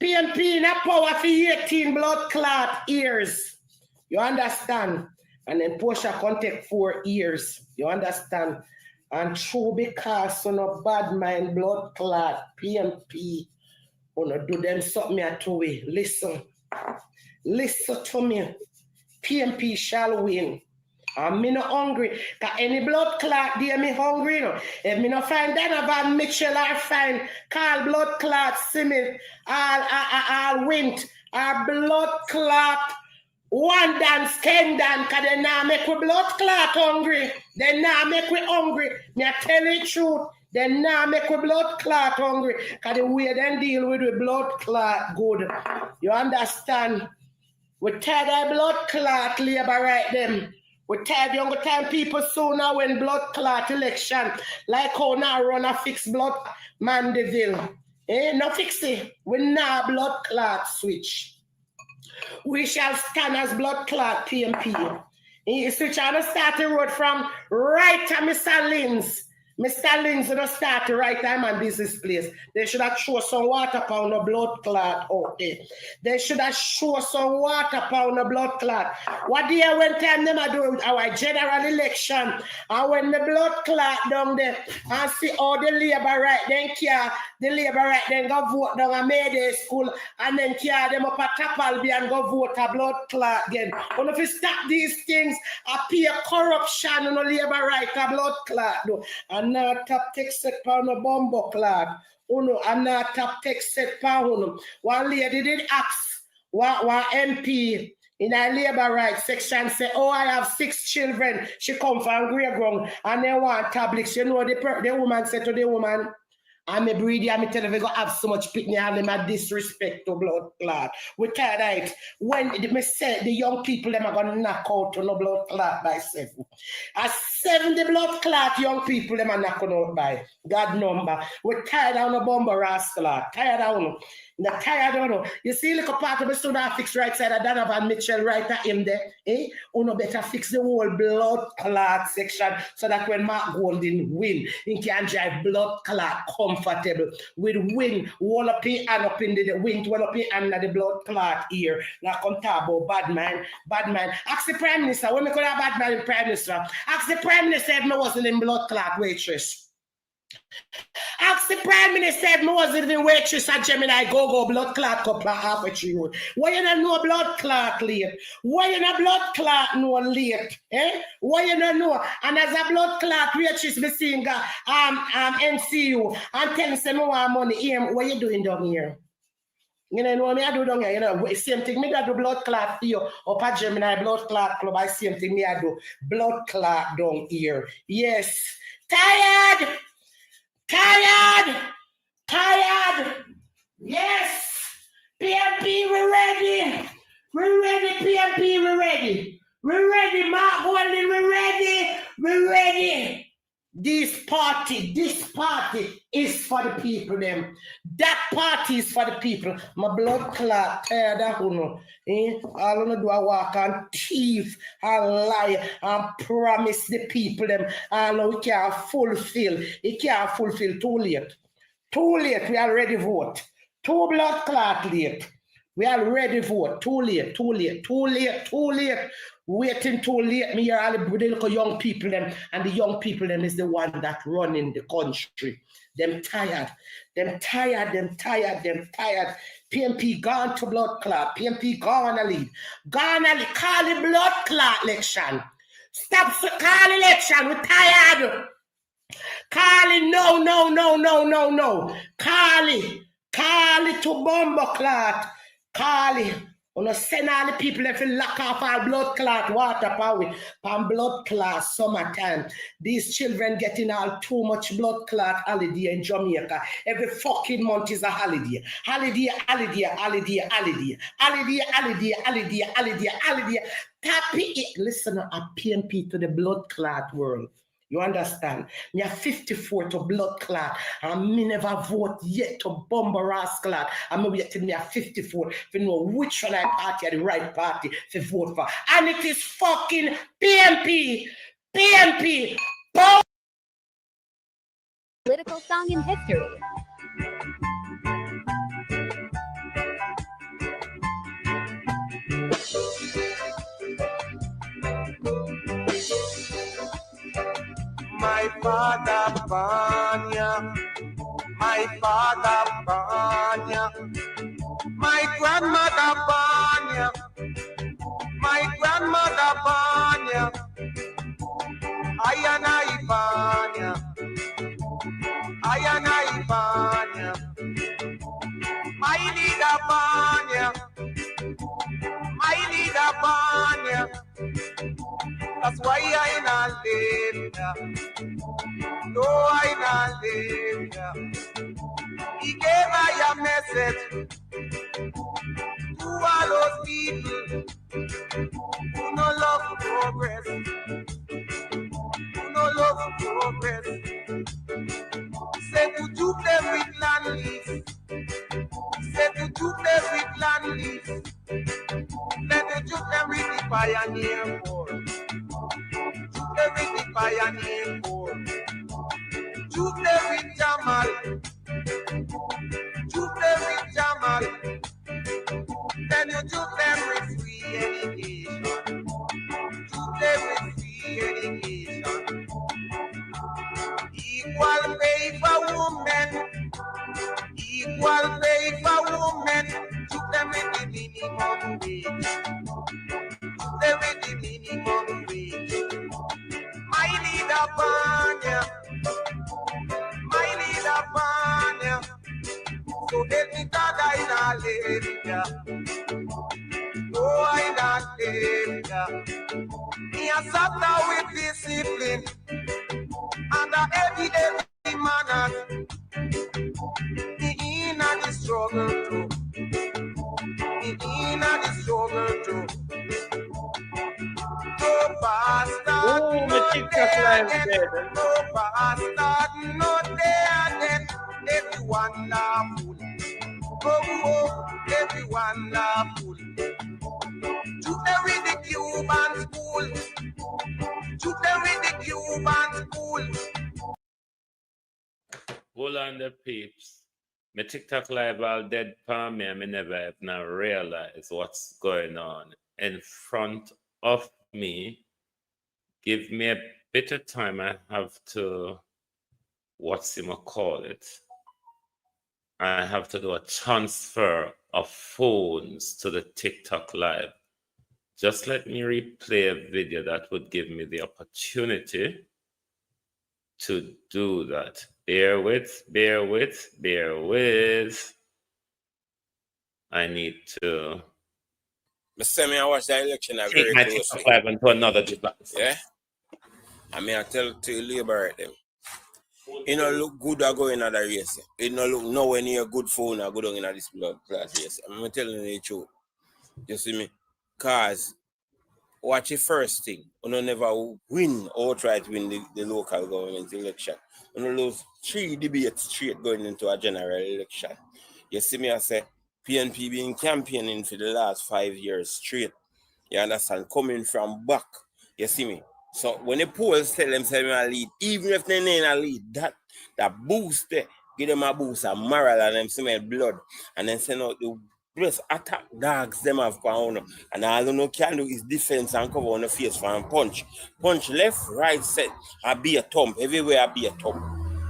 PMP in a power for 18 blood clot years. You understand? And then Portia can take 4 years. You understand? And true because you know bad mind blood clot PMP, you know do them something at two way. Listen to me. PMP shall win. I'm me not hungry. Cause any blood clot there me hungry. You know. If me not find Donna Van Mitchell or find Carl blood clot Simit, I'll win. Our blood clot one dance, Ken Dan, cause they now make we blood clot hungry. They now make we hungry. Me I tell you the truth. They now make we blood clot hungry. Cause the way they deal with the blood clot good. You understand? We tired of blood clot labor right them. We tired young time people sooner when blood clot election. Like how now run a fixed blood Mandeville. No fix it. We now blood clot switch. We shall stand as blood clot PMP. He switch on the starting road from right to Mr. Lynn's. Mr. Lynn's will start the right time and business place. They should have show some water pound the blood clot out there. They should have show some water pound the blood clot. What day when time them are doing our general election and when the blood clot down there and see all the labor right then care the labor right then go vote down a Mayday school and then care them up at Tapalby and go vote a blood clot again. But if you stop these things, appear corruption on the labor right a blood clot do. And not top text set pound a bombo clot. Uno, and not top text set pound. One lady did ask one MP in a labor rights section say, oh, I have 6 children. She come from Grey Ground and they want tablets. You know, the woman said to the woman, I'm a breedy, I'm telling you, go have so much picnic and them a disrespect to blood clot. We tired of it. When me say the young people them are gonna knock out to no blood clot by 7. As 70 blood clot young people them are knocking out by God number. We tired of no bomber rascal. Tired of no. Tired of no. You see, look a part of the student fix right side of Donna Van Mitchell right at him there. Uno better fix the whole blood clot section so that when Mark Golden win, he can drive blood clot comfortable with win wall up in and up in the wind, wall up in and the blood clot here. Like on tabo, bad man. Ask the Prime Minister, when we could have bad man in Prime Minister, ask the Prime Minister if I wasn't in blood clot waitress. Ask the Prime Minister if I wasn't in waitress at Gemini Gago blood clot couple of half a tree. Why you don't know blood clot late? Why you know blood clot no late? Why you don't know? And as a blood clot waitress me seeing NCU and tell me me want money here. What you doing down here? You know what I do down here? You know, same thing me do blood clot for you up at Gemini blood clot club. I same thing me I do blood clot down here. Yes. Tired. Yes. PMP, we're ready. We're ready, PMP, we're ready. We're ready, Mark Golden, we're ready. We're ready. This party is for the people, them. That party is for the people. My blood clot, tired of who all of do I walk and thief and lie and promise the people them. And we can't fulfill. It can't fulfill too late. Too late, we already vote. 2 blood clot late. We already vote. Too late. Waiting too late. Me hear all the little young people them, and the young people them is the one that running the country. Them tired. PMP gone to blood clot. PMP gone a lead. Call the blood clot election. Stop call election. We're tired. Call it no. Call it to bomber clot. Call it. Wanna send all the people if you lock off all blood clot water power, pan blood clot summertime. These children getting all too much blood clot holiday in Jamaica. Every fucking month is a holiday. Holiday. Tappy it. Listen, I PNP to the blood clot world. You understand? Me are 54 to blood clot. And me never vote yet to bomber rascal. I'm wait till me are 54 to know which one I party are the right party to vote for. And it is fucking PNP. Political song in history. My father Banya, my father Banya, my grandmother Banya, my grandmother Banya, Ayana Banya, my leader Banya, that's why I not live. No, I not live. He gave I a message to all those people who no love progress. Say to juke them with land lease. Let the juke them with the pioneer board. Juke them with the pioneer board. Juke them with Jamal. Then you juke them with free education. Equal pay for women. Juke them with the minimum wage. My leader Banya. So let me God I not live. No, I not live. Me a sat down with discipline and a heavy manners. Me in a the struggle too. No bastard, no there then. Everyone laughful. Everyone laughful. To every the Cuban school. Hold on the peeps. My TikTok live all dead palm me. I never have now realized what's going on in front of me. Give me a bit of time. I have to, I have to do a transfer of phones to the TikTok live. Just let me replay a video that would give me the opportunity to do that. Bear with. I need to I watch the election take my TikTok live into another device. Yeah? I mean, I tell to you liberate them. It don't look good or going in the race. It don't look nowhere near good phone or good in this blood class race. I'm telling you the truth. You see me? Cause watch the first thing. You don't never win or try to win the local government election. You don't lose 3 debates straight going into a general election. You see me? I say PNP been campaigning for the last 5 years straight. You understand? Coming from back. You see me? So when the polls tell them say I lead, even if they ain't a lead, that boost there, give them a boost of moral and them smell blood, and then send out the best attack dogs them have pound, and all you know can do is defense and cover on the face for and punch left, right, set, and be a thump everywhere. Be a thump.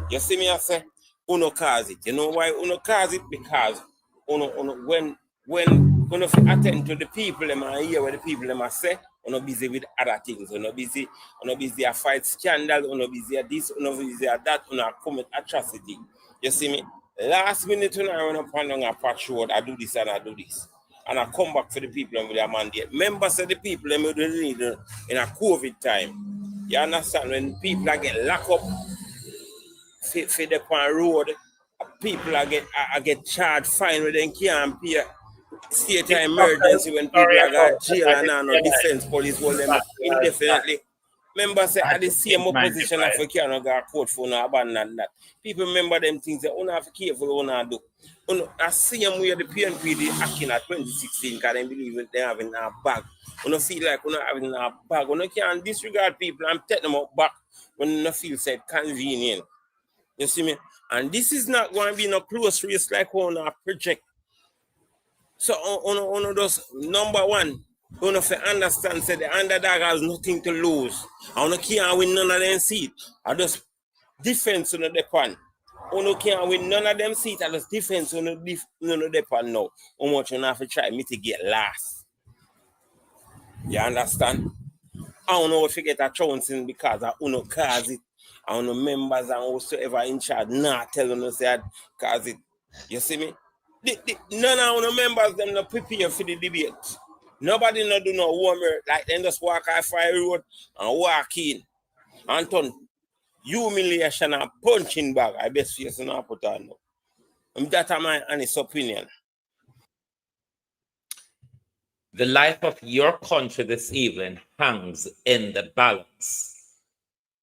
You see me? I say uno cause it. You know why uno cause it? Because uno when attend to the people them and hear what the people them are say. We're not busy with other things. We're not busy a fight scandal. We're not busy at this. We're not busy at that. We're not commit atrocity. You see me? Last minute when I run up on a patch road, I do this and I do this. and I come back for the people with their mandate. Members of the people them will need in a COVID time. You understand? When people are get locked up for the road, people are get charged fine when they can't pay. State of emergency when people are got jail and no defense police hold them up indefinitely. Members say at the same opposition of African got court for no abandon that. People remember them things that you have to careful what you do. I see them where the PNP they acting at 2016 because they believe they have in a bag. You feel like you have in a bag. You can't disregard people and take them up back when you feel said convenient. You see me? And this is not going to be no close race like on a project. So on those number one, you have to understand that the underdog has nothing to lose. I don't can't win none of them seats. I just defense on the depend. You can't win none of them seats. I just defense on the depend now. How much you have to try mitigate last. You understand? I don't know if you get a chance in because I don't cause it. I don't know members and whosoever in charge not telling us that cause it. You see me? None of the members them not prepare for the debate. Nobody not do no homework. Like them just walk off fire road and walk in. And turn humiliation and punching bag. I best face not put on now. That's my honest opinion. The life of your country this evening hangs in the balance.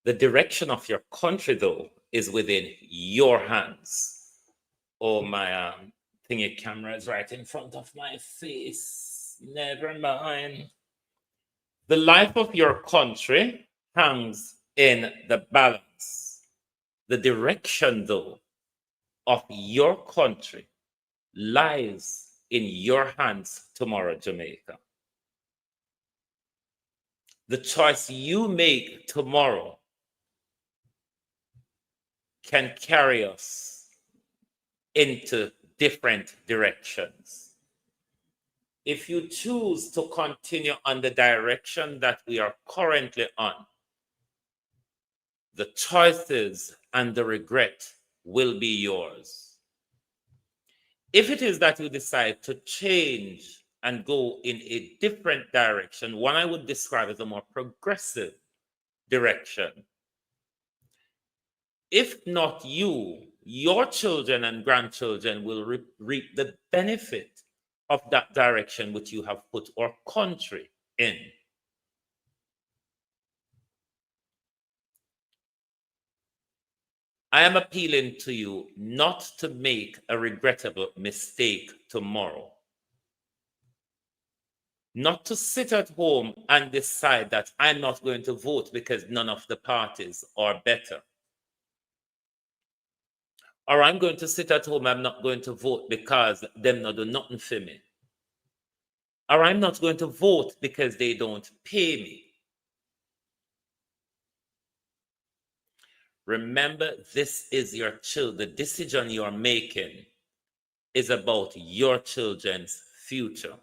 The direction of your country, though, is within your hands. Oh, my thingy camera is right in front of my face. Never mind. The life of your country hangs in the balance. The direction, though, of your country lies in your hands tomorrow, Jamaica. The choice you make tomorrow can carry us into different directions. If you choose to continue on the direction that we are currently on, the choices and the regret will be yours. If it is that you decide to change and go in a different direction, one I would describe as a more progressive direction, if not you, your children and grandchildren will reap the benefit of that direction which you have put our country in. I am appealing to you not to make a regrettable mistake tomorrow. Not to sit at home and decide that I'm not going to vote because none of the parties are better. Or I'm going to sit at home, I'm not going to vote because them not do nothing for me. Or I'm not going to vote because they don't pay me. Remember, this is your child. The decision you're making is about your children's future.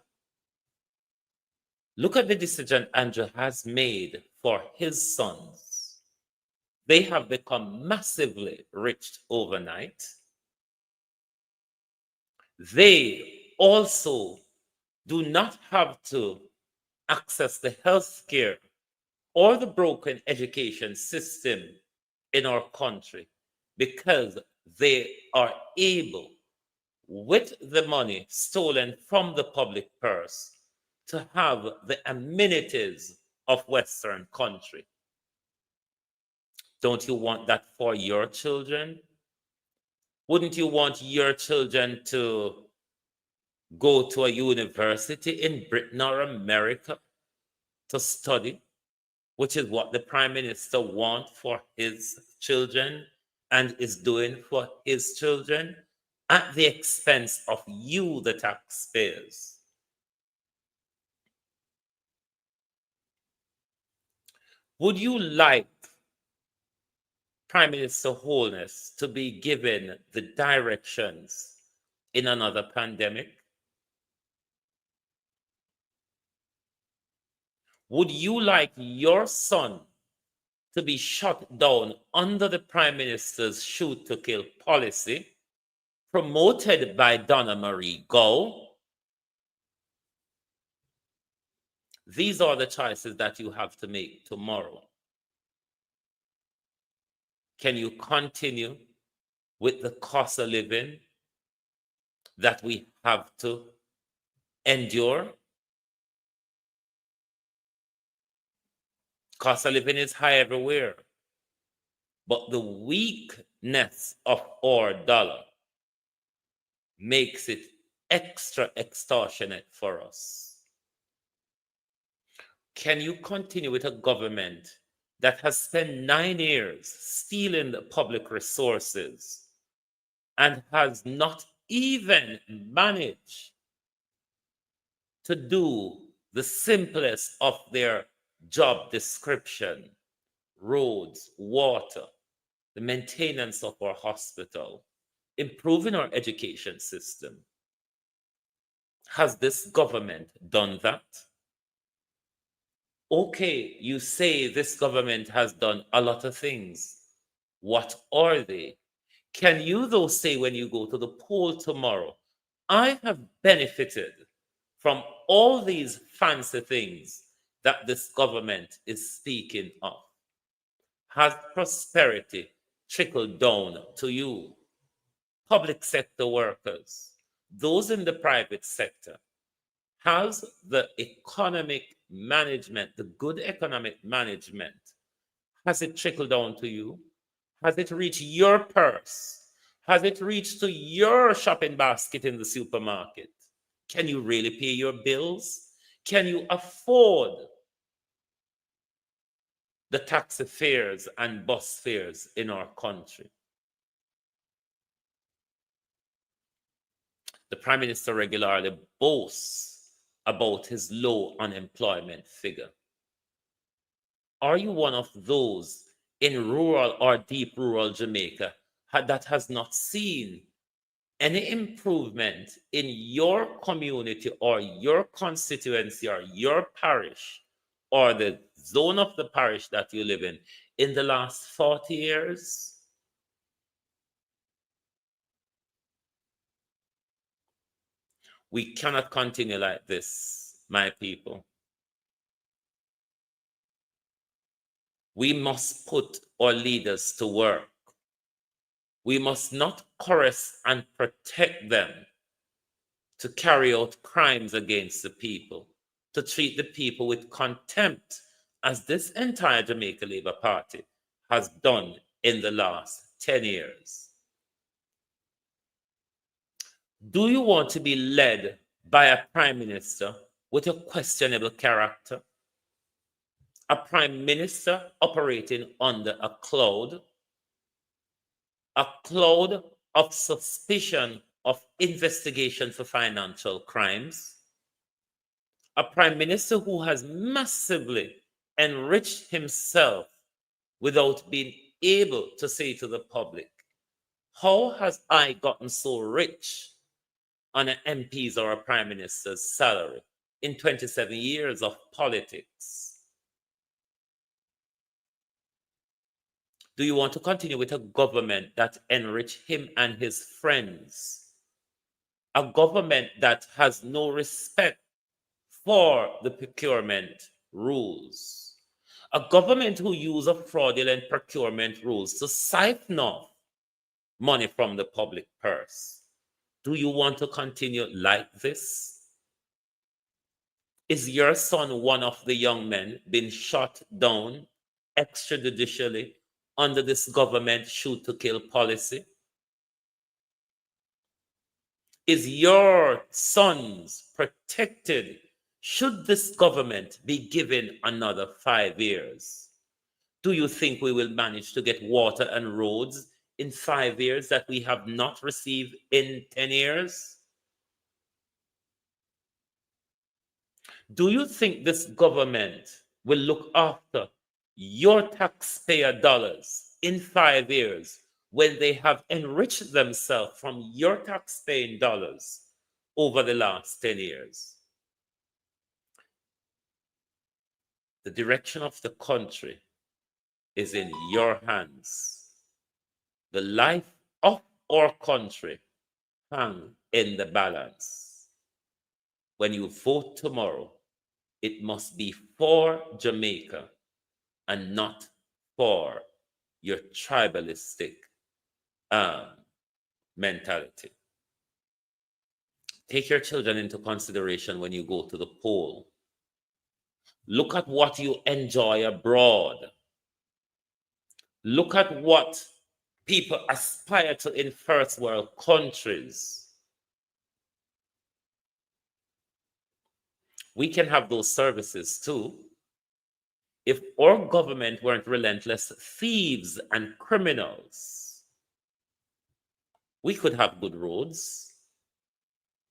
Look at the decision Andrew has made for his sons. They have become massively rich overnight. They also do not have to access the health care or the broken education system in our country because they are able, with the money stolen from the public purse, to have the amenities of Western country. Don't you want that for your children? Wouldn't you want your children to go to a university in Britain or America to study, which is what the Prime Minister wants for his children and is doing for his children at the expense of you, the taxpayers? Would you like Prime Minister Holness to be given the directions in another pandemic? Would you like your son to be shut down under the Prime Minister's shoot to kill policy promoted by Donna Gago? These are the choices that you have to make tomorrow. Can you continue with the cost of living that we have to endure? Cost of living is high everywhere, but the weakness of our dollar makes it extra extortionate for us. Can you continue with a government that has spent 9 years stealing the public resources and has not even managed to do the simplest of their job description: roads, water, the maintenance of our hospital, improving our education system? Has this government done that? Okay, you say this government has done a lot of things. What are they? Can you, though, say when you go to the poll tomorrow, I have benefited from all these fancy things that this government is speaking of? Has prosperity trickled down to you? Public sector workers, those in the private sector, has the economic management, the good economic management, has it trickled down to you? Has it reached your purse? Has it reached to your shopping basket in the supermarket? Can you really pay your bills? Can you afford the taxi fares and bus fares in our country? The Prime Minister regularly boasts about his low unemployment figure. Are you one of those in rural or deep rural Jamaica that has not seen any improvement in your community or your constituency or your parish or the zone of the parish that you live in the last 40 years? We cannot continue like this, my people. We must put our leaders to work. We must not coerce and protect them to carry out crimes against the people, to treat the people with contempt, as this entire Jamaica Labour Party has done in the last 10 years. Do you want to be led by a prime minister with a questionable character? A prime minister operating under a cloud of suspicion of investigation for financial crimes? A prime minister who has massively enriched himself without being able to say to the public, how has I gotten so rich on an MP's or a prime minister's salary in 27 years of politics? Do you want to continue with a government that enrich him and his friends? A government that has no respect for the procurement rules? A government who uses fraudulent procurement rules to siphon off money from the public purse? Do you want to continue like this? Is your son one of the young men being shot down extrajudicially under this government shoot-to-kill policy? Is your sons protected should this government be given another 5 years? Do you think we will manage to get water and roads in 5 years that we have not received in 10 years? Do you think this government will look after your taxpayer dollars in 5 years when they have enriched themselves from your taxpaying dollars over the last 10 years? The direction of the country is in your hands. The life of our country hangs in the balance. When you vote tomorrow, It must be for Jamaica and not for your tribalistic mentality. Take your children into consideration when you go to the poll. Look at what you enjoy abroad. Look at what people aspire to in first world countries. We can have those services too. If our government weren't relentless thieves and criminals, we could have good roads.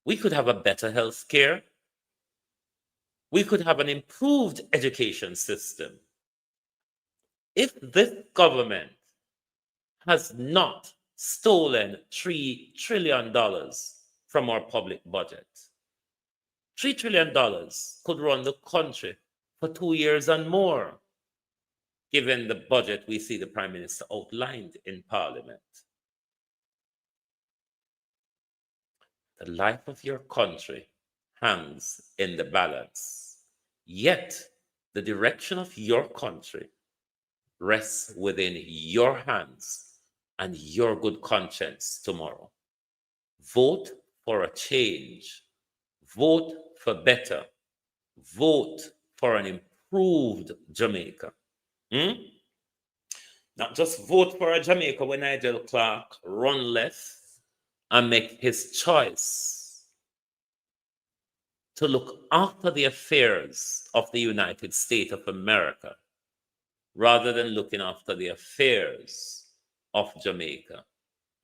We could have a better health care. We could have an improved education system. If this government has not stolen $3 trillion from our public budget, $3 trillion could run the country for 2 years and more, given the budget we see the Prime Minister outlined in Parliament. The life of your country hangs in the balance, yet the direction of your country rests within your hands and your good conscience tomorrow. Vote for a change. Vote for better. Vote for an improved Jamaica. Not just vote for a Jamaica when Nigel Clark run left and make his choice to look after the affairs of the United States of America rather than looking after the affairs of Jamaica.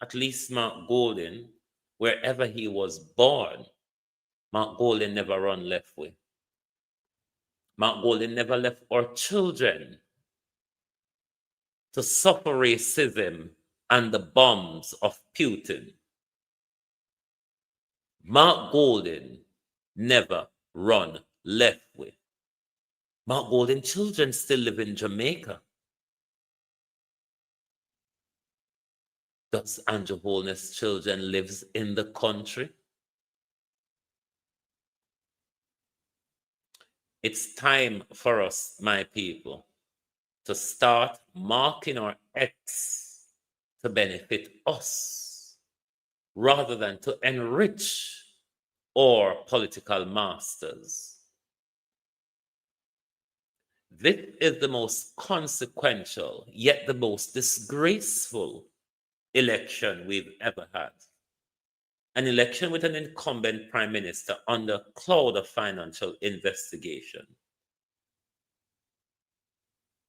At least Mark Golden, wherever he was born, Mark Golden never run left way. Mark Golden never left our children to suffer racism and the bombs of Putin. Mark Golden never run left way. Mark Golden children still live in Jamaica. Does Andrew Holness' children live in the country? It's time for us, my people, to start marking our X to benefit us rather than to enrich our political masters. This is the most consequential, yet the most disgraceful election we've ever had. An election with an incumbent prime minister under a cloud of financial investigation.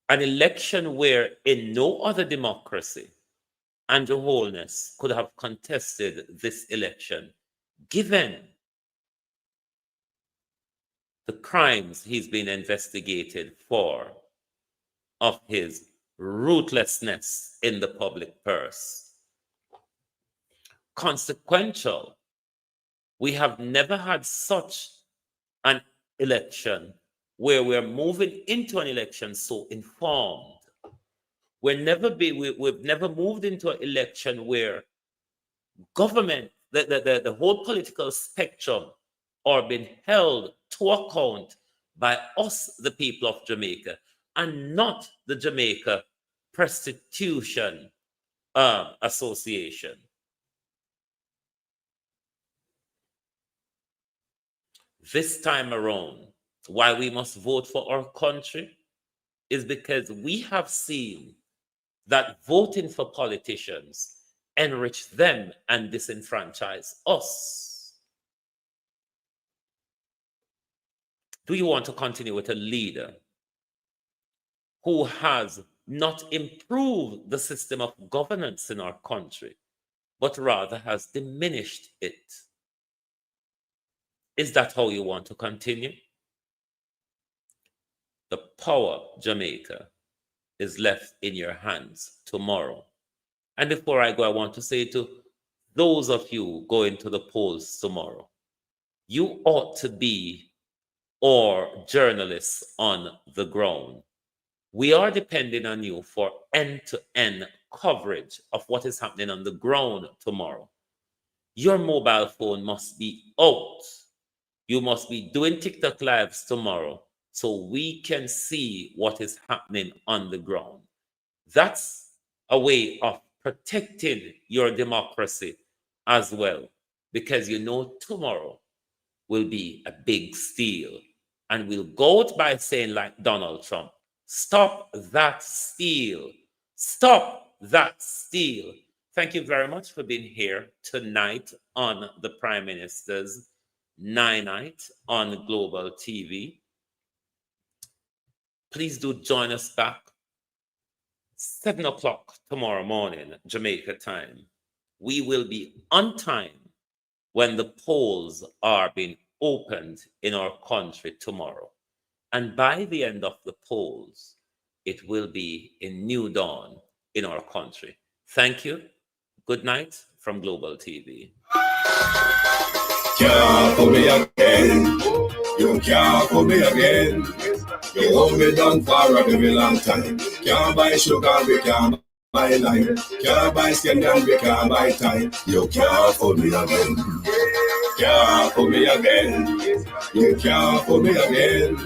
An election where in no other democracy Andrew Holness could have contested this election, given the crimes he's been investigated for of his ruthlessness in the public purse. Consequential, we have never had such an election where we're moving into an election so informed. We've never moved into an election where government, the whole political spectrum are being held to account by us, the people of Jamaica, and not the Jamaica Prostitution Association. This time around, why we must vote for our country is because we have seen that voting for politicians enrich them and disenfranchise us. Do you want to continue with a leader who has not improved the system of governance in our country, but rather has diminished it? Is that how you want to continue? The power, Jamaica, is left in your hands tomorrow. And before I go, I want to say to those of you going to the polls tomorrow, you ought to be our journalists on the ground. We are depending on you for end-to-end coverage of what is happening on the ground tomorrow. Your mobile phone must be out. You must be doing TikTok lives tomorrow so we can see what is happening on the ground. That's a way of protecting your democracy as well, because you know tomorrow will be a big steal. And we'll go out by saying, like Donald Trump, stop that steal. Stop that steal. Thank you very much for being here tonight on the Prime Minister's Night on Global TV. Please do join us back 7 o'clock tomorrow morning, Jamaica time. We will be on time when the polls are being opened in our country tomorrow. And by the end of the polls, it will be a new dawn in our country. Thank you. Good night from Global TV. Can't for me again. You can't for me again. You hold me down for a very long time. Can't buy sugar, we can't buy lime. Can't buy skin and we can't buy time. You can't for me again. Can't for me again. You can't for me again.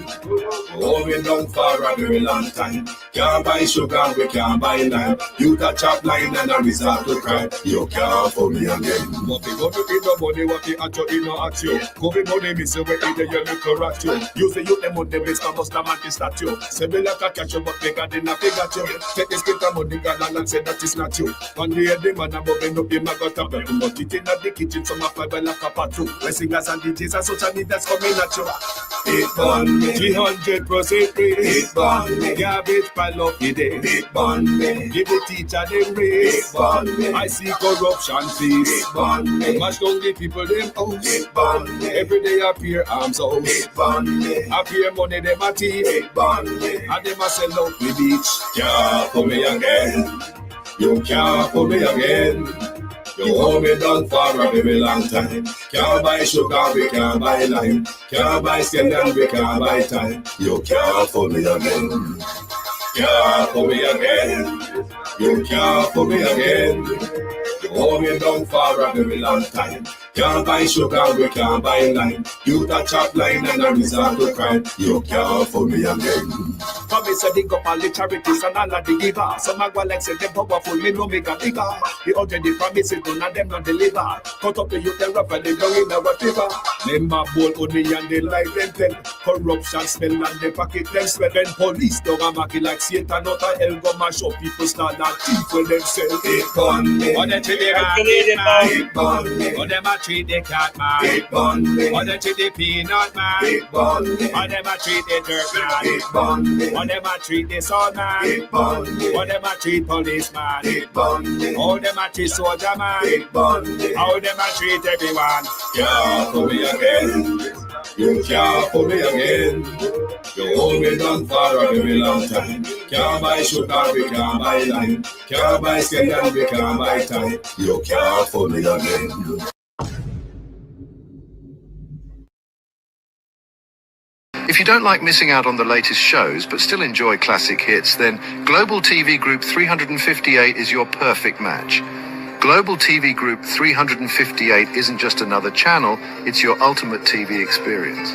Hold me down for a very long time. Can't buy sugar, we can't buy lime. You touch up line and I resort to crime. You can't for me again. What you gonna be no money, what you at you, you know at you. Go be money, miss away either you look or at you. Use the youth, them on the base, must have man statue. Say me like a catch you, but they got enough, they got you. Take this bit of money, God, and say that is not you. One day the man above and up, him I got a bed. But it in the kitchen, some of my like a part two. My singers and DJs and social media's coming at you. It on me, 300% free. It on me, garbage pile up the day. It on me, give the teacher them raise. It on me, I see corruption please. It on me, mash down the people them house. It on me, every day appear arms out. It on me, appear money them a thief. It on me, and them a sell out the beach. Can't for me again. You can't for me again. You hold me down for a very long time. Can't buy sugar, we can't buy lime. Can't buy skin and we can't buy time. You can't for me again. Can't for me again. You can't for me again. You hold me down for a very long time. Can't buy sugar, we can't buy lime. You touch up line and I resort to crime. You can't for me again. For me say dig up all the charities and all of the giver. Some a go like say them powerful, me know me got bigger. The already promises none of them not deliver. Cut up the youth and rap and they go in a whatever. Them a bowl only and they like them tell. Corruption smell and they pocket them smell. Then police dog a market like Satan out of hell go mash up people start that thief for themselves. It on me. On the tree it on me. On them a treat the cat man. It on me. On the tree the peanut man. It on me. On them a treat the dirt man. It on me. On them a treat the sun man. It on me. On them a treat policeman. It on me. How them a treat soldier man. It on me. How them a treat everyone. Can't for me again. You can't for me again. You hold me down for a very long time. Can't buy sugar, we can't buy lime. Can't buy skin and we can't buy time. You can't for me again. If you don't like missing out on the latest shows but still enjoy classic hits, then Global TV Group 358 is your perfect match. Global TV Group 358 isn't just another channel, it's your ultimate TV experience.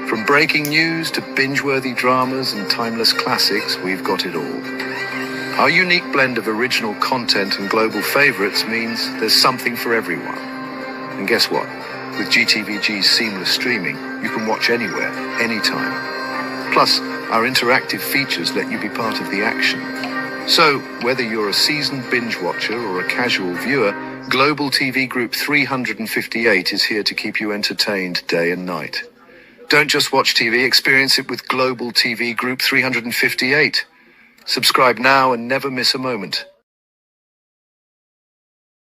From breaking news to binge-worthy dramas and timeless classics, we've got it all. Our unique blend of original content and global favorites means there's something for everyone. And guess what? With GTVG's seamless streaming, you can watch anywhere, anytime. Plus, our interactive features let you be part of the action. So, whether you're a seasoned binge watcher or a casual viewer, Global TV Group 358 is here to keep you entertained day and night. Don't just watch TV, experience it with Global TV Group 358. Subscribe now and never miss a moment.